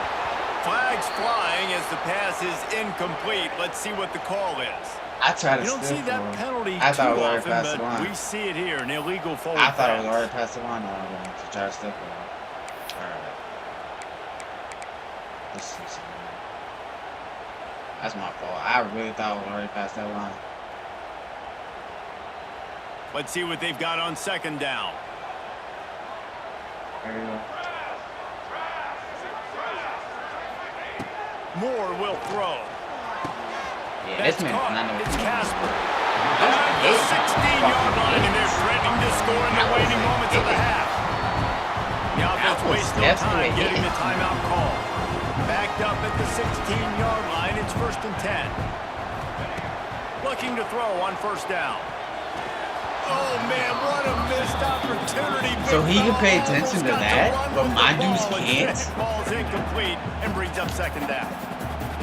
Flags flying as the pass is incomplete. Let's see what the call is. I tried to You don't steal see that for him. penalty I too thought it was already often, past the but line. we see it here, an illegal forward I thought it was pass. already past the line. I was going to try to steal for him. Alright. Let's see something. That's my fault. I really thought it was already past that line. Let's see what they've got on second down. There you go. Moore will throw. Yeah, That's this man's caught. not no. It's Casper. At the 16-yard line, and they're threatening to score in the waning moments of the half. The offense wastes no time getting the timeout call. Backed up at the 16-yard line, it's 1st and 10. Looking to throw on first down. Oh, man, what a missed opportunity. So he can pay Big attention to Fella that, almost got but run my with the dudes ball. can't? Instead, ball's incomplete and brings up second down.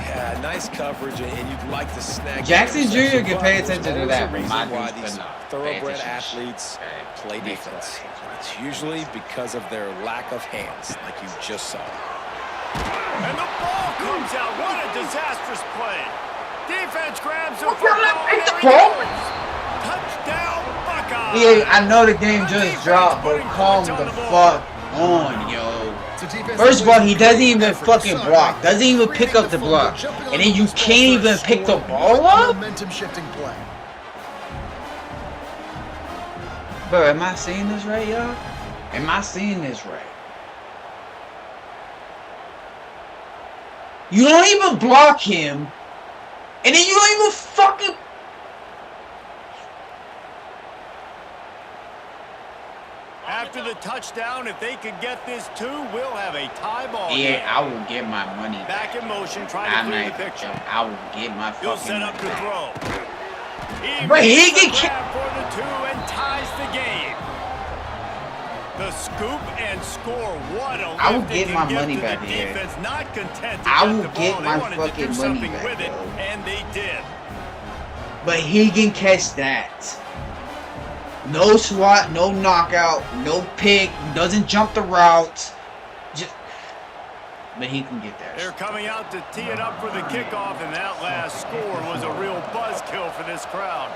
Yeah, nice coverage, and you'd like to snag. Jackson the Jr. interception, can but pay there's attention to always that, a but reason my why dudes these could not. thoroughbred Pay attention. athletes play Makes defense. sense. It's usually because of their lack of hands, like you just saw. And the ball comes out. What a disastrous play. Defense grabs the Well, football. let There the he ball. goes. Touchdown, Buckeyes. Yeah, I know the game just dropped, but calm the fuck on, yo. First of all, he doesn't even fucking block. Doesn't even pick up the block. And then you can't even pick the ball up? Momentum shifting play. Bro, am I seeing this right, y'all? Am I seeing this right? You don't even block him. And then you don't even fucking... After the touchdown, if they could get this too, we'll have a tie ball. Yeah, game. I will get my money back. Back in motion, trying to clear the picture. I will get my He'll fucking set up to money throw. back. He But he makes the can grab for the 2 and ties the game. The scoop and score. What a I will lift get it my can give money to back the here. defense, not content to I get will the get ball. my They wanted to fucking do money something back, with it, though. and they did. But he can catch that. No swat, no knockout, no pick, doesn't jump the routes. But he can get there. They're coming out to tee it up for the kickoff, and that last score was a real buzzkill for this crowd.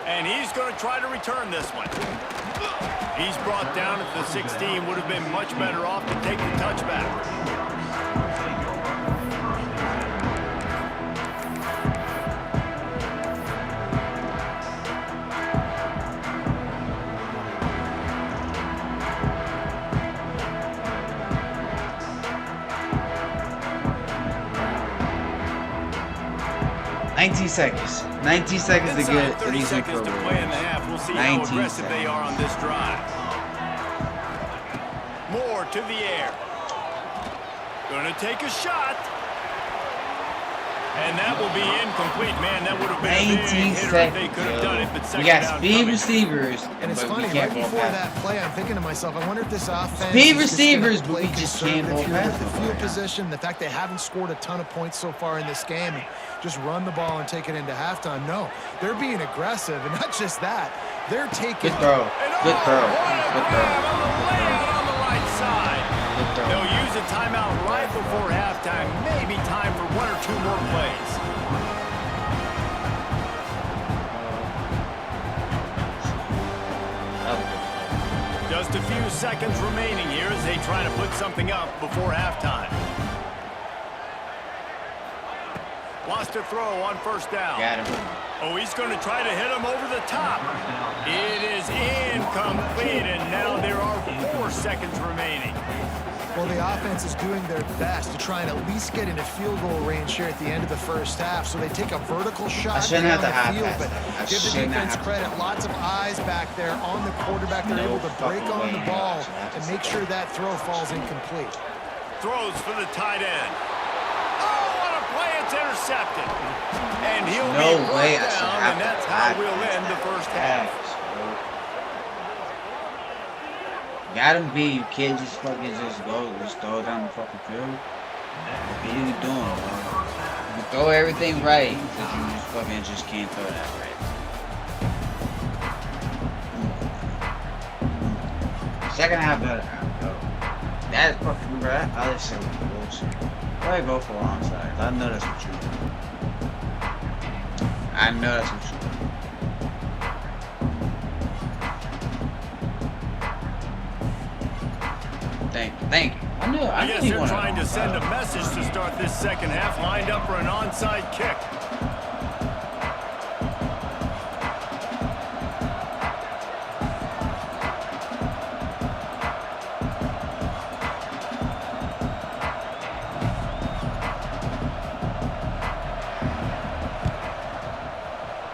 And he's going to try to return this one. He's brought down at the 16. Would have been much better off to take the touchback. 19 seconds. 19 seconds to get 30 seconds to play in the half. We'll see how aggressive they are on this drive. Moore to the air. Going to take a shot. And that will be incomplete. Man, that would have been a big hitter if they could have done it. But we got speed receivers. And it's funny, right before that play, I'm thinking to myself, I wonder if this offense speed is receivers, but we just can't hold past past the field position, the fact they haven't scored a ton of points so far in this game, and just run the ball and take it into halftime. No, they're being aggressive, and not just that, they're taking. Good throw. Good throw. Good throw. On the right side. They'll use a timeout right before halftime. Maybe time for 1 or 2 more plays. Just a few seconds remaining here as they try to put something up before halftime. Wants to throw on first down. Got him. Oh, he's going to try to hit him over the top. It is incomplete, and now there are 4 seconds remaining. Well, the offense is doing their best to try and at least get into field goal range here at the end of the first half. So they take a vertical shot down the field, but give the defense credit. Lots of eyes back there on the quarterback. They're able to break on the ball and make sure that throw falls incomplete. Throws for the tight end. Oh, what a play! It's intercepted. And he'll be brought down, and that's how we'll end the first half. Got him beat. You can't just fucking just go, just throw it down the fucking field. What are you doing, bro? You can throw everything right, but you just fucking just can't throw that right. Second half better. That fucking, bro, that other shit was bullshit. Why go for onside? I know that's what you do. I know that's what you do. Thank you. I guess they're trying to send a message to start this second half, lined up for an onside kick.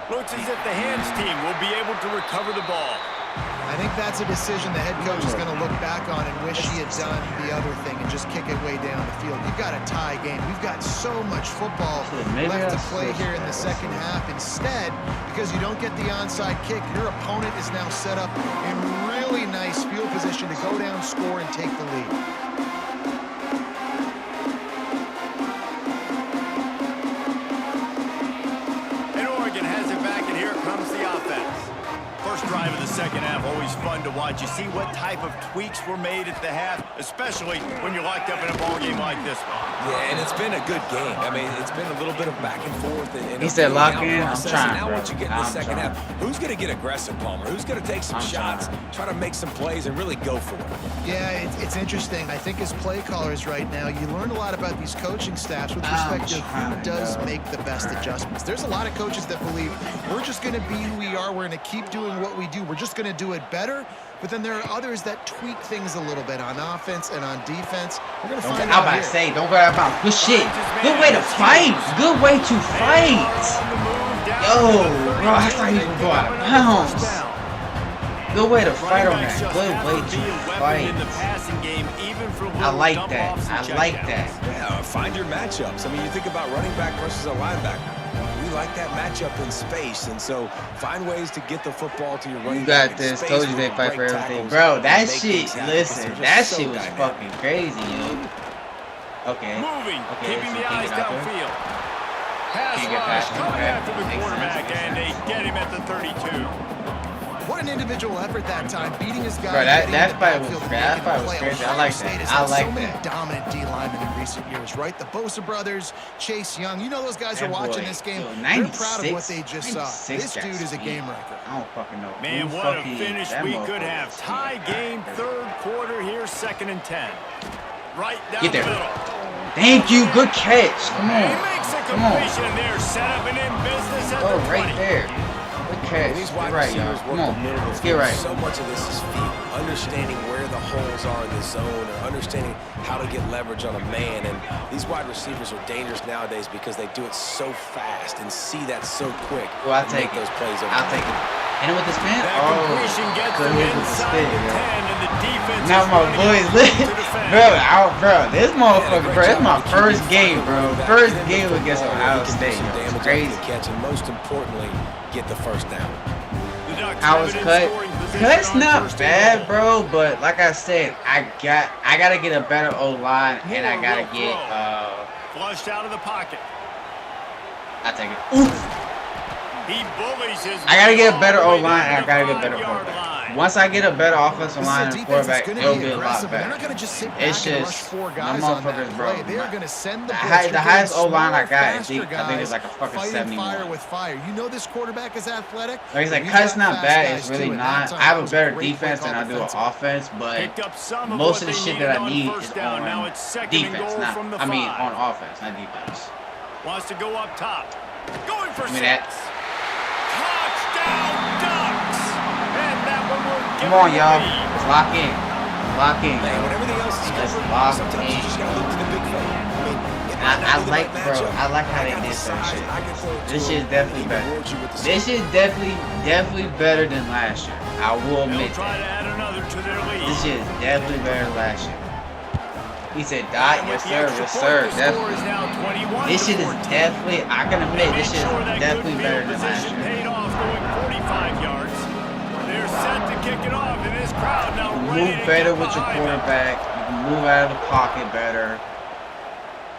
Looks as if the hands team will be able to recover the ball. I think that's a decision the head coach is going to look back on and wish he had done the other thing and just kick it way down the field. You've got a tie game. We've got so much football left to play here in the second half. Instead, because you don't get the onside kick, your opponent is now set up in really nice field position to go down, score, and take the lead. And Oregon has it back, and here comes the offense. First drive of the second half, always fun to watch. You see what type of tweaks were made at the half, especially when you're locked up in a ball game like this one. Yeah, and it's been a good game. I mean, it's been a little bit of back and forth. And he said lock in, I'm trying, now bro. once you get in the second half, who's going to get aggressive, Palmer? Who's going to take some shots, try to make some plays, and really go for it? Yeah, it's interesting. I think as play callers right now, you learn a lot about these coaching staffs with respect to who does make the best adjustments. There's a lot of coaches that believe we're just going to be who we are. We're going to keep doing what we do. We're just going to do it better. But then there are others that tweak things a little bit on offense and on defense. We're going to find out here. Don't go about good shit. Good way to fight. Good way to fight. Yo, bro, I thought he was gonna go out of bounds. Good way to fight on that. Good way to fight. I like that. I like that. Yeah, find your matchups. I mean, you think about running back versus a linebacker. We like that matchup in space, and so find ways to get the football to your running back. You got this. Told you they fight for everything, bro. That shit. Listen, that shit was fucking crazy, yo. Okay. Okay. Keeping the eyes downfield. Pass rush coming after the quarterback, and they get him at the 32. What an individual effort that time, beating his guy. Bro, that fight was crazy. I like that. I like so many that. dominant D linemen in recent years, right? The Bosa brothers, Chase Young. You know those guys are watching this game. They're proud of what they just saw. This dude is a game wrecker. I don't fucking know. Man, what a finish we could have. Tie game, third quarter here, 2nd and 10. Right down Get there. the middle. Thank you. Good catch. Come He on. makes a Come on. completion there, set up and in business at Oh, the 20. right there. Good catch. These Get wide right, y'all. receivers Come work on. the middle of Let's the get field. right. So much of this is feel, understanding where the holes are in the zone, or understanding how to get leverage on a man. And these wide receivers are dangerous nowadays because they do it so fast and see that so quick. Well, I'll and take make it. those plays over I'll time. take it. Hit him with the spin? That Oh, completion gets good them hit with the inside spin, the 10, yo. and the defense Now is my running boys out lit. to defend. Bro, this motherfucker, bro, it's my first game, bro. First Get him game the against football, Ohio he can do State, some yo. damage It's after crazy. the catch, and most importantly, get the first down. The Ducks I have was it in cut. scoring position Cut's on not first and bad, goal. bro, but like I said, I gotta get a better O-line, and I Moore gotta will get throw. Flushed out of the pocket. I take it. Oof. He bullies his I gotta way get a all better the way O-line, down and I to gotta the get better 5-yard quarterback. line. Once I get a better offensive This line is a and defense that's quarterback, going it'll to be be a lot aggressive, and they're better. not going to just sit It's back and rush just 4 the guys on that motherfuckers, play. bro. They are going to send the The blitz. You're highest getting O-line I smaller, got, faster I think guys it's like a fucking fighting 71. fire with fire. You know this quarterback is athletic. Like he's like, He's cut's got not fast bad. guys It's really too, and not. that I have time a was better great play defense than call I do an defensively. offense, but Picked up some of most what of the they shit needed that I on need first is down. Now on it's 2nd and defense, goal not. from the I mean, 5. on offense, not defense. Wants to go up top. Going for Give me 6. that. Touchdown Ducks! And that one will give Come on, them the y'all. lead. Let's lock in. Lock in, Man, when yo. everything else is Let's covered, lock sometimes you just in. gotta look to the big fella. I mean, it might I not be the like, right bro. matchup. I like how I they got did the that size, shit. I can throw it to This him, shit is and definitely he better. rewards you with the This speed. is definitely better than last year. I will They'll admit try that. to add another to their lead. This shit is definitely better than last year. He said, dot, And yes with the sir, extra yes point, sir, the score definitely. is now 21 This to shit is 14. definitely, I can admit, this shit Sure is that definitely good better field than last position year. paid off, going 45 yards. They're set to kick it off, and this crowd now You ready move to better get with your behind them. quarterback. You can move out of the pocket better.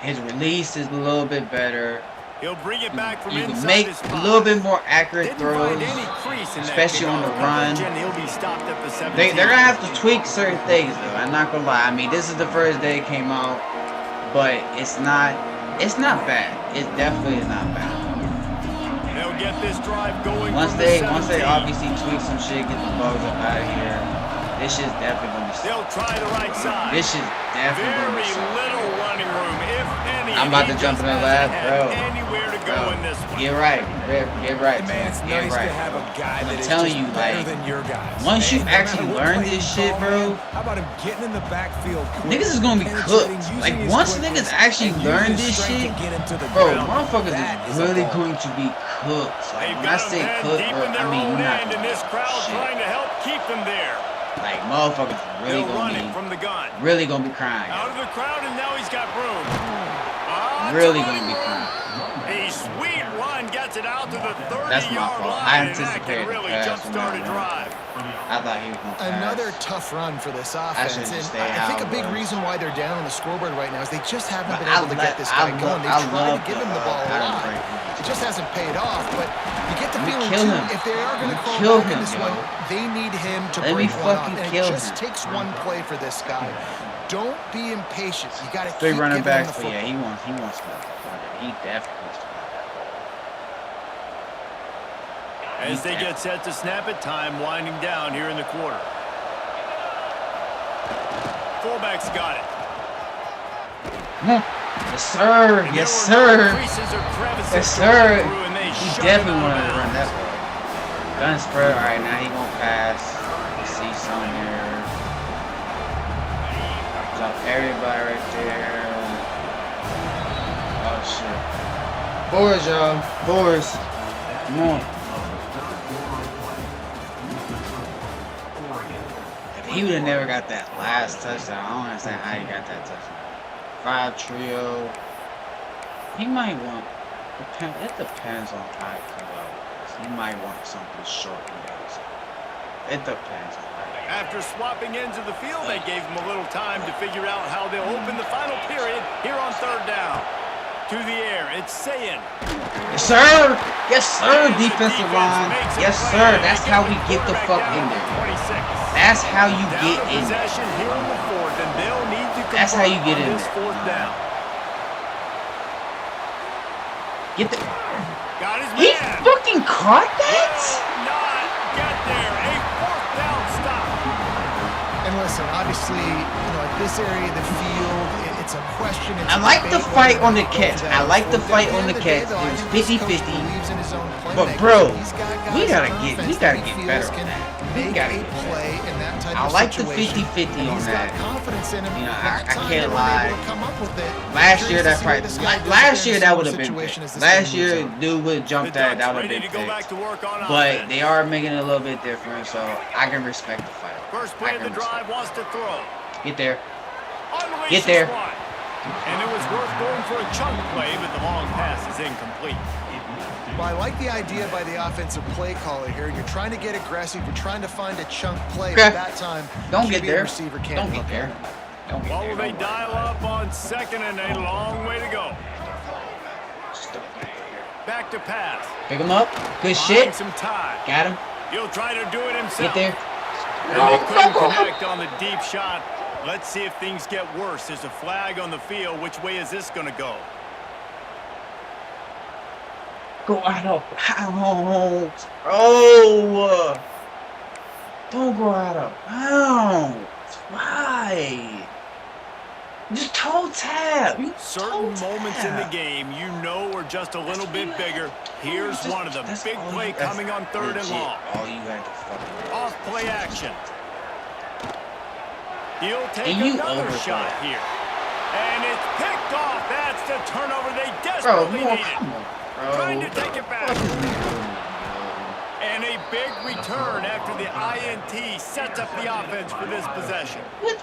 His release is a little bit better. He'll bring it back from You can inside make his a spot. little bit more accurate Didn't throws, find any crease in that especially on the kickoff run. coverage, and he'll be stopped at the 17. They're gonna have to tweak certain things though. I'm not gonna lie. I mean, this is the first day it came out, but it's not bad. It definitely is not bad. They'll get this drive going Once from the they 17. obviously tweak some shit, get the bugs up out of here. This shit's definitely gonna be. They'll try the right side. This shit's definitely gonna Very be. solid. little running room, if any. I'm about He to jump just in the hasn't lab, had bro. Anywhere to go in this one. Get right, get right, Man, it's get nice right. to have a guy I'm that is telling just you, better like, than your guys. once you Man, no actually matter what learn play this you shit, call, bro, man, how about him getting in the backfield quick, niggas is gonna be penetrating, cooked. using Like his once quickness, niggas actually and learn using this strength shit, to get him to the bro, ground. motherfuckers That is is a really ball. going to be cooked. Like They've when I got say them cooked, deep bro, in I their mean own you're not end, and gonna this crowd shit. trying to help keep them there. Like motherfuckers really They'll run it gonna from the gun. be really gonna be crying. Out of the crowd, and now he's got room. Really Time gonna be room. crying. A sweet run gets it out to the That's my 30-yard fault. line, I and that anticipated can really the pass jumpstart on a that one. drive. I thought he was gonna pass. Another tough run for this offense, should've just and stayed I think out, a big bro. reason why they're down on the scoreboard right now is they just haven't But been able to get this guy going. They tried to give him the ball a lot. It just hasn't paid off, but you get the Let me feeling kill too, him. if they are going to Let me call kill back in him, this yo. one, they need him to Let me break one off. fucking And kill it just him. takes one play for this guy. Don't be impatient. You got to keep Three giving running him the backs, but football. yeah, he wants to. He definitely wants to. As they get set to snap it, time winding down here in the quarter. Fullback's got it. Yes, sir. And Yes, there were no sir. creases or crevices Yes, to sir. run through, and they He shut definitely him out wanted of to run bounds. that way. Gun spread. All right, now he gonna pass. Let's see some here. Drop everybody right there. Oh shit. Boards, y'all. Boards. Come on. If he would have never got that last touchdown, I don't understand how he got that touchdown. 5 trio. He might want. It depends on how it comes out. He might want something short. It depends on how. After swapping ends of the field, they gave him a little time to figure out how they'll open the final period here on 3rd down. To the air, it's Sayin. Yes, sir. Yes, sir. Defensive line. Yes, sir. That's how we get the fuck in there. That's how you get in there. That's how you get in there. 4th down. Get the. Got his He man. fucking caught that? Not get there. A 4th down stop. And listen, obviously, at this area of the field, it's a question. I like the fight on the catch. I like the fight on the catch. It was 50-50. But bro, we gotta get better on that. We gotta get better. I like the 50-50 on that. I can't lie. Last year that fight. Last year that would have been picked. Last year dude would have jumped that. That would have been picked. But they are making it a little bit different, so I can respect the fight. First play of the drive wants to throw. Get there. Get there. And it was worth going for a chunk play, but the long pass is incomplete. Well, I like the idea by the offensive play caller here. You're trying to get aggressive. You're trying to find a chunk play. Okay. But that time, Don't get there. Receiver can't Don't get there. Don't get Well, there. will they dial up on 2nd and a long way to go? Back to pass. Pick him up. Good Buying shit. some time. Got him. He'll try to do it himself. Get there. And they couldn't connect on the deep shot. Let's see if things get worse. There's a flag on the field. Which way is this going to go? Go out of bounds. Oh. Don't go out of bounds. Why? Just toe tap. You Certain toe moments in the tap. game you know are just a little bit bigger. Here's one of them. That's Big all play you- that's coming on 3rd and legit long. All you got to fucking Off play action. He'll take And you another overthrow shot it. here. And it's picked off. That's the turnover they Bro, desperately no, needed. come on, bro. Trying to take it back. What the fuck is we doing, And a big return after the INT sets up the offense for this possession.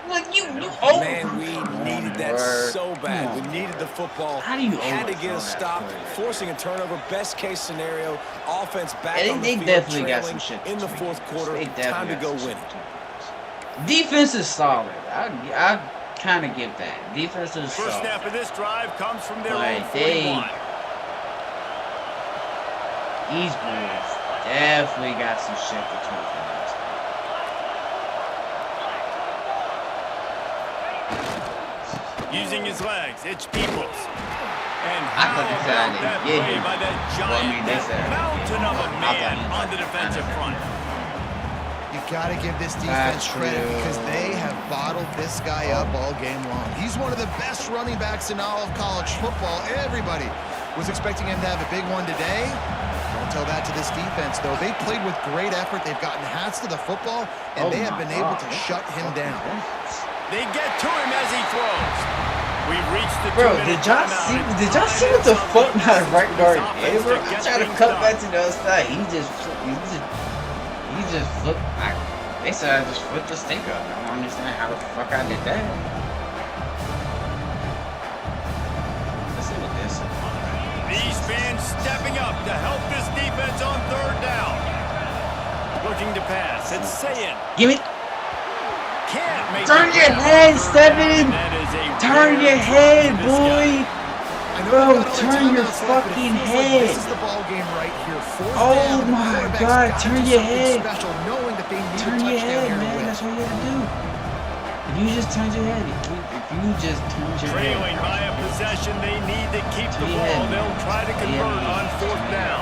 What you Man, we needed that so bad. We needed the football. How do you had to get overthrow a that stop, play? forcing a turnover. Best case scenario, offense back They- on the they field, definitely got trailing some shit in the between 4th us. quarter. They Time definitely to got go some win shit it. between us. Defense is solid. I kind of give that. Defense is First solid. snap of this drive comes from their own Like, they- 41. These boys definitely got some shit between us. Using his legs, it's Peoples. And I how thought they said I about didn't that get play him. by that Well, I giant, mean, they that said- mountain of a I thought man he was on the defensive front. You got to give this defense That's credit true. because they have bottled this guy up all game long. He's one of the best running backs in all of college football. Everybody was expecting him to have a big one today. Don't tell that to this defense, though. They played with great effort. They've gotten hats to the football, and they have been able to shut him down. They get to him as he throws. We've reached the Bro, 2-minute did y'all timeout. see? It's Did y'all see tied what the at fuck something. my right guard This did, bro? offense I gets tried to things cut done. back to the other side. He just flipped. They said I just flipped the stick up. I don't understand how the fuck I did that. Let's see what this is. These fans stepping up to help this defense on 3rd down. Looking to pass. It's Sayin. Give me. Can't make Turn the your grab on head, 3rd Steven. down, and that is a Turn rare your drop head, for this guy. boy. I know Bro, they've got all the turn your timeouts left, but it fucking feels like head. This is the ball game right here. 4th Oh down, and the my quarterback's God, gotta turn do your something head. special, knowing that they need Turn a your touchdown head, here to man. win. That's what you gotta do. If you just turn your head, if you just turn your Trailing head. by a possession, they need to keep the Yeah. ball. They'll try to convert on 4th down.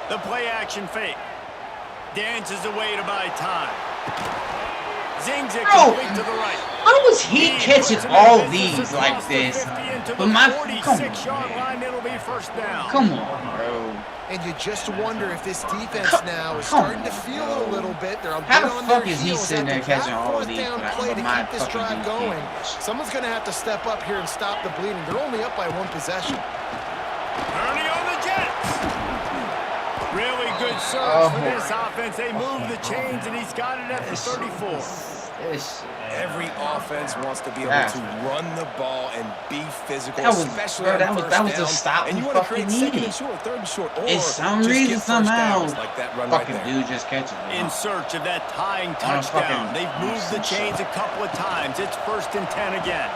The play action fake. Dances away to buy time. Zings it Bro, complete to the right. How was he catching all these like this? But my come on, 46-yard man. line, it'll be 1st down. Come on, bro. And you just wonder if this defense now is starting to feel it a little bit. They're a How bit the on fuck their is he heels sitting there after that catching all fourth these down crap play to for my keep this fucking drive going. defense? Someone's going to have to step up here and stop the bleeding. They're only up by 1 possession. Ernie on the Jets. Really good surge for this offense. They move the chains, and he's got it at the 34. Every offense wants to be able to run the ball and be physical, That was, especially bro, on first that was down. the stop And we you want to fucking create second needed. and short, third and short, or It's some just reason, get first somehow, downs like that run right fucking there. dude just catches it. In search of that tying On a touchdown. fucking They've moved the chains a couple of times. It's 1st and 10 again.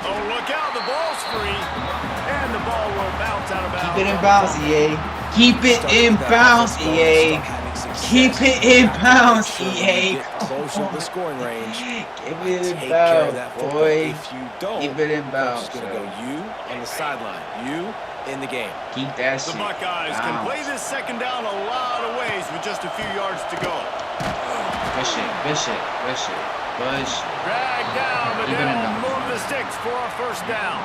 Oh, look out. The ball's free. And the ball will bounce out of bounds. Keep it in bounds, EA. Keep it in bounds, EA. Keep it in bounds, EA. Closer to the scoring range. Keep it in Take care of bounds, that football. boy. If you don't, Keep it in bounds. it's going to go you on the sideline, you in the game. Keep that The shit. Buckeyes can play this second down a lot of ways with just a few yards to go. Bishop. Drag down, but Keep it in they'll bounds. move the sticks for a 1st down.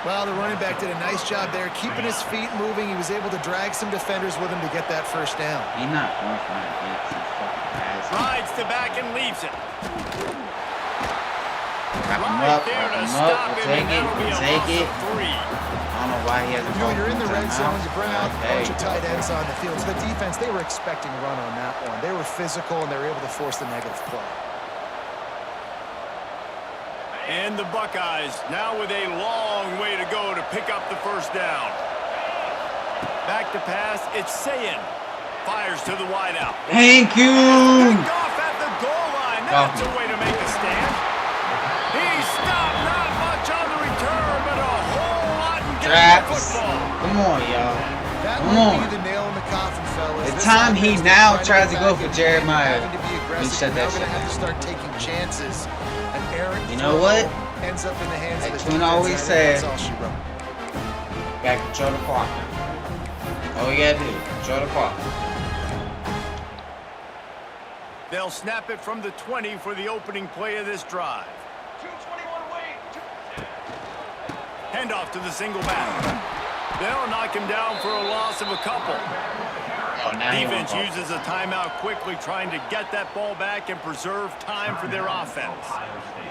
Well, the running back did a nice job there, keeping his feet moving. He was able to drag some defenders with him to get that 1st down. He's not going for it. He's fucking ass. Rides to back and leaves it. Wrap him Right up. there to We'll stop him, take and it. that'll be a We'll take loss it. of 3. I don't know why he hasn't When you're in the red zone, you bring out a bunch of tight ends on. on the field. So the defense, they were expecting a run on that one. They were physical, and they were able to force the negative play. And the Buckeyes now with a long way to go to pick up the 1st down. Back to pass, it's Sayin. Fires to the wideout. Thank you. Picked off at the goal line. That's Coffee. a way to make a stand. He stopped, not much on the return, but a whole lot in getting the Traps. football. Come on, y'all. That Come would on. be the nail in the coffin, fellas. It's This time he offense now is tries to trying go for back Jeremiah. having to be He aggressive. shut Now that gonna shit have to down. start taking chances. An errant You know throw what? ends up in the hands Like of the Twin defense. always I think said. that's all she wrote. Gotta control the clock now. All we gotta do, control the clock. They'll snap it from the 20 for the opening play of this drive. Handoff to the single back. They'll knock him down for a loss of a couple. Oh, now he Defense won't uses a timeout quickly, trying to get that ball back and preserve time for their offense.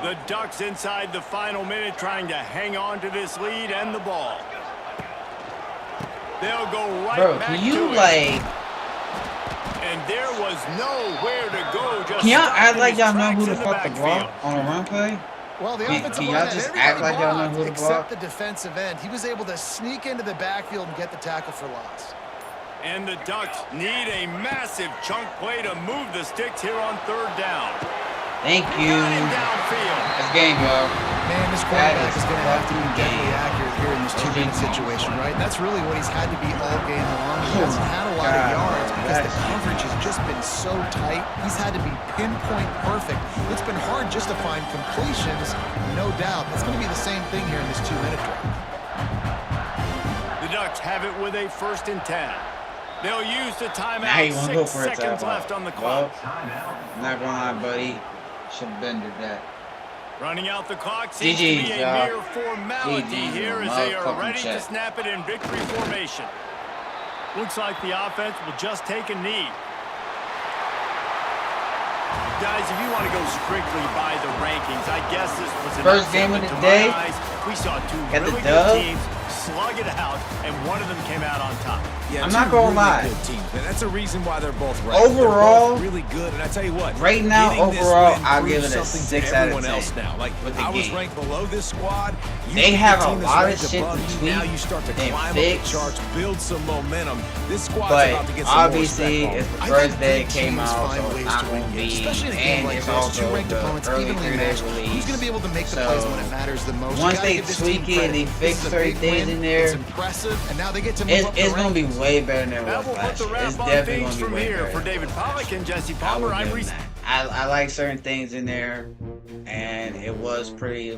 The Ducks inside the final minute, trying to hang on to this lead and the ball. They'll go right Bro, back can you to it. like, And there was nowhere to go. Just can y'all stopped act in like his y'all know tracks who the in fuck to backfield. block on a run play? Well, the Can offensive y'all line, just everybody act like y'all know blocked who to except block? the defensive end. He was able to sneak into the backfield and get the tackle for loss. And the Ducks need a massive chunk play to move the sticks here on 3rd down. Thank you. Got him downfield. That's game, bro. Man, this That quarterback is is going to have to be fucking deadly game. accurate here in this two-minute situation, right? That's really what he's had to be all game long. He hasn't had a lot of God, yards because the that's- coverage has just been so tight. He's had to be pinpoint perfect. It's been hard just to find completions, no doubt. It's going to be the same thing here in this 2-minute drive. The Ducks have it with a 1st and 10. They'll use the Now timeout. you wanna go 6 for it, seconds timeout. left on the clock. Well, not gonna lie, buddy. Should've been did that. Running out the clock seems to GG's, be a y'all. mere formality GG's, here as they are motherfucking ready to check. snap it in victory formation. Looks like the offense will just take a knee. Guys, if you want to go strictly by the rankings, I guess this was an First game of the upset to day. my eyes. We saw two Got the really dub. good teams slug it out, and one of them came out on top. Yeah, I'm two not gonna really lie. Good teams, man. That's a reason why they're both ranked. Overall, they're both really good. And I tell you what, right now, getting this overall, win I'll proves give it a something 6 to out of everyone 10 else now. Like with the I was game. ranked below this squad. You They get have the a team that's lot of ranked shit above to you, tweak Now you start to and climb fix. up the charts, build some momentum. This squad's But about to get some more obviously, respect. it's the I first think day good it came teams out, find so it's ways not to gonna win games, be, especially in a game and like it's this. also Two ranked the opponents early evenly 3-day matched. release. Who's going to be able to make the So, plays when it matters the most? once You gotta they give this tweak team it and they credit. fix This is a certain big things win. in there, It's impressive, and now they get to move up the it's gonna be rankings. way better than it That was will put last the year. wrap It's on definitely things gonna be from way here better. for David Pollack and Jesse I Palmer. will I'm give Reese. them that. I like certain things in there, and it was pretty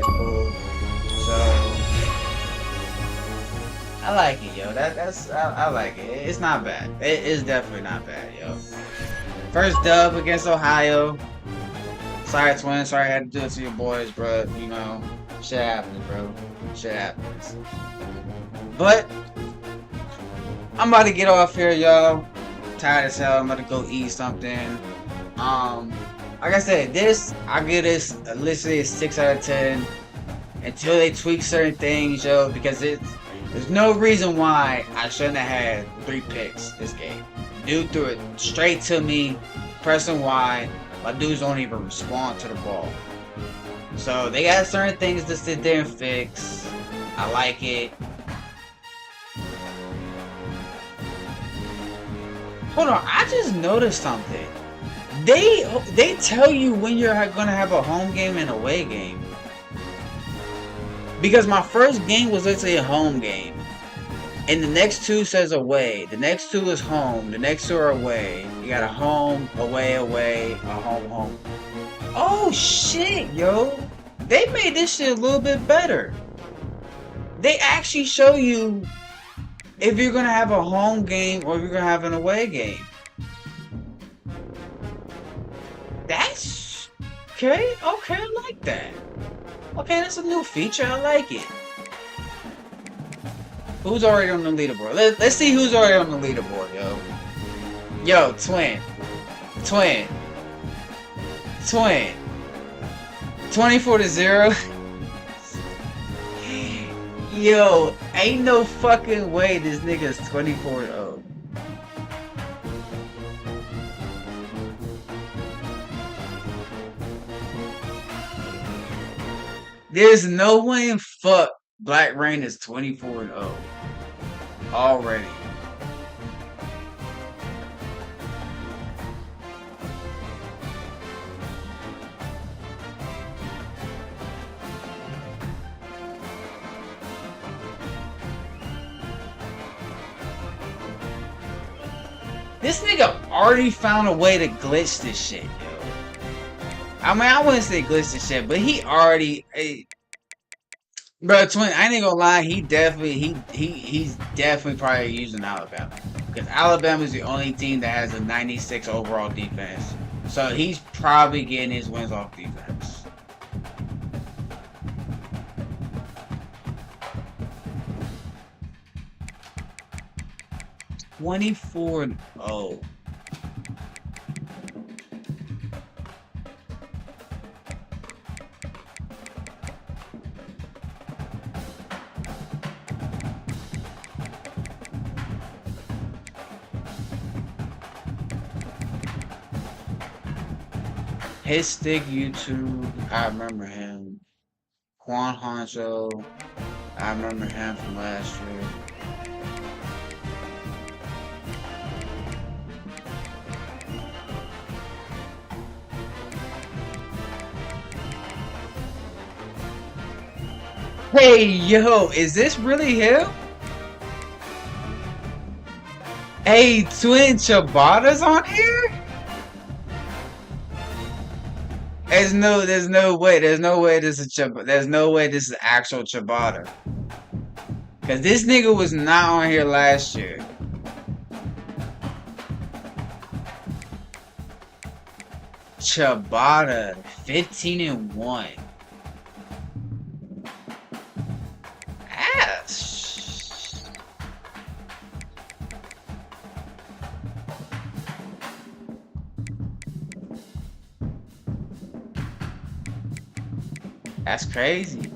cool. So I like it, yo. I like it. It's not bad. It is definitely not bad, yo. First dub against Ohio. Sorry, Twin. Sorry I had to do it to your boys, bro. You know, shit happens, bro. Shit happens. But I'm about to get off here, y'all. Tired as hell. I'm about to go eat something. Like I said, I give this literally a 6 out of 10 until they tweak certain things, yo. Because there's no reason why I shouldn't have had 3 picks this game. Dude threw it straight to me, pressing Y. My dudes don't even respond to the ball. So they got certain things to sit there and fix. I like it. Hold on, I just noticed something. They tell you when you're gonna have a home game and away game. Because my first game was literally a home game. And the next 2 says away. The next 2 is home. The next 2 are away. You got a home, away, a home, home. Oh shit, yo. They made this shit a little bit better. They actually show you if you're gonna have a home game or if you're gonna have an away game. That's okay, I like that. Okay, that's a new feature, I like it. Who's already on the leaderboard? Let's see who's already on the leaderboard, yo. Yo, Twin. 24-0. Yo, ain't no fucking way this nigga's 24-0. There's no way in fuck Black Rain is 24-0 already. This nigga already found a way to glitch this shit, yo. I mean, I wouldn't say glitch this shit, but he already... Bro, Twin, I ain't gonna lie, he's definitely probably using Alabama. Because Alabama's the only team that has a 96 overall defense. So he's probably getting his wins off defense. $24-0. His Stick YouTube, I remember him. Quan Honcho, I remember him from last year. Hey, yo, is this really him? Hey, Twin Ciabatta's on here? There's no way this is actual Ciabatta. Cause this nigga was not on here last year. Ciabatta, 15-1. Ass. That's crazy.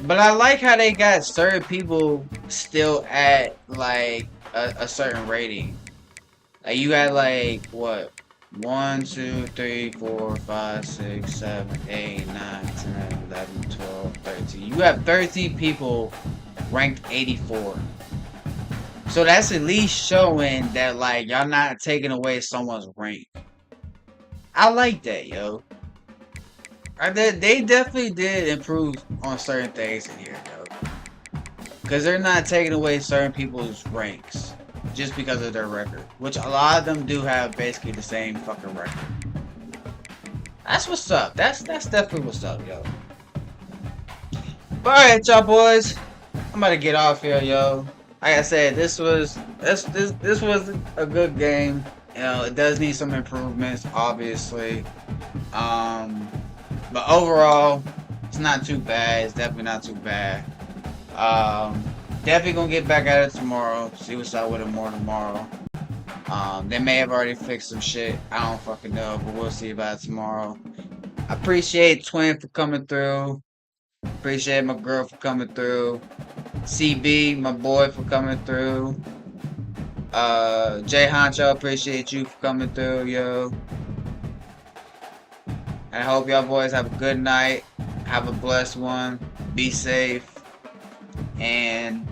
But I like how they got certain people still at like a certain rating. Like you got like what? 1, 2, 3, 4, 5, 6, 7, 8, 9, 10, 11, 12, 13. You have 13 people ranked 84. So that's at least showing that like y'all not taking away someone's rank. I like that, yo. They definitely did improve on certain things in here, yo. Because they're not taking away certain people's ranks just because of their record. Which a lot of them do have basically the same fucking record. That's what's up. That's definitely what's up, yo. But alright, y'all boys. I'm about to get off here, yo. Like I said, this was a good game. You know, it does need some improvements, obviously. But overall, It's not too bad. It's definitely not too bad. Definitely gonna get back at it tomorrow. See what's up with it more tomorrow. They may have already fixed some shit. I don't fucking know, but we'll see about it tomorrow. I appreciate Twin for coming through. Appreciate my girl for coming through. CB, my boy, for coming through. Jay Honcho, appreciate you for coming through, yo. And I hope y'all boys have a good night. Have a blessed one. Be safe. And